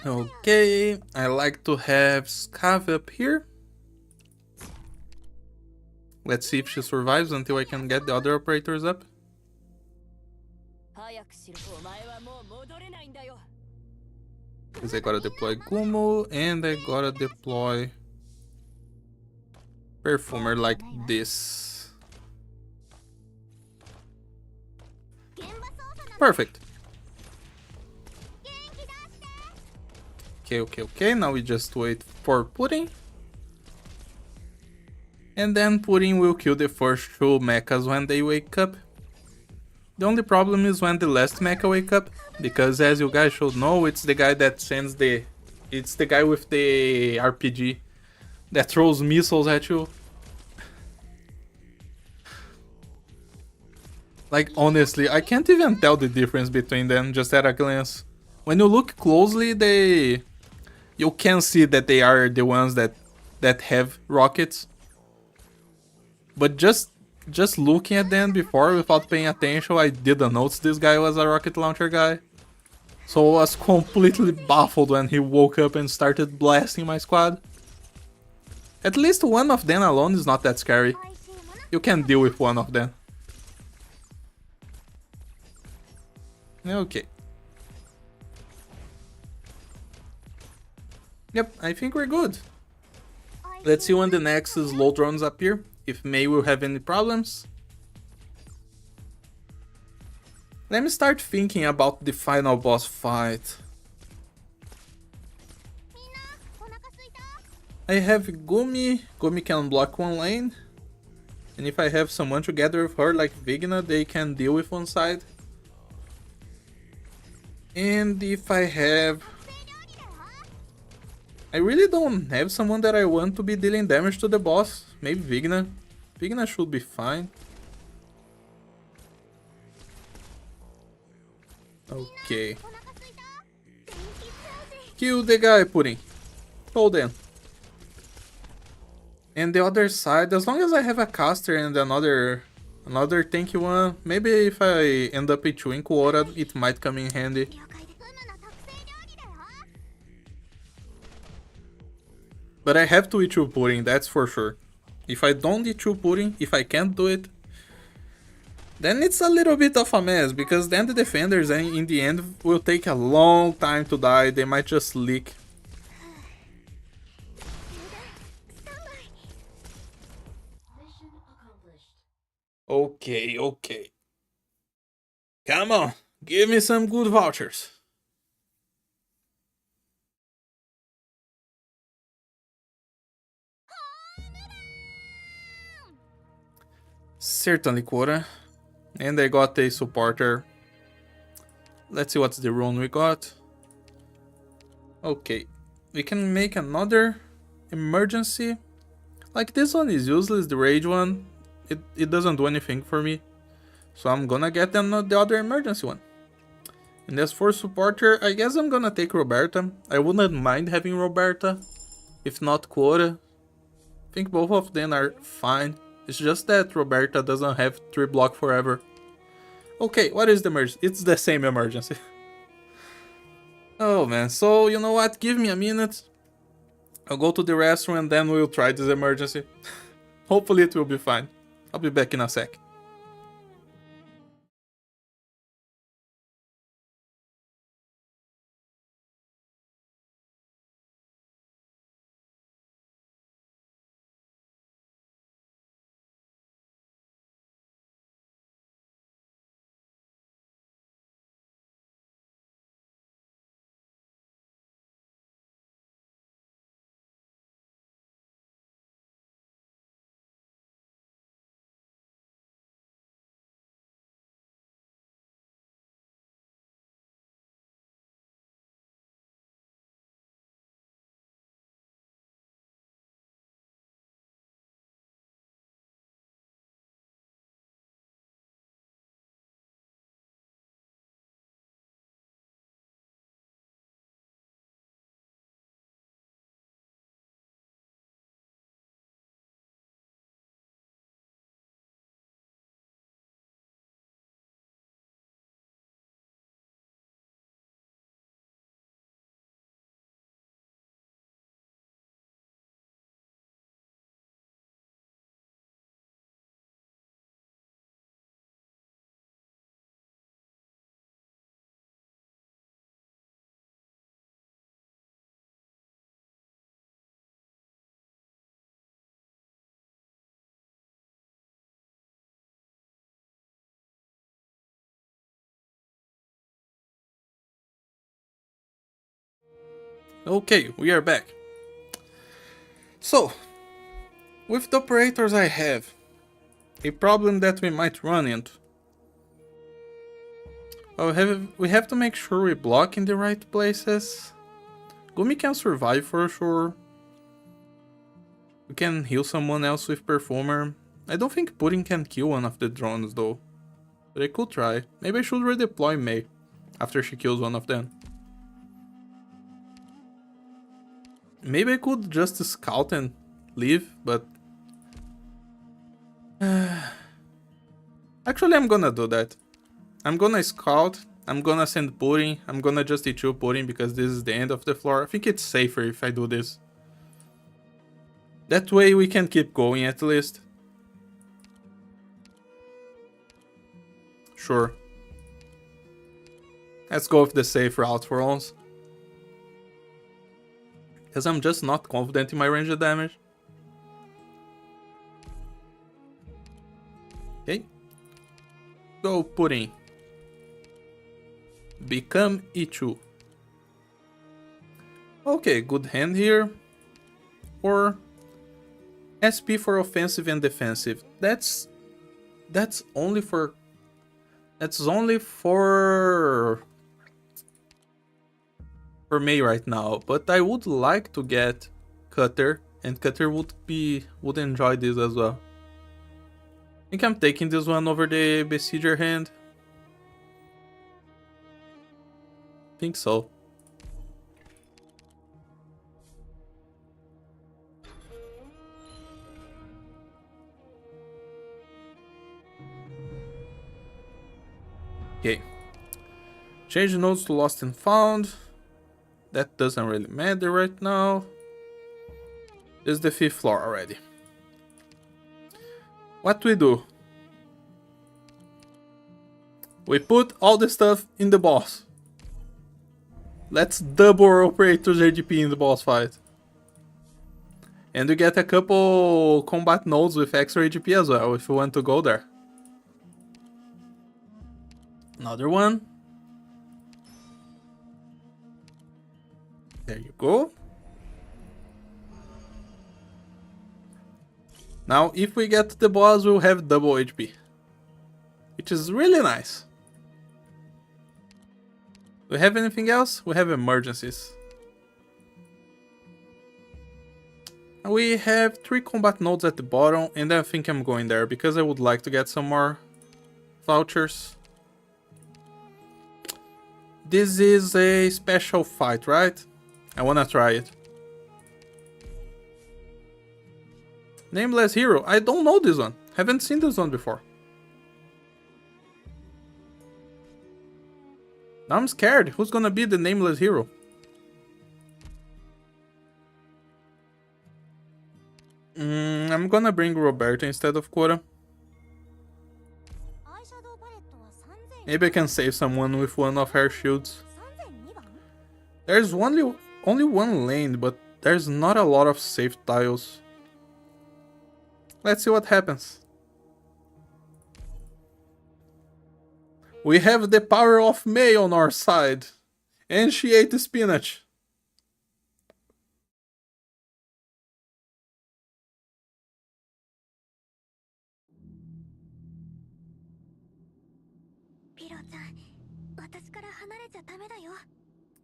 Okay, I like to have Scav up here. Let's see if she survives until I can get the other operators up. Because I gotta deploy Gumu and I gotta deploy Perfumer like this. Perfect. Okay. Now we just wait for Pudding. And then Pudding will kill the first 2 mechas when they wake up. The only problem is when the last mecha wake up, because as you guys should know, it's the guy that sends the... It's the guy with the RPG that throws missiles at you. Like, honestly, I can't even tell the difference between them just at a glance. When you look closely, you can see that they are the ones that have rockets. But just looking at them before without paying attention, I didn't notice this guy was a rocket launcher guy. So I was completely baffled when he woke up and started blasting my squad. At least one of them alone is not that scary. You can deal with one of them. Okay. Yep, I think we're good. Let's see when the next slow drones appear, if Mei will have any problems. Let me start thinking about the final boss fight. I have Gumi. Gumi can block one lane. And if I have someone together with her like Vigna, they can deal with one side. And if I have... I really don't have someone that I want to be dealing damage to the boss. Maybe Vigna. Vigna should be fine. Okay. Kill the guy, Pudding. Hold in. And the other side, as long as I have a caster and another tanky one, maybe if I end up E2ing Quora, it might come in handy. But I have to E2 Pudding, that's for sure. If I don't E2 Pudding, if I can't do it, then it's a little bit of a mess, because then the defenders in the end will take a long time to die, they might just leak. Okay. Come on, give me some good vouchers. Certainly, quota. And I got a supporter. Let's see what's the rune we got. Okay, we can make another emergency. Like, this one is useless, the rage one. It doesn't do anything for me. So I'm gonna get the other emergency one. And as for supporter, I guess I'm gonna take Roberta. I wouldn't mind having Roberta, if not Quota. I think both of them are fine. It's just that Roberta doesn't have 3 block forever. Okay, what is the emergency? It's the same emergency. Oh man, so you know what? Give me a minute. I'll go to the restroom and then we'll try this emergency. Hopefully it will be fine. I'll be back in a sec. Okay, we are back. So, with the operators I have, a problem that we might run into. We have to make sure we block in the right places. Gumi can survive for sure. We can heal someone else with Performer. I don't think Pudding can kill one of the drones though. But I could try. Maybe I should redeploy Mei after she kills one of them. Maybe I could just scout and leave, but... Actually, I'm gonna do that. I'm gonna scout, I'm gonna send Pudding, I'm gonna just E2 Pudding because this is the end of the floor. I think it's safer if I do this. That way we can keep going at least. Sure. Let's go with the safe route for once. Because I'm just not confident in my range of damage. Okay. Go Pudding. Become E2. Okay, good hand here. Or SP for offensive and defensive. That's only for Mei right now, but I would like to get Cutter, and Cutter would enjoy this as well. I think I'm taking this one over the Besieger hand. Think so. Okay. Change nodes to lost and found. That doesn't really matter right now. This is the 5th floor already. What we do? We put all the stuff in the boss. Let's double our operator's ADP in the boss fight. And we get a couple combat nodes with extra ADP as well, if you want to go there. Another one. There you go. Now, if we get to the boss, we'll have double HP. Which is really nice. Do we have anything else? We have emergencies. We have 3 combat nodes at the bottom, and I think I'm going there because I would like to get some more vouchers. This is a special fight, right? I wanna try it. Nameless Hero. I don't know this one. Haven't seen this one before. Now I'm scared. Who's gonna be the Nameless Hero? I'm gonna bring Roberto instead of Cora. Maybe I can save someone with one of her shields. There's only one lane, but there's not a lot of safe tiles. Let's see what happens. We have the power of May on our side. And she ate the spinach.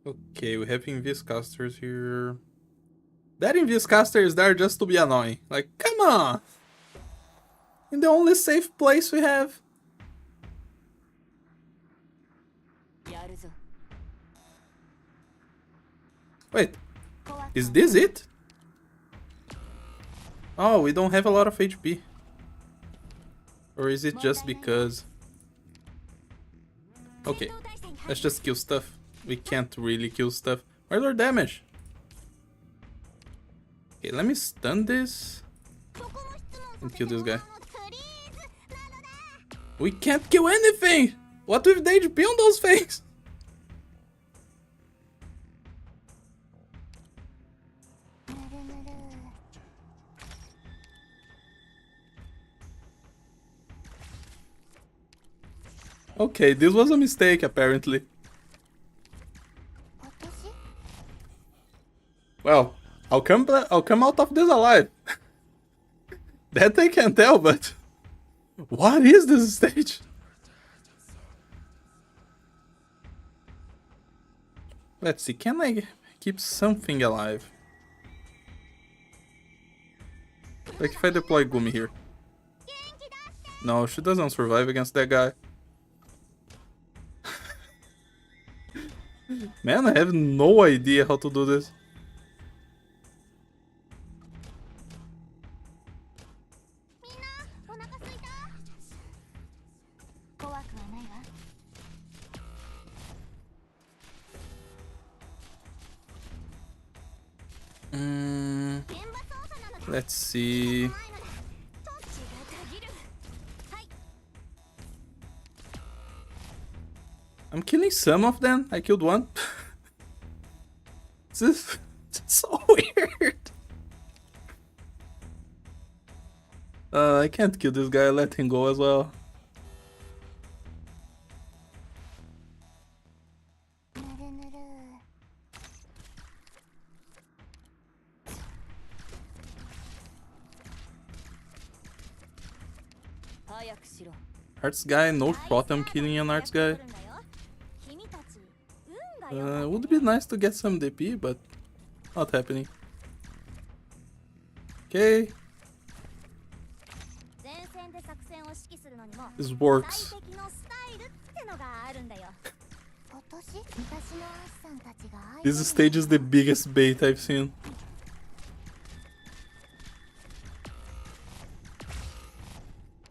Okay, we have Inviscasters here. That Inviscaster is there just to be annoying. Like, come on! In the only safe place we have. Wait, is this it? Oh, we don't have a lot of HP. Or is it just because... Okay, let's just kill stuff. We can't really kill stuff. Where's our damage? Okay, let me stun this. And kill this guy. We can't kill anything! What with the HP on those things? Okay, this was a mistake apparently. Well, I'll come out of this alive. That I can tell, but what is this stage? Let's see, can I keep something alive? Like if I deploy Gumi here. No, she doesn't survive against that guy. Man, I have no idea how to do this. Let's see. I'm killing some of them. I killed one. This is so weird. I can't kill this guy. Let him go as well. Arts guy, no shot. I'm killing an arts guy. Would be nice to get some DP, but not happening. Okay. This works. This stage is the biggest bait I've seen.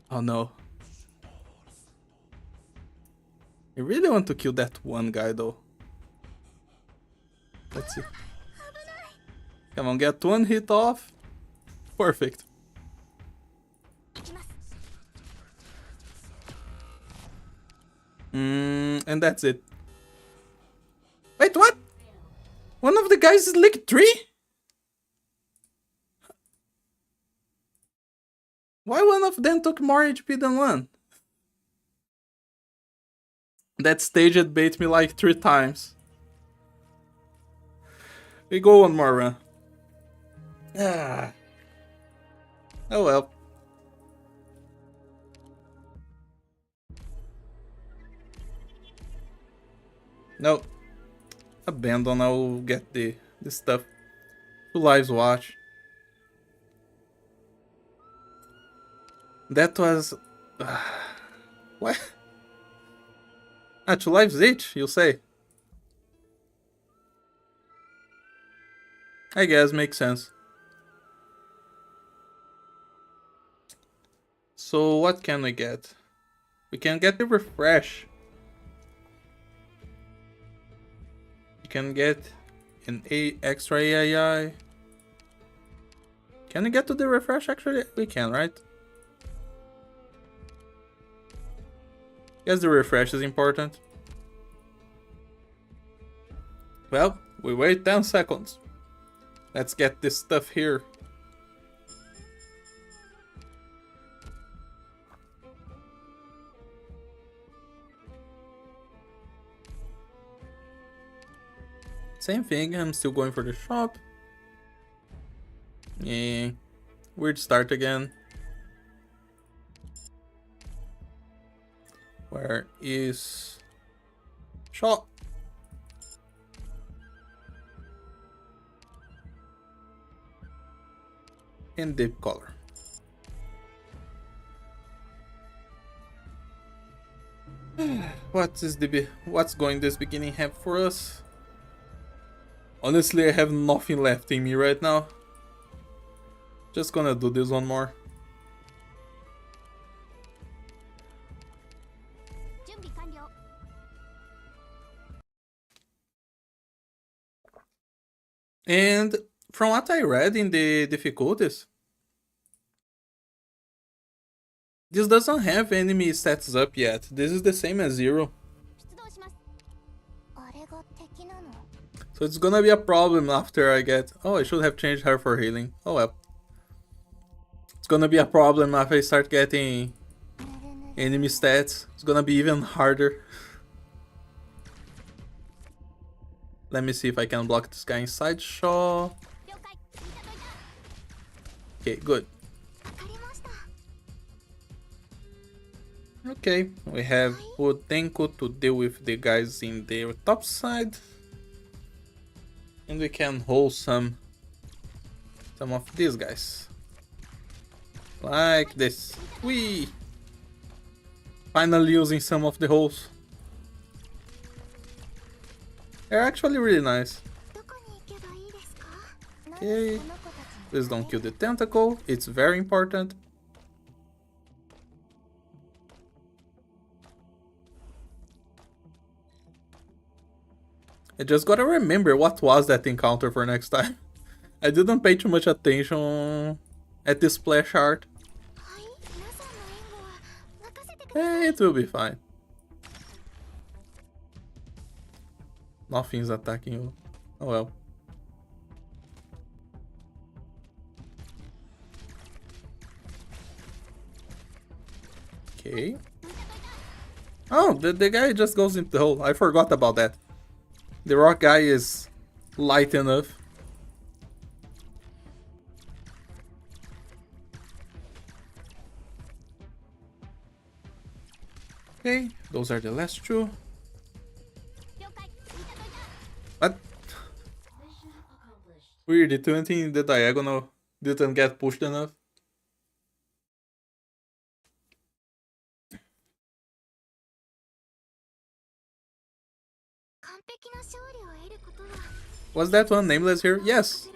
Oh no. I really want to kill that one guy though. Let's see. Come on, get one hit off. Perfect. And that's it. Wait, what? One of the guys is like 3? Why one of them took more HP than one? That stage had bait me like 3 times. We go one more run. Ah. Oh well. No. Abandon, I'll get the stuff. 2 lives watch. That was... what? Ah, 2 lives each, you say? I guess, makes sense. So what can we get? We can get the refresh. We can get an extra AI. Can we get to the refresh actually? We can, right? Guess the refresh is important. Well, we wait 10 seconds. Let's get this stuff here. Same thing, I'm still going for the shop. Yeah, weird start again. Where is shop? In deep color. What's going this beginning have for us? Honestly, I have nothing left in me right now. Just gonna do this one more. And from what I read in the difficulties, this doesn't have enemy stats up yet. This is the same as 0. So it's gonna be a problem after I get... Oh, I should have changed her for healing. Oh well. It's gonna be a problem after I start getting enemy stats. It's gonna be even harder. Let me see if I can block this guy inside Shaw. Okay, good. Okay, we have Utenko to deal with the guys in the top side. And we can hold some of these guys. Like this. Whee! Finally using some of the holes. They're actually really nice. Okay. Please don't kill the tentacle. It's very important. I just gotta remember what was that encounter for next time. I didn't pay too much attention at the splash art. It will be fine. Nothing's attacking you. Oh well. Okay. Oh, the guy just goes into the hole. I forgot about that. The rock guy is light enough. Okay, those are the last 2. What? Weird, the 20 in the diagonal didn't get pushed enough. Was that one nameless hero? Yes!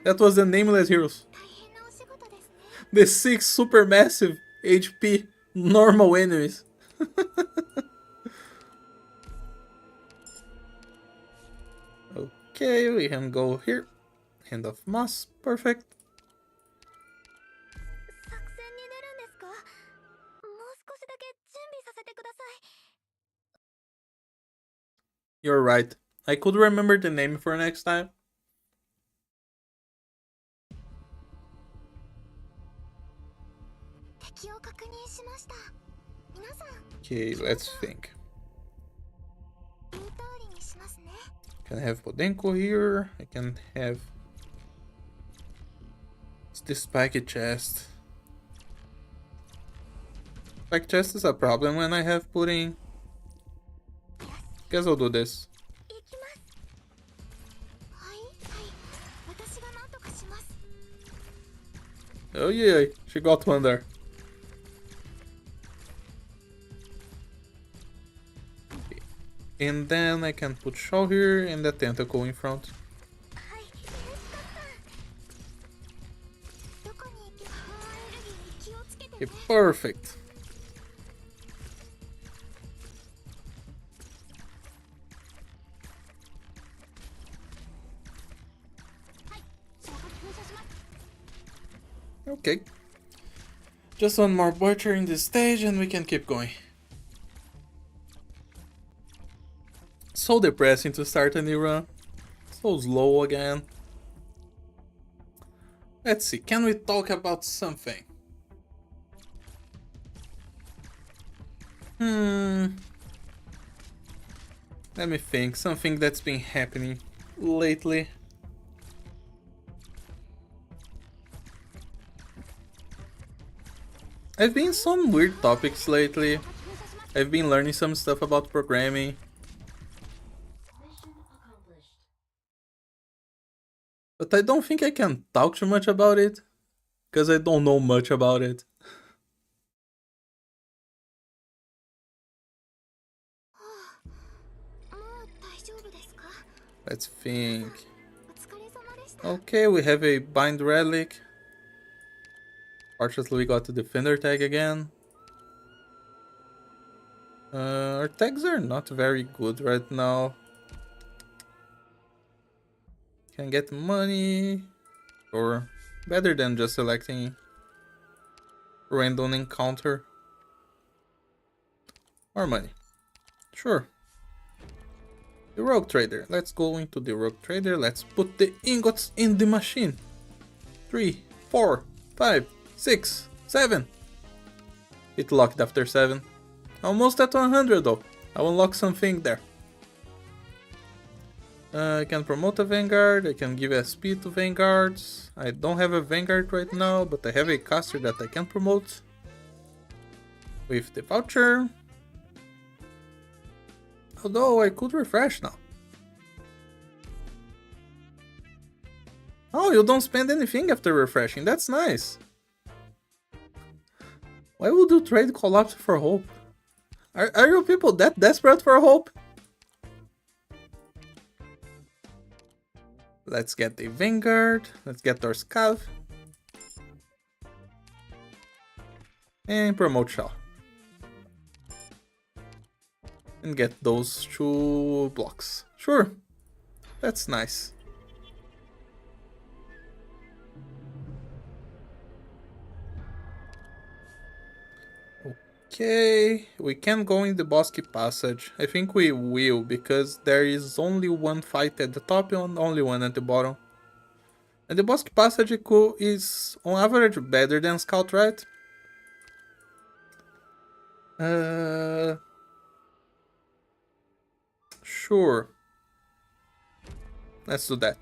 That was the nameless heroes. The 6 super massive HP normal enemies. Okay, we can go here. Hand of moss, perfect. You're right. I could remember the name for next time. Okay, let's think. Can have Podenko here. I can have this spiky chest. Spike chest is a problem when I have pudding. Guess I'll do this. Oh yeah, she got one there. And then I can put Shaw here and the tentacle in front. Okay, perfect. Okay. Just one more butcher in this stage and we can keep going. So depressing to start a new run. So slow again. Let's see, can we talk about something? Let me think, something that's been happening lately. I've been some weird topics lately. I've been learning some stuff about programming. But I don't think I can talk too much about it, because I don't know much about it. Let's think. Okay, we have a bind relic. Fortunately, we got the defender tag again. Our tags are not very good right now. Can get money, or better than just selecting random encounter. More money. Sure. The rogue trader. Let's go into the rogue trader. Let's put the ingots in the machine. 3, 4, 5, 6, 7. It locked after 7. Almost at 100 though. I'll unlock something there. I can promote a Vanguard, I can give SP to Vanguards. I don't have a Vanguard right now, but I have a caster that I can promote with the voucher. Although I could refresh now. Oh, you don't spend anything after refreshing, that's nice. Why would you trade Collapse for Hope? Are you people that desperate for hope? Let's get the Vanguard, let's get our Scav. And promote Shaw. And get those 2 blocks. Sure, that's nice. Okay, we can go in the Bosque Passage. I think we will, because there is only one fight at the top and only one at the bottom. And the Bosque Passage is on average better than Scout, right? Sure. Let's do that.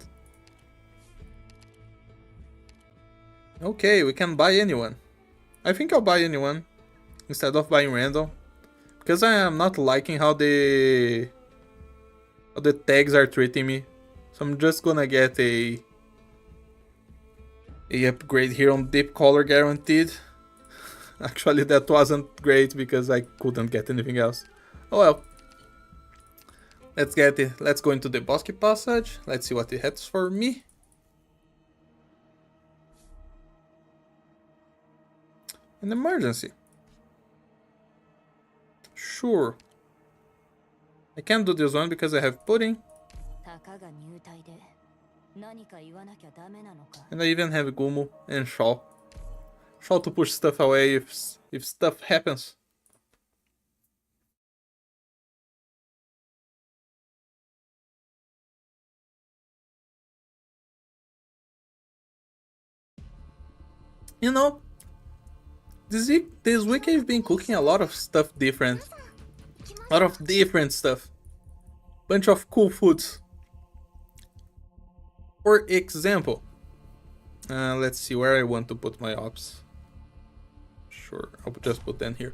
Okay, we can buy anyone. I think I'll buy anyone instead of buying random, because I am not liking how the tags are treating me. So I'm just gonna get a upgrade here on Deep Color guaranteed. Actually, that wasn't great because I couldn't get anything else. Oh well. Let's get it. Let's go into the Bosque Passage. Let's see what it has for me. An emergency. Sure. I can't do this one because I have pudding. And I even have Gumu and Shaw. Shaw to push stuff away if stuff happens. You know, this week I've been cooking a lot of stuff different. A lot of different stuff. bunch of cool foods. For example, let's see where I want to put my ops. Sure, I'll just put them here.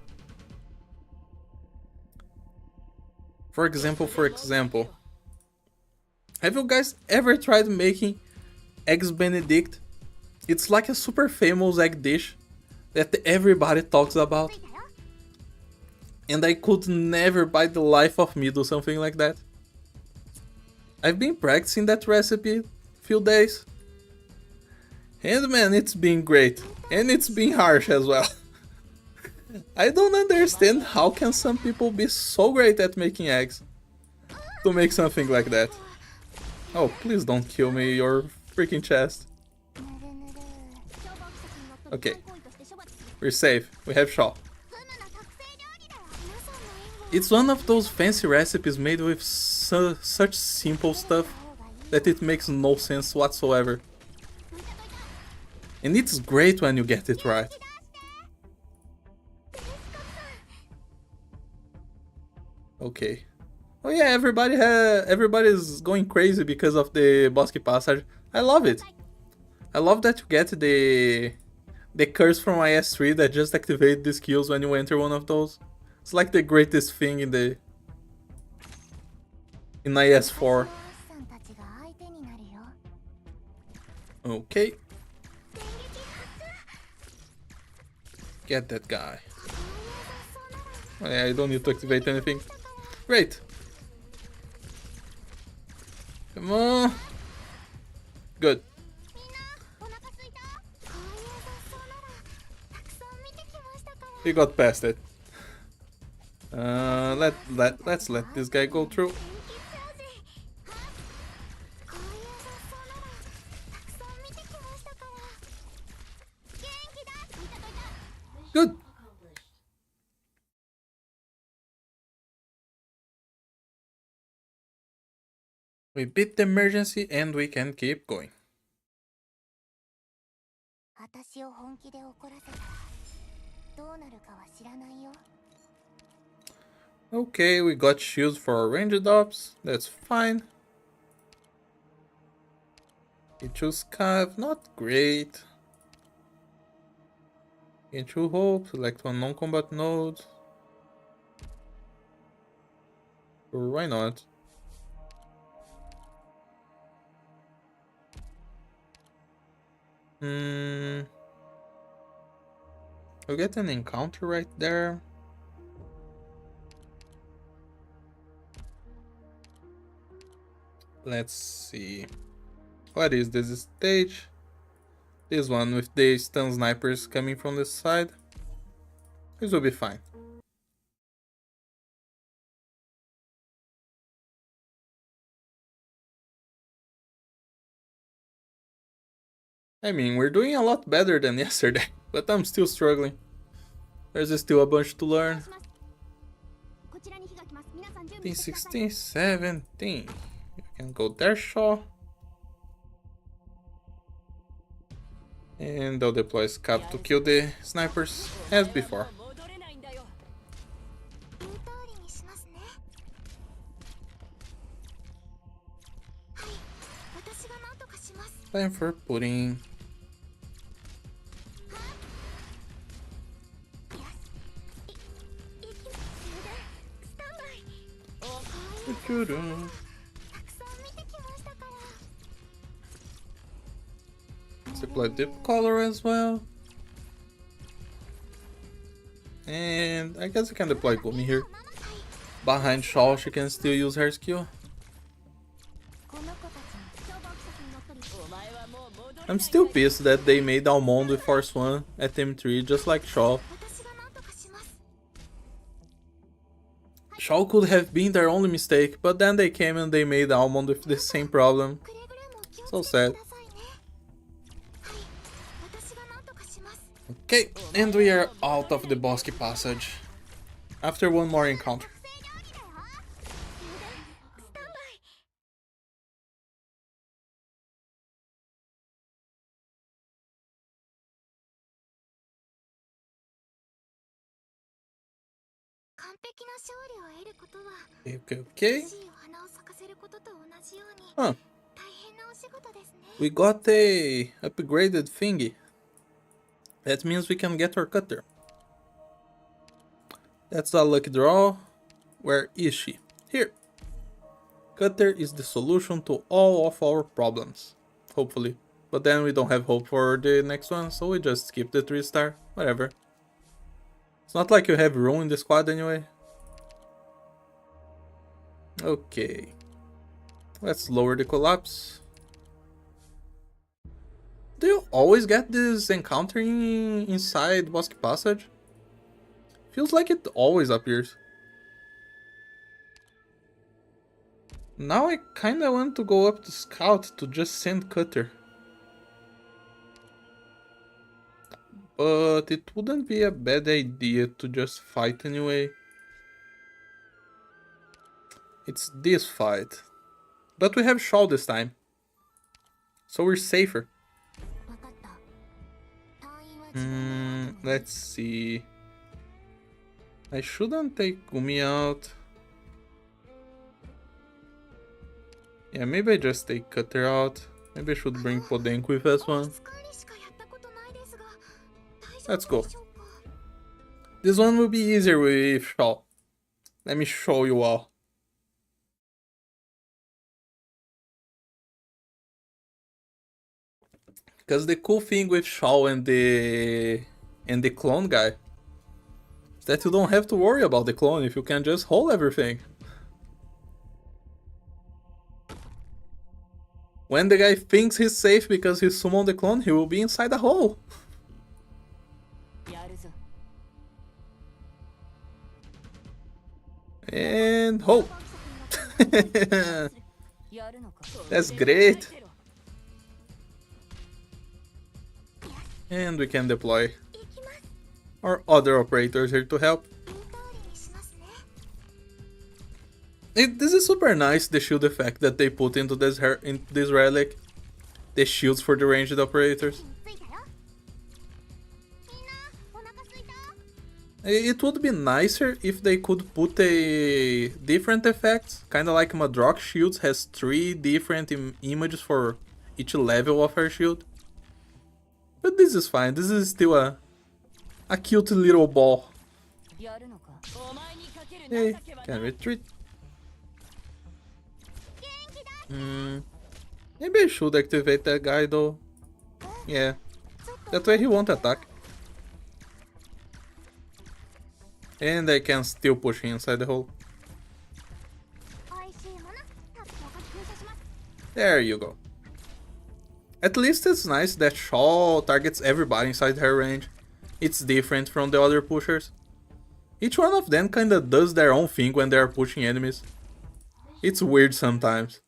For example, have you guys ever tried making eggs Benedict? It's like a super famous egg dish that everybody talks about. And I could never by the life of me do something like that. I've been practicing that recipe a few days. And man, it's been great. And it's been harsh as well. I don't understand how can some people be so great at making eggs to make something like that. Oh, please don't kill me, your freaking chest. Okay, we're safe. We have Shaw. It's one of those fancy recipes made with such simple stuff that it makes no sense whatsoever. And it's great when you get it right. Okay. Oh yeah, everybody's going crazy because of the Bosque Passage. I love it. I love that you get the curse from IS3 that just activate the skills when you enter one of those. It's like the greatest thing in IS4. Okay. Get that guy. Oh, yeah, I don't need to activate anything. Great. Come on. Good. We got past it. Let's let this guy go through. Good. We beat the emergency and we can keep going. Okay, we got shields for our ranged ops. That's fine. We choose Cav, not great. Into Hope, select one non-combat node. Or why not? We'll get an encounter right there. Let's see. What is this stage? This one with the stun snipers coming from the side. This will be fine. I mean, we're doing a lot better than yesterday, but I'm still struggling. There's still a bunch to learn. 15, 16, 17. You can go there, Shaw. And they'll deploy Scav to kill the snipers, as before. Time for pudding. Let's deploy Dip Collar as well. And I guess I can deploy Gumi here. Behind Shaw, she can still use her skill. I'm still pissed that they made Almond with Force 1 at M3 just like Shaw. Shaw could have been their only mistake, but then they came and they made Almond with the same problem. So sad. Okay, and we are out of the Bosque Passage. After one more encounter. Okay. Huh. We got a upgraded thingy. That means we can get our cutter. That's a lucky draw. Where is she? Here. Cutter is the solution to all of our problems. Hopefully. But then we don't have hope for the next one, so we just skip the 3-star. Whatever. It's not like you have room in the squad anyway. Okay. Let's lower the collapse. Do you always get this encounter inside Bosque Passage? Feels like it always appears. Now I kinda want to go up to Scout to just send Cutter. But it wouldn't be a bad idea to just fight anyway. It's this fight. But we have Shaw this time. So we're safer. Let's see. I shouldn't take Gumi out. Yeah, maybe I just take Cutter out. Maybe I should bring Podenko with us one. Let's go. This one will be easier with Shaw. Let me show you all. Because the cool thing with Shaw and the clone guy is that you don't have to worry about the clone if you can just hold everything. When the guy thinks he's safe because he summoned the clone, he will be inside the hole. And hole. That's great. And we can deploy our other operators here to help. This is super nice, the shield effect that they put into this relic. The shields for the ranged operators. It would be nicer if they could put a different effect, kinda like Madrox shields has 3 different images for each level of her shield. But this is fine, this is still a cute little ball. Hey, can retreat. Maybe I should activate that guy though. Yeah, that way he won't attack. And I can still push him inside the hole. There you go. At least it's nice that Shaw targets everybody inside her range. It's different from the other pushers. Each one of them kinda does their own thing when they are pushing enemies. It's weird sometimes.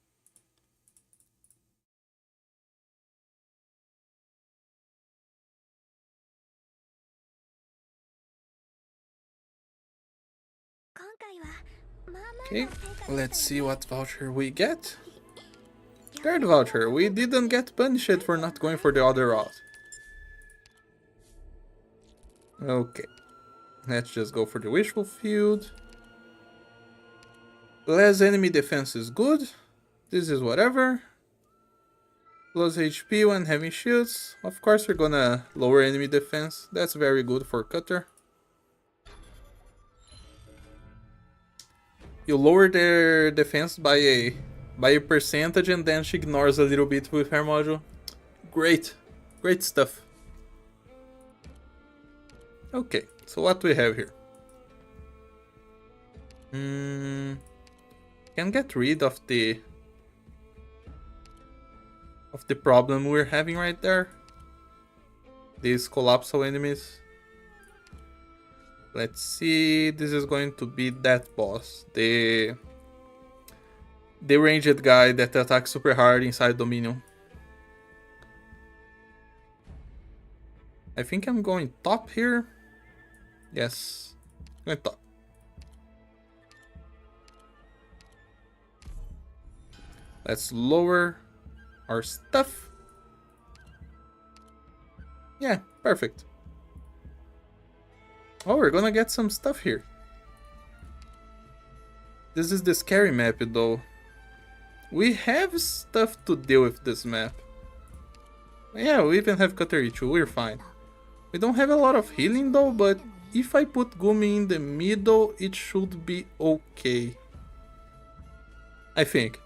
Okay, let's see what voucher we get. Third voucher, we didn't get punished for not going for the other route. Okay, let's just go for the wishful field. Less enemy defense is good. This is whatever. Plus HP when having shields. Of course we're gonna lower enemy defense. That's very good for Cutter. You lower their defense by a percentage and then she ignores a little bit with her module. Great. Great stuff. Okay, so what do we have here? Can get rid of the problem we're having right there. These collapsal enemies. Let's see, this is going to be that boss. The ranged guy that attacks super hard inside Dominion. I think I'm going top here. Yes, going top. Let's lower our stuff. Yeah, perfect. Oh, we're gonna get some stuff here. This is the scary map though. We have stuff to deal with this map. Yeah, we even have Cutlery too, we're fine. We don't have a lot of healing though, but if I put Gumi in the middle, it should be okay. I think.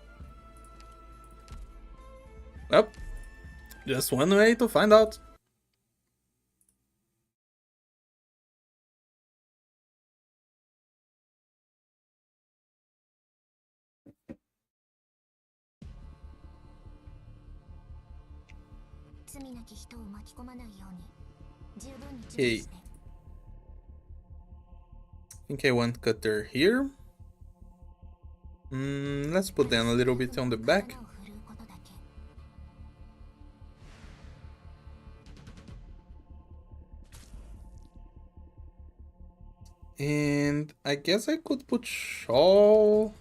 Well, just one way to find out. Okay. I think I want Cutter here. Let's put them a little bit on the back. And I guess I could put Shaw.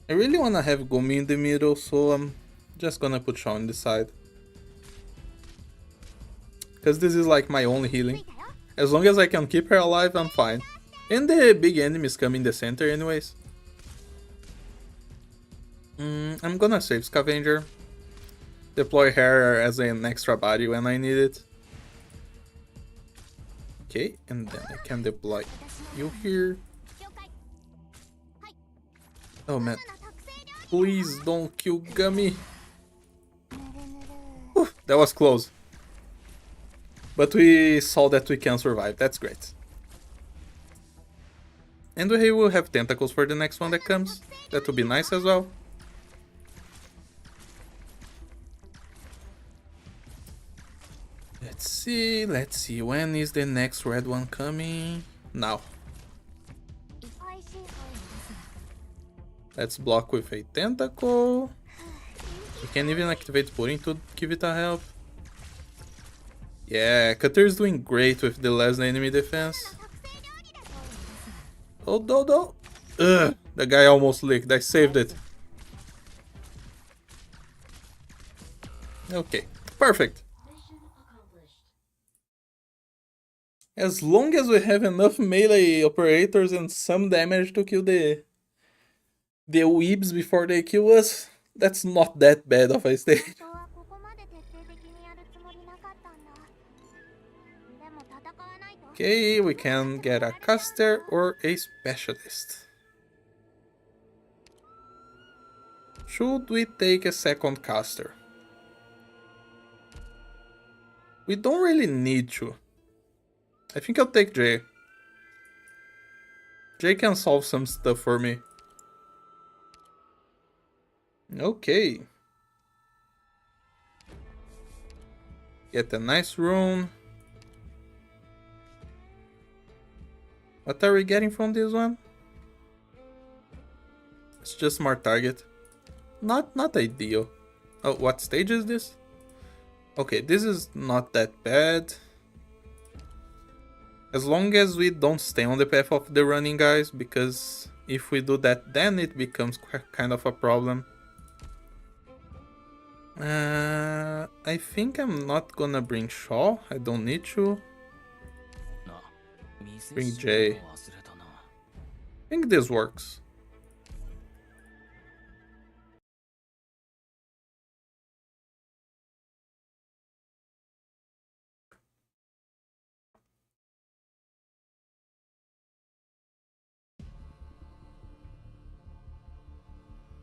I really wanna have Gumi in the middle, so I'm just gonna put Shaw on the side. Because this is like my only healing. As long as I can keep her alive, I'm fine. And the big enemies come in the center anyways. I'm gonna save Scavenger. Deploy her as an extra body when I need it. Okay, and then I can deploy you here. Oh man. Please don't kill Gummy. Whew, that was close. But we saw that we can survive, that's great. And we will have tentacles for the next one that comes. That would be nice as well. Let's see, when is the next red one coming? Now. Let's block with a tentacle. We can even activate pudding to give it a help. Yeah, Cutter is doing great with the last enemy defense. Oh no no! Ugh, the guy almost licked, I saved it. Okay, perfect. As long as we have enough melee operators and some damage to kill the weebs before they kill us, that's not that bad of a stage. Okay, we can get a caster or a specialist. Should we take a second caster? We don't really need to. I think I'll take Jay. Jay can solve some stuff for me. Okay. Get a nice rune. What are we getting from this one? It's just more target. Not ideal. Oh, what stage is this? Okay, this is not that bad. As long as we don't stay on the path of the running guys, because if we do that, then it becomes kind of a problem. I think I'm not gonna bring Shaw. I don't need to. Bring Jay. I think this works.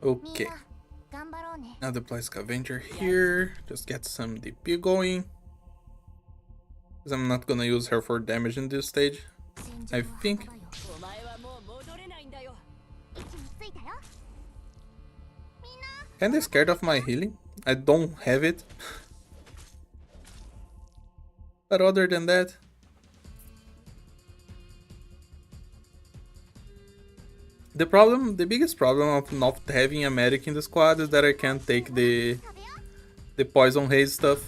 Okay. Now deploy Scavenger here. Just get some DP going. Because I'm not gonna use her for damage in this stage, I think. Kinda scared of my healing. I don't have it. But other than that, the biggest problem of not having a medic in the squad is that I can't take the poison haze stuff.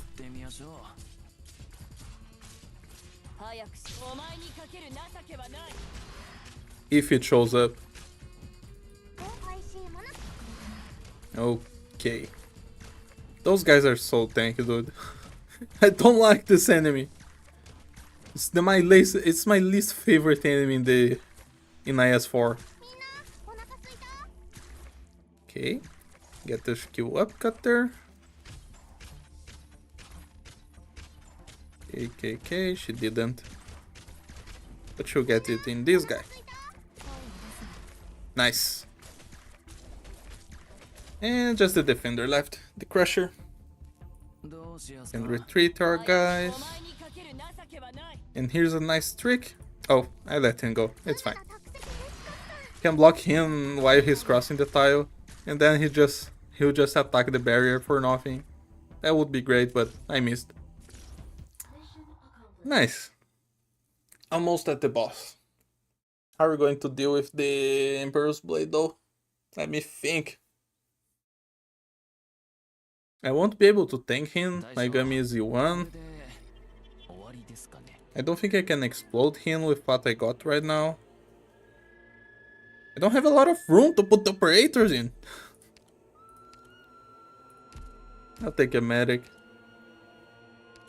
If it shows up. Okay. Those guys are so tanky, dude. I don't like this enemy. It's my least favorite enemy in IS4. Okay, get the skill up cutter. KKK, she didn't. But she'll get it in this guy. Nice. And just the defender left, the crusher. And retreat our guys. And here's a nice trick. Oh, I let him go, it's fine. Can block him while he's crossing the tile. And then he'll just attack the barrier for nothing. That would be great, but I missed. Nice. Almost at the boss. How are we going to deal with the Emperor's Blade though? Let me think. I won't be able to tank him. My Gummy is E1. I don't think I can explode him with what I got right now. I don't have a lot of room to put operators in. I'll take a medic.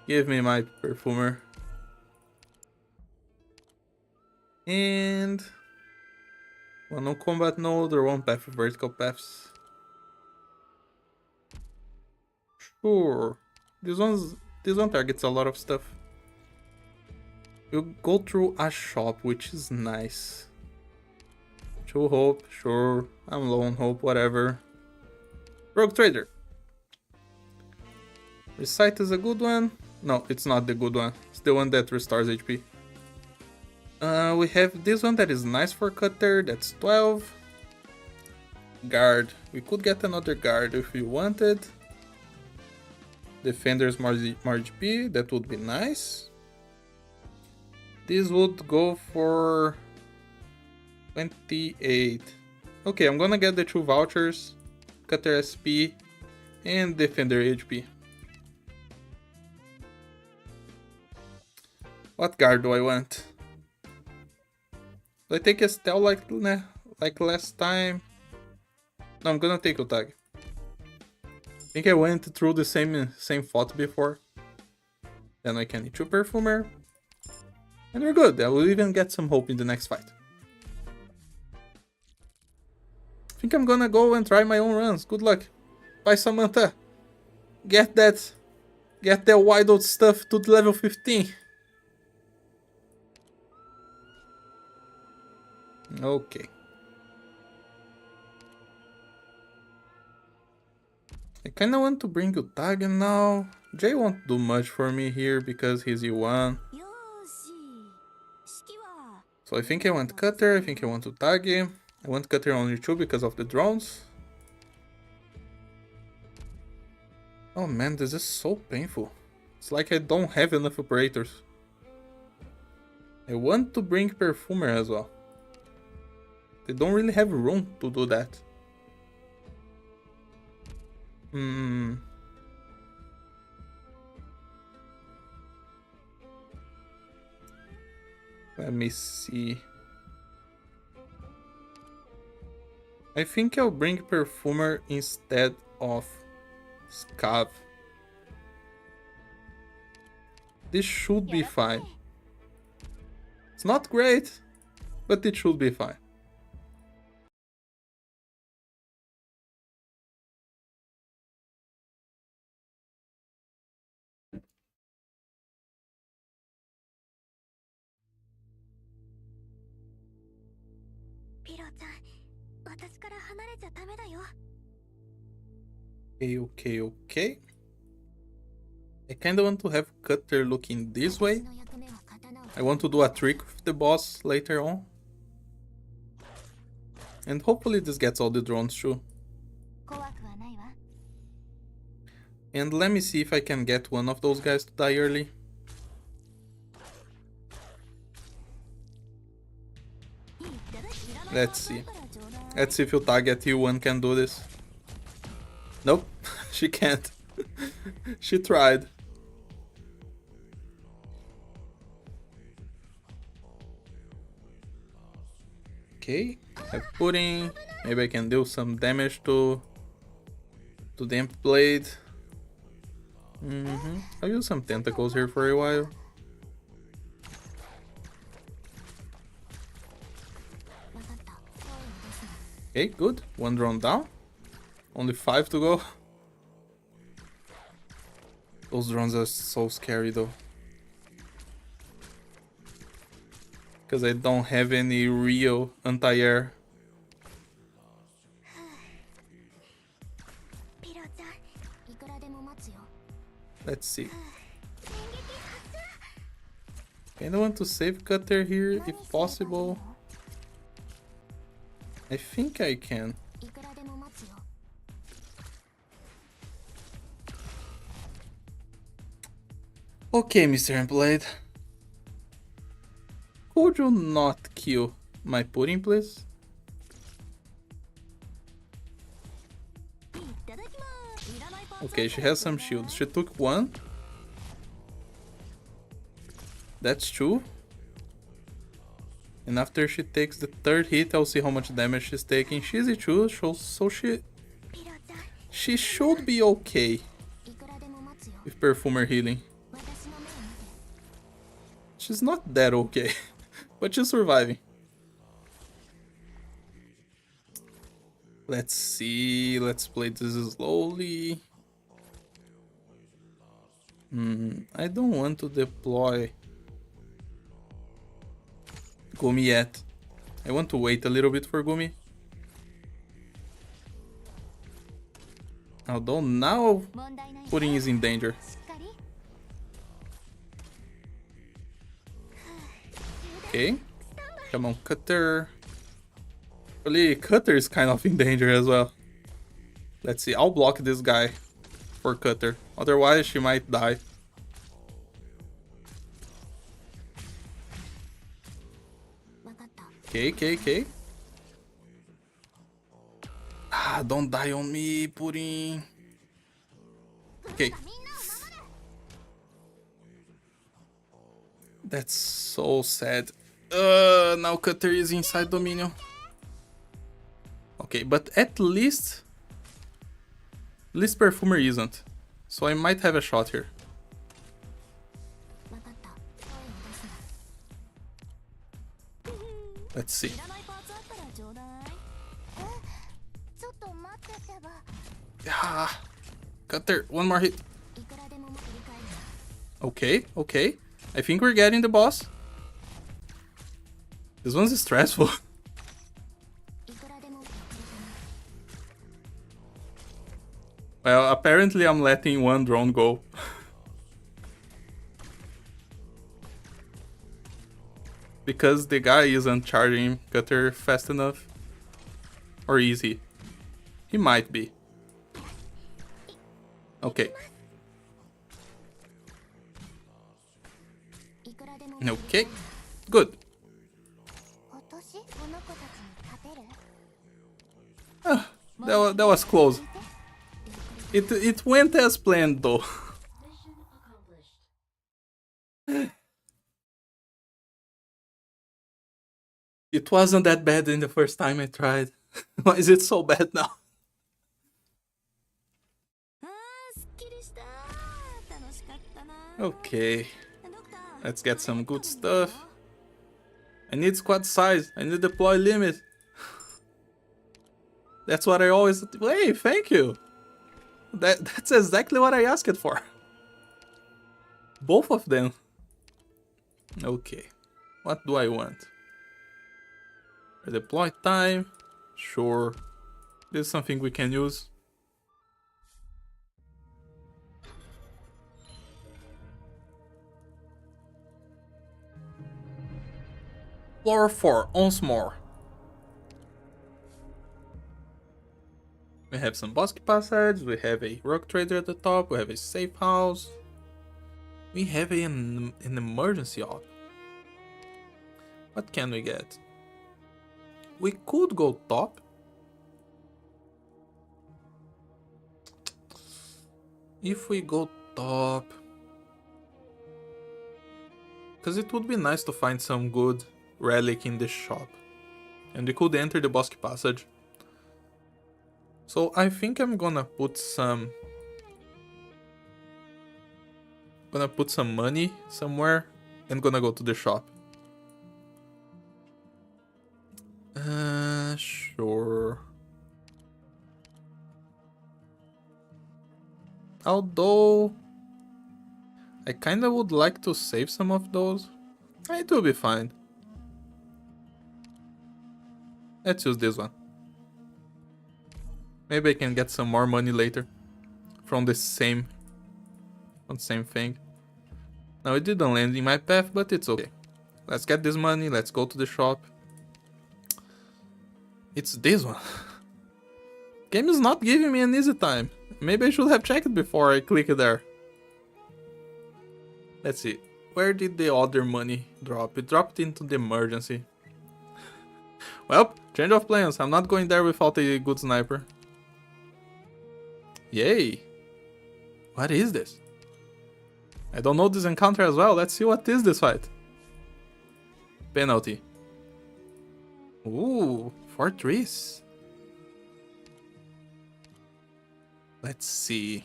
Give me my perfumer. And one on combat node or one path of vertical paths. Sure. This one targets a lot of stuff. You go through a shop, which is nice. True Hope, sure. I'm low on hope, whatever. Rogue Trader. Recite is a good one. No, it's not the good one. It's the one that restores HP. We have this one that is nice for cutter. That's 12. Guard. We could get another guard if we wanted. Defenders more HP. That would be nice. This would go for 28. Okay, I'm gonna get the 2 vouchers. Cutter SP and Defender HP. What guard do I want? Do I take Estelle like last time? No, I'm gonna take Utag. I think I went through the same thought before. Then I can issue Perfumer. And we're good. I will even get some hope in the next fight. I think I'm gonna go and try my own runs. Good luck. Bye, Samantha. Get that wideout stuff to level 15. Okay. I kinda want to bring Utagi now. Jay won't do much for me here because he's E1. So I think I want Cutter, I think I want Utagi. I want Cutter only 2 because of the drones. Oh man, this is so painful. It's like I don't have enough operators. I want to bring Perfumer as well. They don't really have room to do that. Let me see. I think I'll bring Perfumer instead of Scav. This should be fine. It's not great, but it should be fine. Okay. I kinda want to have Cutter looking this way. I want to do a trick with the boss later on. And hopefully this gets all the drones too. And let me see if I can get one of those guys to die early. Let's see. Let's see if Utagi at U1 can do this. Nope, she can't. She tried. Okay, have pudding. Maybe I can do some damage to the Imp Blade. I'll use some tentacles here for a while. Okay, good. One drone down. Only 5 to go. Those drones are so scary though. Because I don't have any real anti-air. Let's see. Kinda want to save Cutter here if possible. I think I can. Okay, Mr. Employed. Could you not kill my pudding, please? Okay, she has some shields. She took 1. That's 2. And after she takes the 3rd hit, I'll see how much damage she's taking. She's a 2, so she should be okay with Perfumer healing. She's not that okay, but she's surviving. Let's see, let's play this slowly. I don't want to deploy Gumi yet. I want to wait a little bit for Gumi. Although now Pudding is in danger. Okay, come on, Cutter. Really, Cutter is kind of in danger as well. Let's see, I'll block this guy for Cutter. Otherwise, she might die. Okay. Ah, don't die on me, Pudding. Okay. That's so sad. Now Cutter is inside Dominion. Okay, but at least Perfumer isn't. So I might have a shot here. Let's see. Ah, Cutter, one more hit. Okay. I think we're getting the boss. This one's stressful. Well, apparently I'm letting one drone go. Because the guy isn't charging Cutter fast enough. Or easy. He might be. Okay. Okay. Good. That was close. It went as planned though. It wasn't that bad in the first time I tried. Why is it so bad now? Okay. Let's get some good stuff. I need squad size. I need deploy limit. That's what I always... Hey, thank you. That's exactly what I asked for. Both of them. Okay. What do I want? Deploy time. Sure. This is something we can use. Floor 4, once more. We have some bosque passage, we have a rock trader at the top, we have a safe house. We have an emergency op. What can we get? We could go top. If we go top... Because it would be nice to find some good relic in the shop. And we could enter the bosque passage. So I think I'm gonna put some... money somewhere and gonna go to the shop. Sure. Although I kinda would like to save some of those. It will be fine. Let's use this one. Maybe I can get some more money later from the same thing. Now it didn't land in my path, but it's okay. Let's get this money, let's go to the shop. It's this one. Game is not giving me an easy time. Maybe I should have checked before I click there. Let's see. Where did the other money drop? It dropped into the emergency. Well, change of plans. I'm not going there without a good sniper. Yay! What is this? I don't know this encounter as well. Let's see what is this fight. Penalty. Ooh, fortress. Let's see.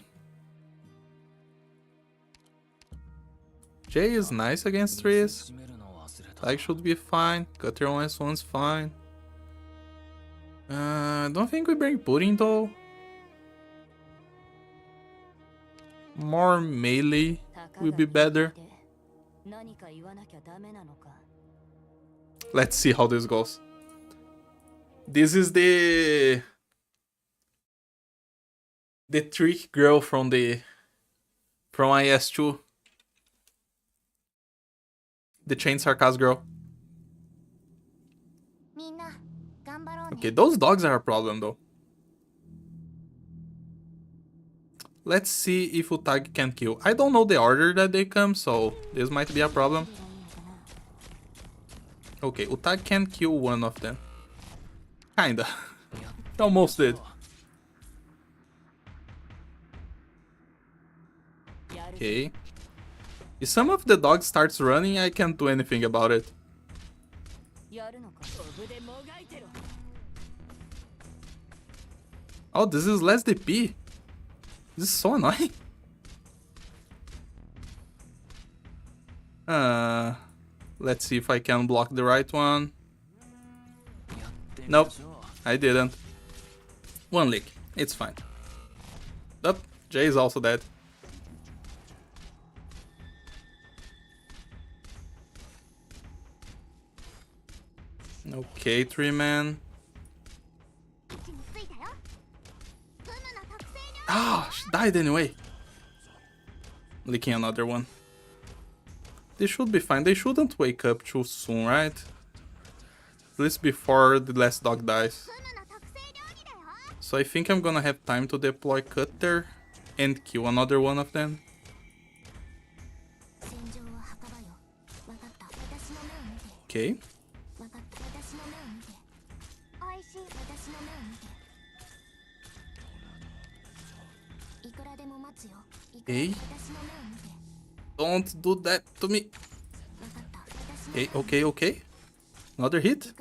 J is nice against trees. Tag should be fine. Cutter on S1's fine. I don't think we bring pudding though. More melee will be better. Let's see how this goes. This is the trick girl from IS2. The chain sarcasm girl. Okay, those dogs are a problem though. Let's see if Utag can kill. I don't know the order that they come, so this might be a problem. Okay, Utag can kill one of them. Kinda. Almost did. Okay. If some of the dogs starts running, I can't do anything about it. Oh, this is less DP. This is so annoying. Let's see if I can block the right one. Nope, I didn't. One lick, it's fine. Oh, Jay is also dead. Okay, 3-man. Ah, she died anyway. Licking another one. They should be fine. They shouldn't wake up too soon, right? At least before the last dog dies. So I think I'm gonna have time to deploy Cutter and kill another one of them. Okay. Okay. Don't do that to me. Okay, okay, okay. Another hit.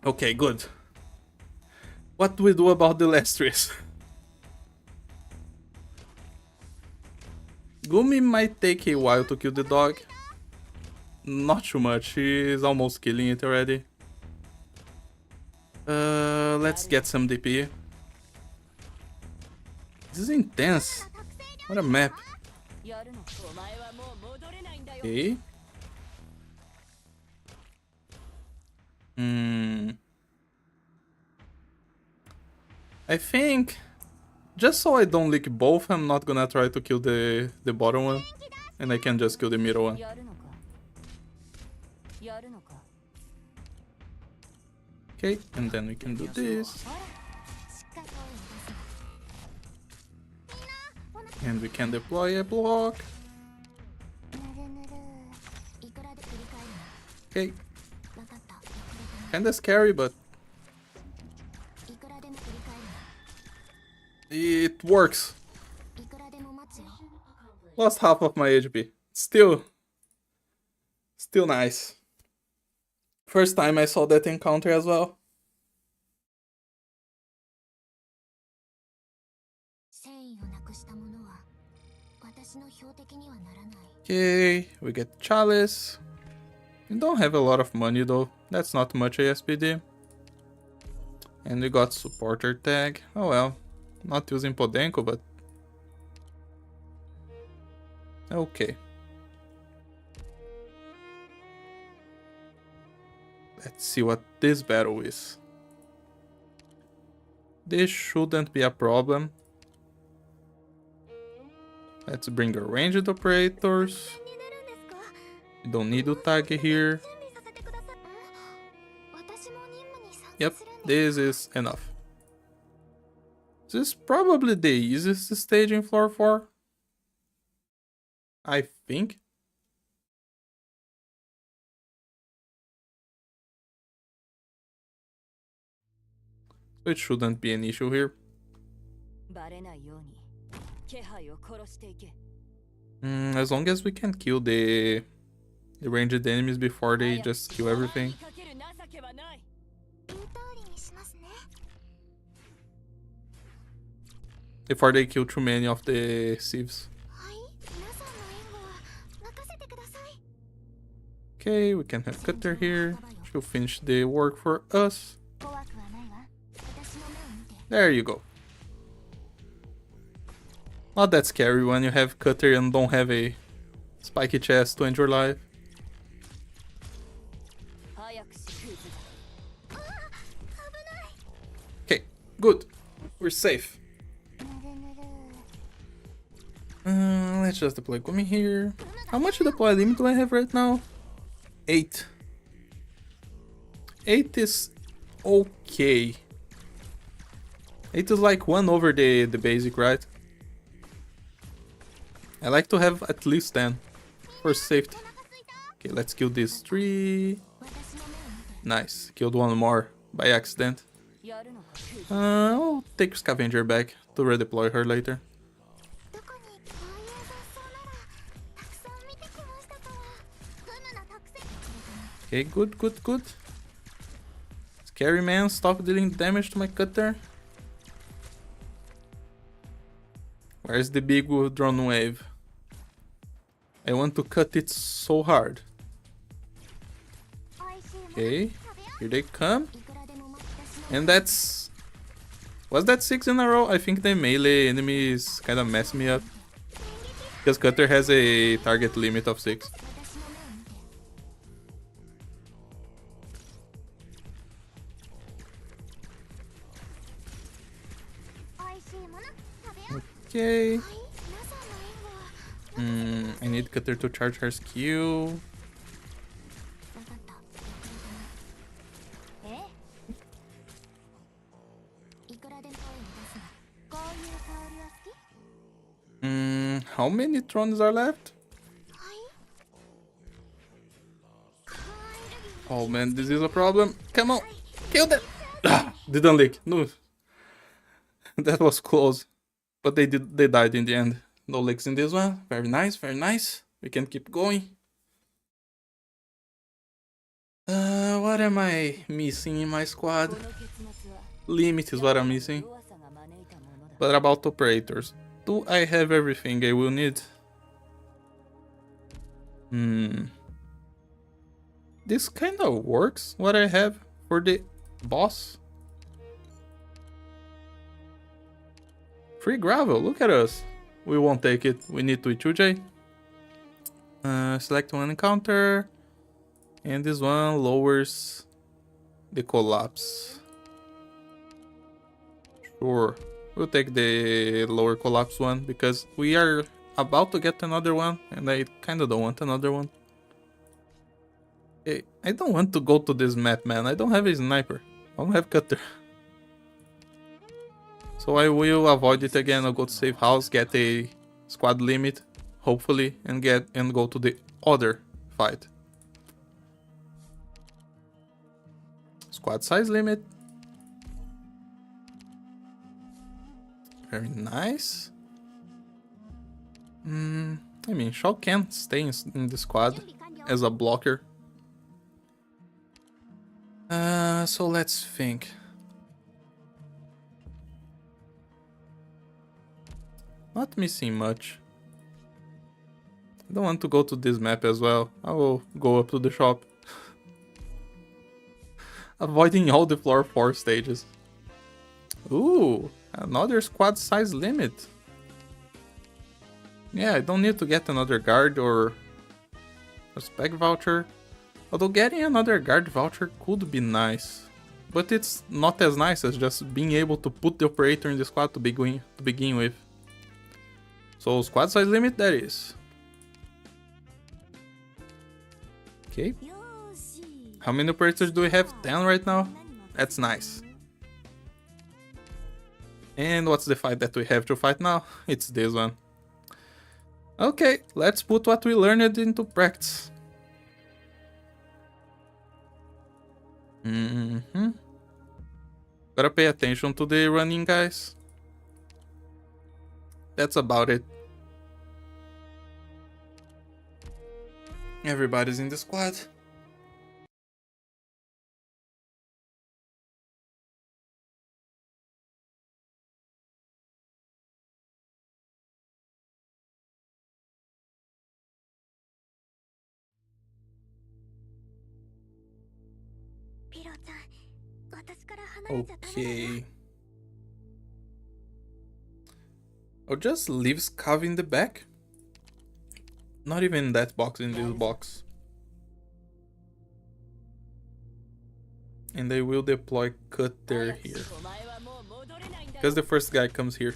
Okay, good. What do we do about the last trees? Gumi might take a while to kill the dog. Not too much, she's almost killing it already. Let's get some DP. This is intense. What a map. Okay. I think, just so I don't lick both, I'm not gonna try to kill the bottom one. And I can just kill the middle one. Okay, and then we can do this. And we can deploy a block. Okay. Kinda scary, but it works. Lost half of my HP. Still nice. First time I saw that encounter as well. Okay, we get Chalice. We don't have a lot of money though. That's not much ASPD. And we got supporter tag. Oh well. Not using Podenko, but... okay. Let's see what this battle is. This shouldn't be a problem. Let's bring the ranged operators. We don't need to tag here. Yep, this is enough. This is probably the easiest stage in floor 4. I think. So it shouldn't be an issue here. As long as we can kill the ranged enemies before they just kill everything. Before they kill too many of the sieves. Okay, we can have Cutter here. She'll finish the work for us. There you go. Not that scary when you have Cutter and don't have a spiky chest to end your life. Okay, good. We're safe. Let's just deploy Gumi here. How much deploy limit do I have right now? 8. 8 is okay. 8 is like 1 over the basic, right? I like to have at least 10 for safety. Okay, let's kill these 3. Nice, killed 1 more by accident. I'll take Scavenger back to redeploy her later. Okay, good, good, good. Scary man, stop dealing damage to my Cutter. Where's the big drone wave? I want to cut it so hard. Okay, here they come. And that's... was that 6 in a row? I think the melee enemies kind of messed me up. Because Cutter has a target limit of 6. Okay. I need Cutter to charge her skill. How many thrones are left? Oh man, this is a problem. Come on, kill them! Ah, didn't leak. No, that was close. But they died in the end. No leaks in this one. Very nice, very nice. We can keep going. What am I missing in my squad? Limit is what I'm missing. But about operators, do I have everything I will need? This kind of works, what I have for the boss. Free gravel, look at us. We won't take it, we need to Ichujay. Select one encounter. And this one lowers the collapse. Sure, we'll take the lower collapse one because we are about to get another one and I kinda don't want another one. Hey, I don't want to go to this map, man. I don't have a sniper. I don't have Cutter. So I will avoid it again. I'll go to safe house, get a squad limit, hopefully, and go to the other fight. Squad size limit. Very nice. I mean, Shaw can stay in the squad as a blocker. So let's think. Not missing much. I don't want to go to this map as well. I will go up to the shop. Avoiding all the floor 4 stages. Ooh, another squad size limit. Yeah, I don't need to get another guard or a spec voucher. Although getting another guard voucher could be nice. But it's not as nice as just being able to put the operator in the squad to begin with. So squad size limit that is. Okay. How many operators do we have? 10 right now? That's nice. And what's the fight that we have to fight now? It's this one. Okay, let's put what we learned into practice. Gotta pay attention to the running guys. That's about it. Everybody's in the squad. Okay. I'll just leave Scav in the back. Not even that box, in this box. And I will deploy Cutter here. Because the first guy comes here.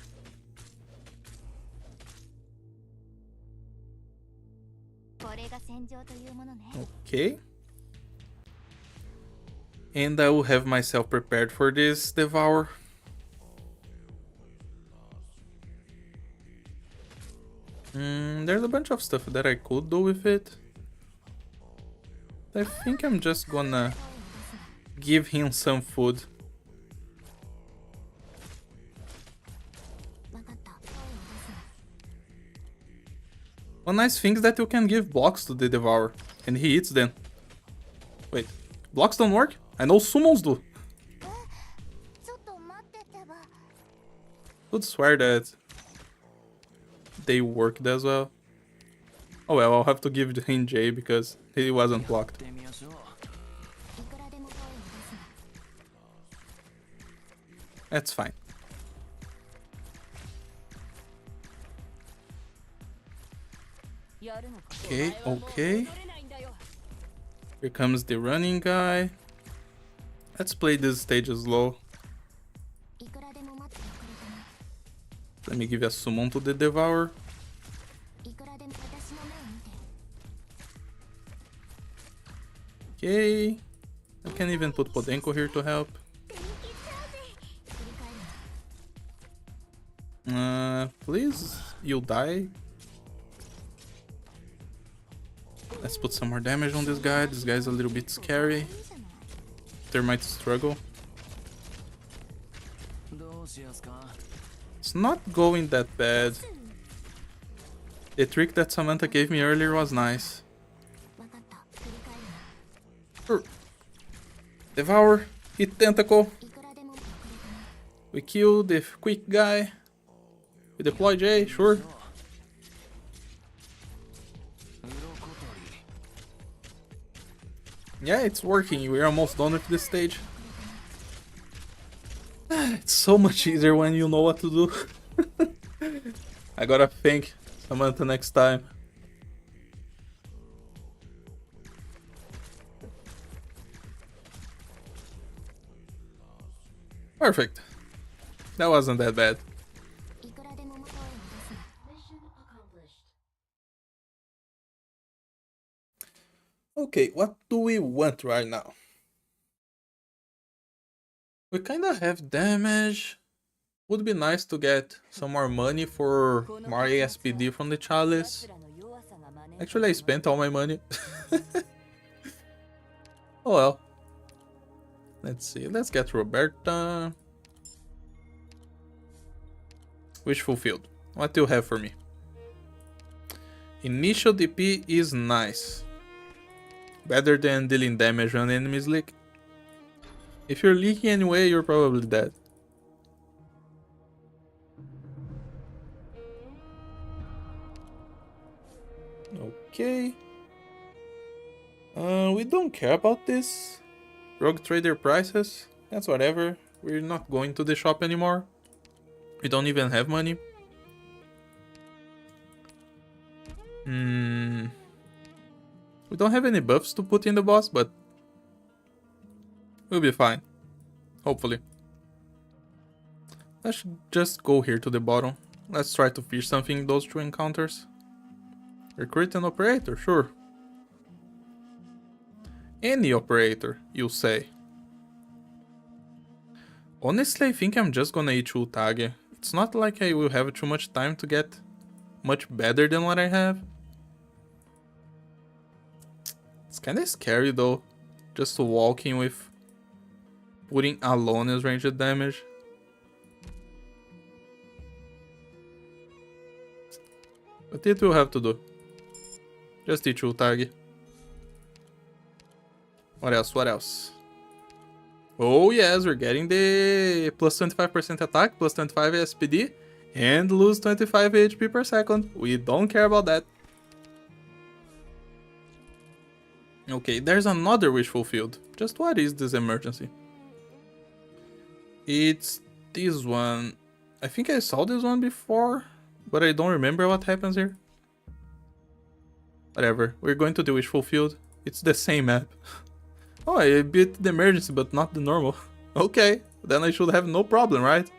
Okay. And I will have myself prepared for this Devour. There's a bunch of stuff that I could do with it. I think I'm just gonna give him some food. One nice thing is that you can give blocks to the Devourer, and he eats them. Wait, blocks don't work? I know summons do. Could swear that they worked as well. Oh well, I'll have to give him J because he wasn't blocked. That's fine. Okay, okay. Here comes the running guy. Let's play this stage slow. Let me give a summon to the Devourer. Okay. I can even put Podenko here to help. Please, you'll die. Let's put some more damage on this guy. This guy's a little bit scary. There might struggle. It's not going that bad. The trick that Samantha gave me earlier was nice. Devour, hit Tentacle. We kill the quick guy. We deploy J, sure. Yeah, it's working. We're almost done with this stage. It's so much easier when you know what to do. I gotta thank Samantha next time. Perfect. That wasn't that bad. Okay, what do we want right now? We kinda have damage. Would be nice to get some more money for more ASPD from the Chalice. Actually, I spent all my money. Oh well. Let's see, let's get Roberta. Wish fulfilled. What do you have for me? Initial DP is nice. Better than dealing damage when enemies leak. If you're leaking anyway, you're probably dead. Okay. We don't care about this. Rogue trader prices. That's whatever. We're not going to the shop anymore. We don't even have money. We don't have any buffs to put in the boss, but we'll be fine. Hopefully. Let's just go here to the bottom. Let's try to fish something in those 2 encounters. Recruit an operator, sure. Any operator, you say. Honestly, I think I'm just gonna eat Ultage. It's not like I will have too much time to get much better than what I have. It's kinda scary though, just walking with putting alone as ranged damage. But it will have to do. Just eat Ultage. What else? What else? Oh yes, we're getting the plus 25% attack, plus 25 SPD, and lose 25 HP per second. We don't care about that. Okay, there's another wish fulfilled. Just what is this emergency? It's this one. I think I saw this one before, but I don't remember what happens here. Whatever, we're going to the wish fulfilled. It's the same map. Oh, I beat the emergency, but not the normal. Okay, then I should have no problem, right?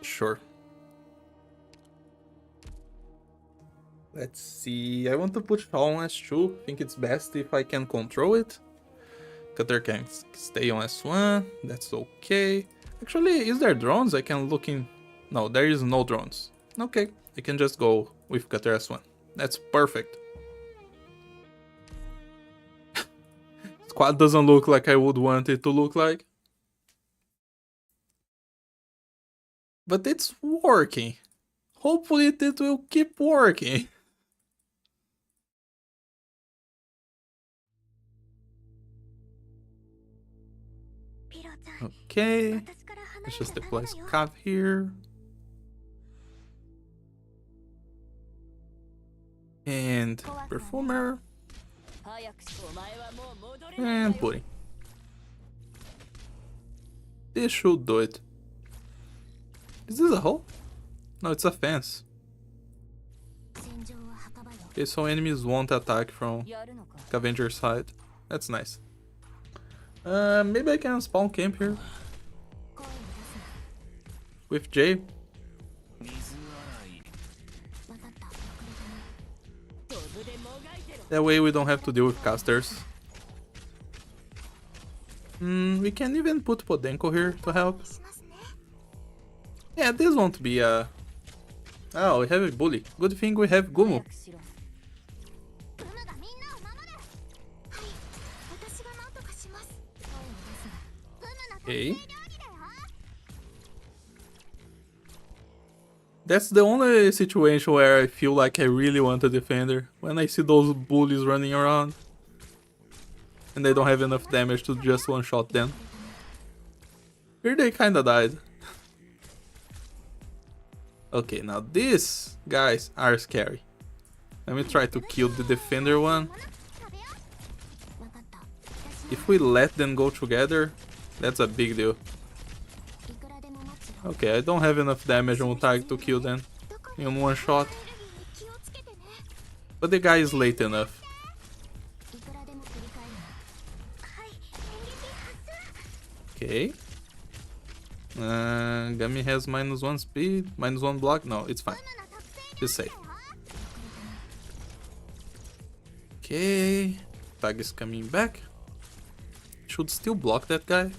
Sure. Let's see, I want to put Shaw on S2. I think it's best if I can control it. Cutter can stay on S1, that's okay. Actually, is there drones? I can look in... No, there is no drones. Okay, I can just go with Cutter S1. That's perfect. Squad doesn't look like I would want it to look like. But it's working. Hopefully it will keep working. Okay, let's just deploy Scav here. And Perfumer. And Pudding. This should do it. Is this a hole? No, it's a fence. Okay, so enemies won't attack from Scavenger side. That's nice. Maybe I can spawn camp here. With Jay. That way we don't have to deal with casters. We can even put Podenko here to help. Yeah, this won't be a... Oh, we have a bully. Good thing we have Gumu. Okay. That's the only situation where I feel like I really want a defender. When I see those bullies running around. And they don't have enough damage to just one-shot them. Here they kinda died. Okay, now these guys are scary. Let me try to kill the defender one. If we let them go together, that's a big deal. Okay, I don't have enough damage on tag to kill them in one shot. But the guy is late enough. Okay. Gummy has -1 speed, -1 block. No, it's fine. It's safe. Okay. Tag is coming back. Should still block that guy.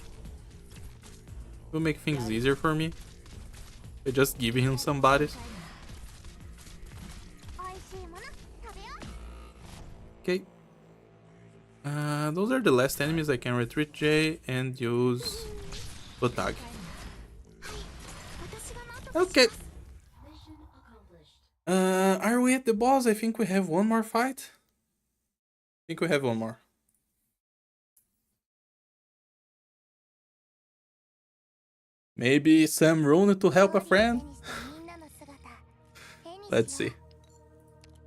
Will make things easier for me. By just giving him some bodies. Okay. Those are the last enemies. I can retreat J and use Botag. Okay. Are we at the boss? I think we have one more fight. I think we have one more. Maybe some rune to help a friend? Let's see.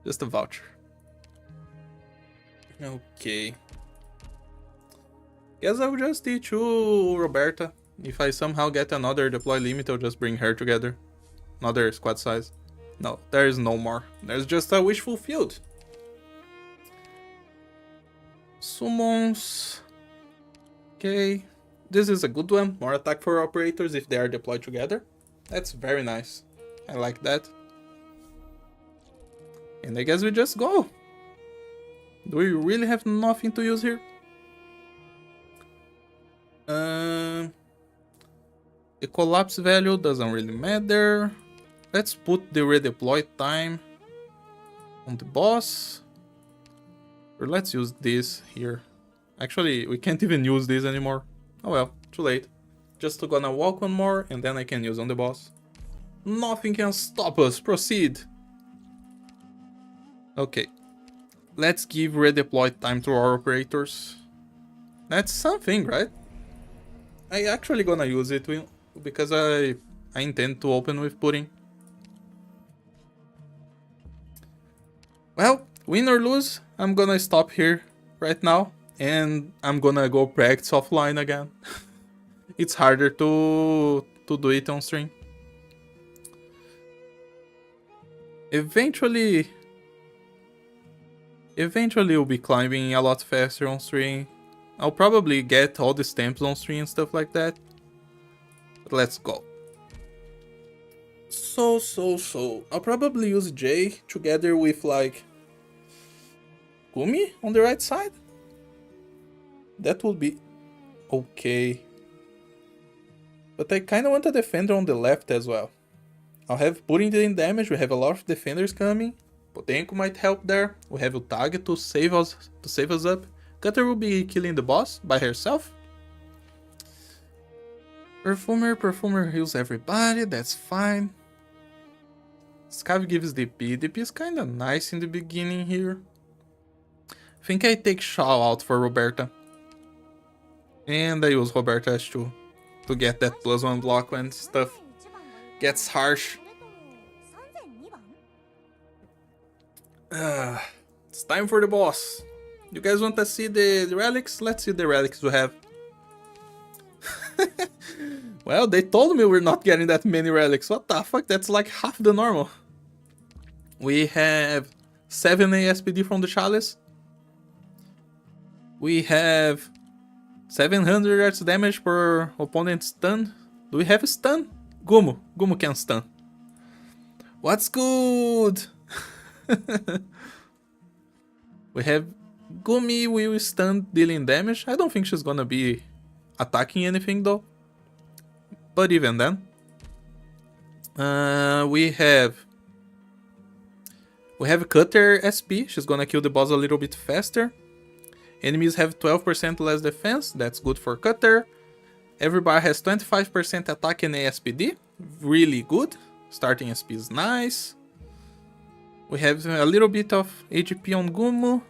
Just a voucher. Okay. Guess I'll just teach you Roberta. If I somehow get another deploy limit, I'll just bring her together. Another squad size. No, there is no more. There's just a wish fulfilled. Summons. Okay. This is a good one. More attack for operators if they are deployed together. That's very nice. I like that. And I guess we just go. Do we really have nothing to use here? The collapse value doesn't really matter. Let's put the redeploy time on the boss. Or let's use this here. Actually, we can't even use this anymore. Oh well, too late. Just gonna walk one more and then I can use on the boss. Nothing can stop us. Proceed. Okay. Let's give redeploy time to our operators. That's something, right? I actually gonna use it because I intend to open with pudding. Well, win or lose, I'm gonna stop here right now and I'm gonna go practice offline again. It's harder to do it on stream. Eventually we'll be climbing a lot faster on stream. I'll probably get all the stamps on stream and stuff like that. But let's go. So. I'll probably use J together with like Gumi on the right side. That would be okay. But I kinda want a defender on the left as well. I'll have putting in damage, we have a lot of defenders coming. Potenko might help there. We have Utage to save us up. Cutter will be killing the boss by herself. Perfumer heals everybody, that's fine. Scav gives DP. DP is kinda nice in the beginning here. I think I take Shao out for Roberta. And I use Roberta as to get that +1 block when stuff gets harsh. It's time for the boss. You guys want to see the relics? Let's see the relics we have. Well, they told me we're not getting that many relics. What the fuck? That's like half the normal. We have 7 ASPD from the Chalice. We have 700 arts damage per opponent stun. Do we have a stun? Gumu can stun. What's good? We have Gumi will stun dealing damage. I don't think she's gonna be attacking anything though. But even then. We have Cutter SP. She's gonna kill the boss a little bit faster. Enemies have 12% less defense. That's good for Cutter. Everybody has 25% attack and ASPD. Really good. Starting SP is nice. We have a little bit of HP on Gumu.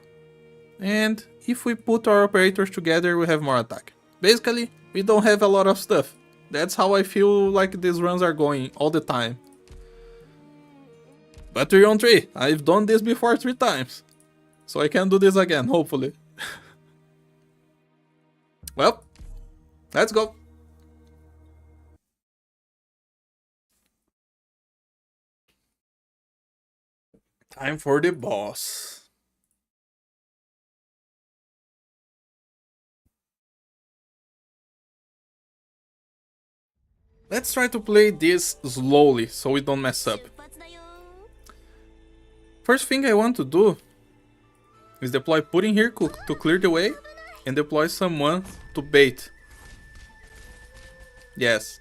And if we put our operators together, we have more attack. Basically, we don't have a lot of stuff. That's how I feel like these runs are going all the time. But 3 on 3. I've done this before 3 times. So I can do this again, hopefully. Well, let's go. Time for the boss. Let's try to play this slowly so we don't mess up. First thing I want to do is deploy pudding here to clear the way and deploy someone to bait. Yes.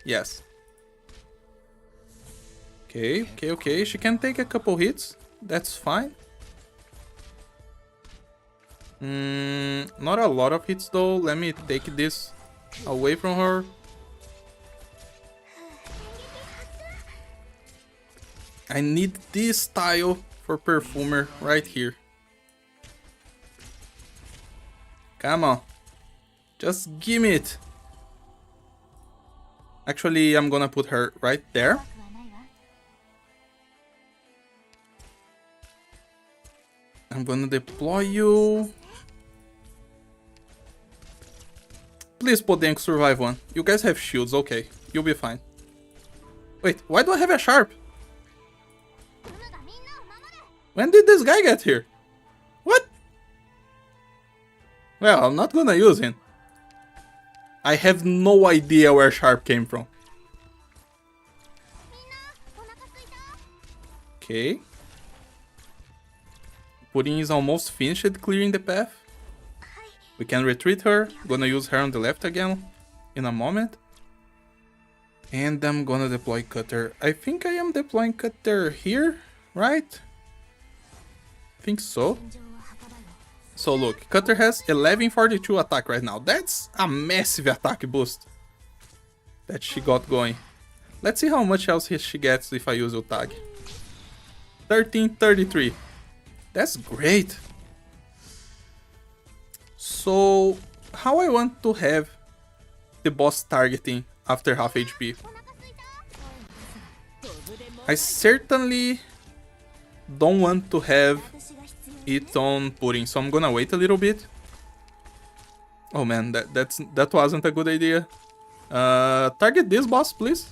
Okay. She can take a couple hits. That's fine. Not a lot of hits though. Let me take this away from her. I need this tile for Perfumer right here. Come on. Just give me it. Actually, I'm gonna put her right there. I'm gonna deploy you. Please, Podenko, survive one. You guys have shields, okay. You'll be fine. Wait, why do I have a Sharp? When did this guy get here? What? Well, I'm not gonna use him. I have no idea where Sharp came from. Okay. Pudding is almost finished clearing the path. We can retreat her. Gonna use her on the left again in a moment. And I'm gonna deploy Cutter. I think I am deploying Cutter here, right? Think so. So look, Cutter has 1142 attack right now. That's a massive attack boost that she got going. Let's see how much else she gets if I use Utag. 1333. That's great. So, how I want to have the boss targeting after half HP? I certainly don't want to have it on Pudding, so I'm gonna wait a little bit. Oh man, that wasn't a good idea. Target this boss, please.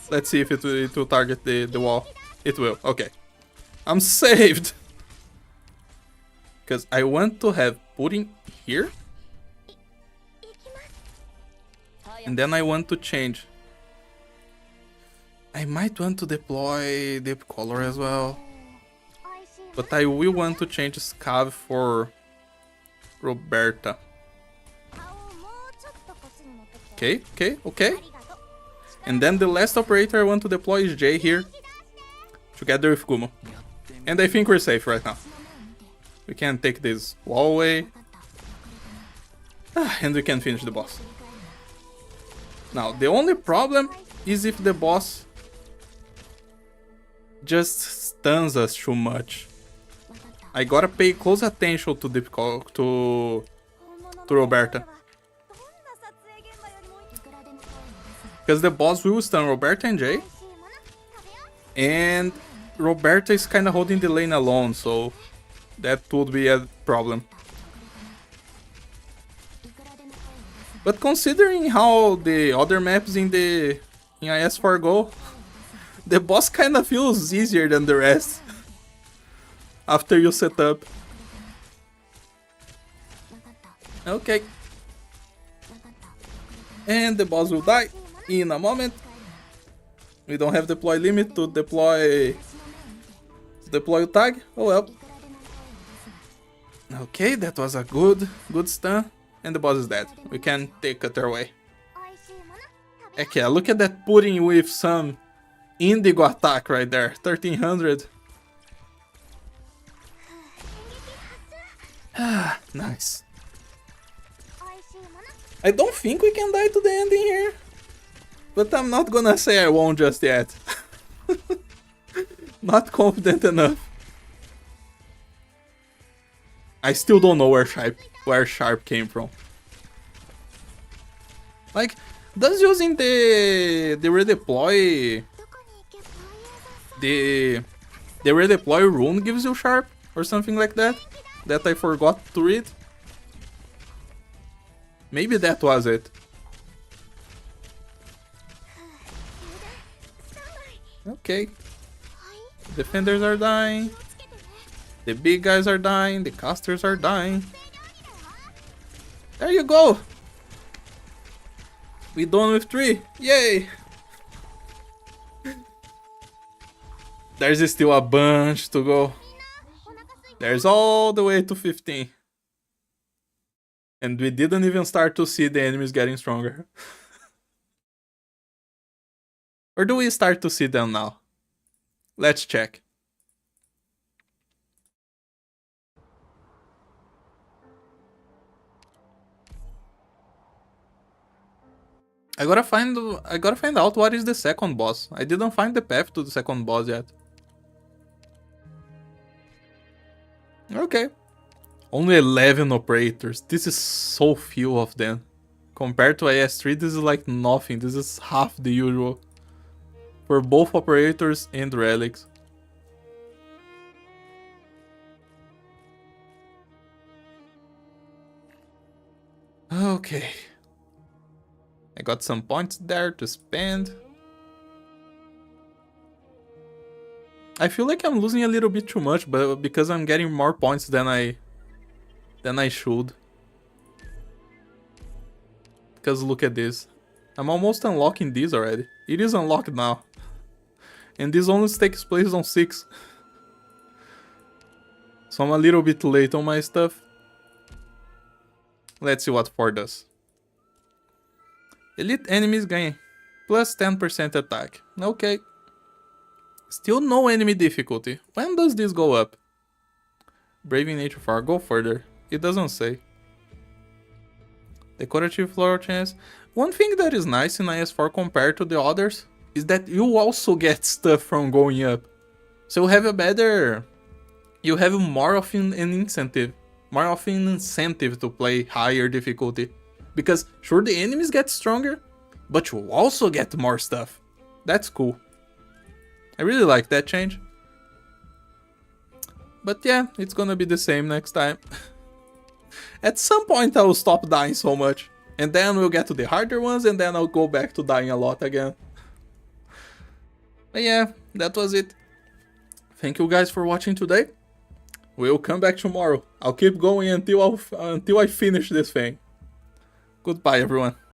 Let's see if it will target the wall. It will, okay. I'm saved! Because I want to have Pudding here. And then I want to change. I might want to deploy Deep Color as well. But I will want to change Scav for Roberta. Okay. And then the last operator I want to deploy is Jay here. Together with Kumo. And I think we're safe right now. We can take this wall away. And we can finish the boss. Now, the only problem is if the boss just stuns us too much. I gotta pay close attention to Roberta. Because the boss will stun Roberta and Jay. And Roberta is kinda holding the lane alone, so that would be a problem. But considering how the other maps in IS4 go, the boss kinda feels easier than the rest. After you set up. Okay. And the boss will die in a moment. We don't have deploy limit to deploy tag. Oh well. Okay, that was a good stun. And the boss is dead. We can take Cutter away. Okay, look at that Pudding with some Indigo attack right there. 1300. Nice. I don't think we can die to the ending here. But I'm not gonna say I won't just yet. Not confident enough. I still don't know where Sharp came from. Like, does using the redeploy the redeploy rune gives you Sharp or something like that? That I forgot to read? Maybe that was it. Okay. Defenders are dying. The big guys are dying. The casters are dying. There you go. We done with 3. Yay. There's still a bunch to go. There's all the way to 15. And we didn't even start to see the enemies getting stronger. Or do we start to see them now? Let's check. I gotta find out what is the second boss. I didn't find the path to the second boss yet. Okay. Only 11 operators. This is so few of them. Compared to IS3, this is like nothing. This is half the usual. For both operators and relics. Okay. I got some points there to spend. I feel like I'm losing a little bit too much, but because I'm getting more points than I should. Because look at this. I'm almost unlocking this already. It is unlocked now. And this only takes place on 6. So I'm a little bit late on my stuff. Let's see what 4 does. Elite enemies gain plus 10% attack. Okay. Still no enemy difficulty. When does this go up? Braving Nature 4. Go further. It doesn't say. Decorative floral chance. One thing that is nice in IS4 compared to the others is that you also get stuff from going up. So you have a better... You have more of an incentive. More of an incentive to play higher difficulty. Because sure, the enemies get stronger, but you also get more stuff. That's cool. I really like that change. But yeah, it's gonna be the same next time. At some point I will stop dying so much. And then we'll get to the harder ones and then I'll go back to dying a lot again. But yeah, that was it. Thank you guys for watching today. We'll come back tomorrow. I'll keep going until I finish this thing. Goodbye everyone.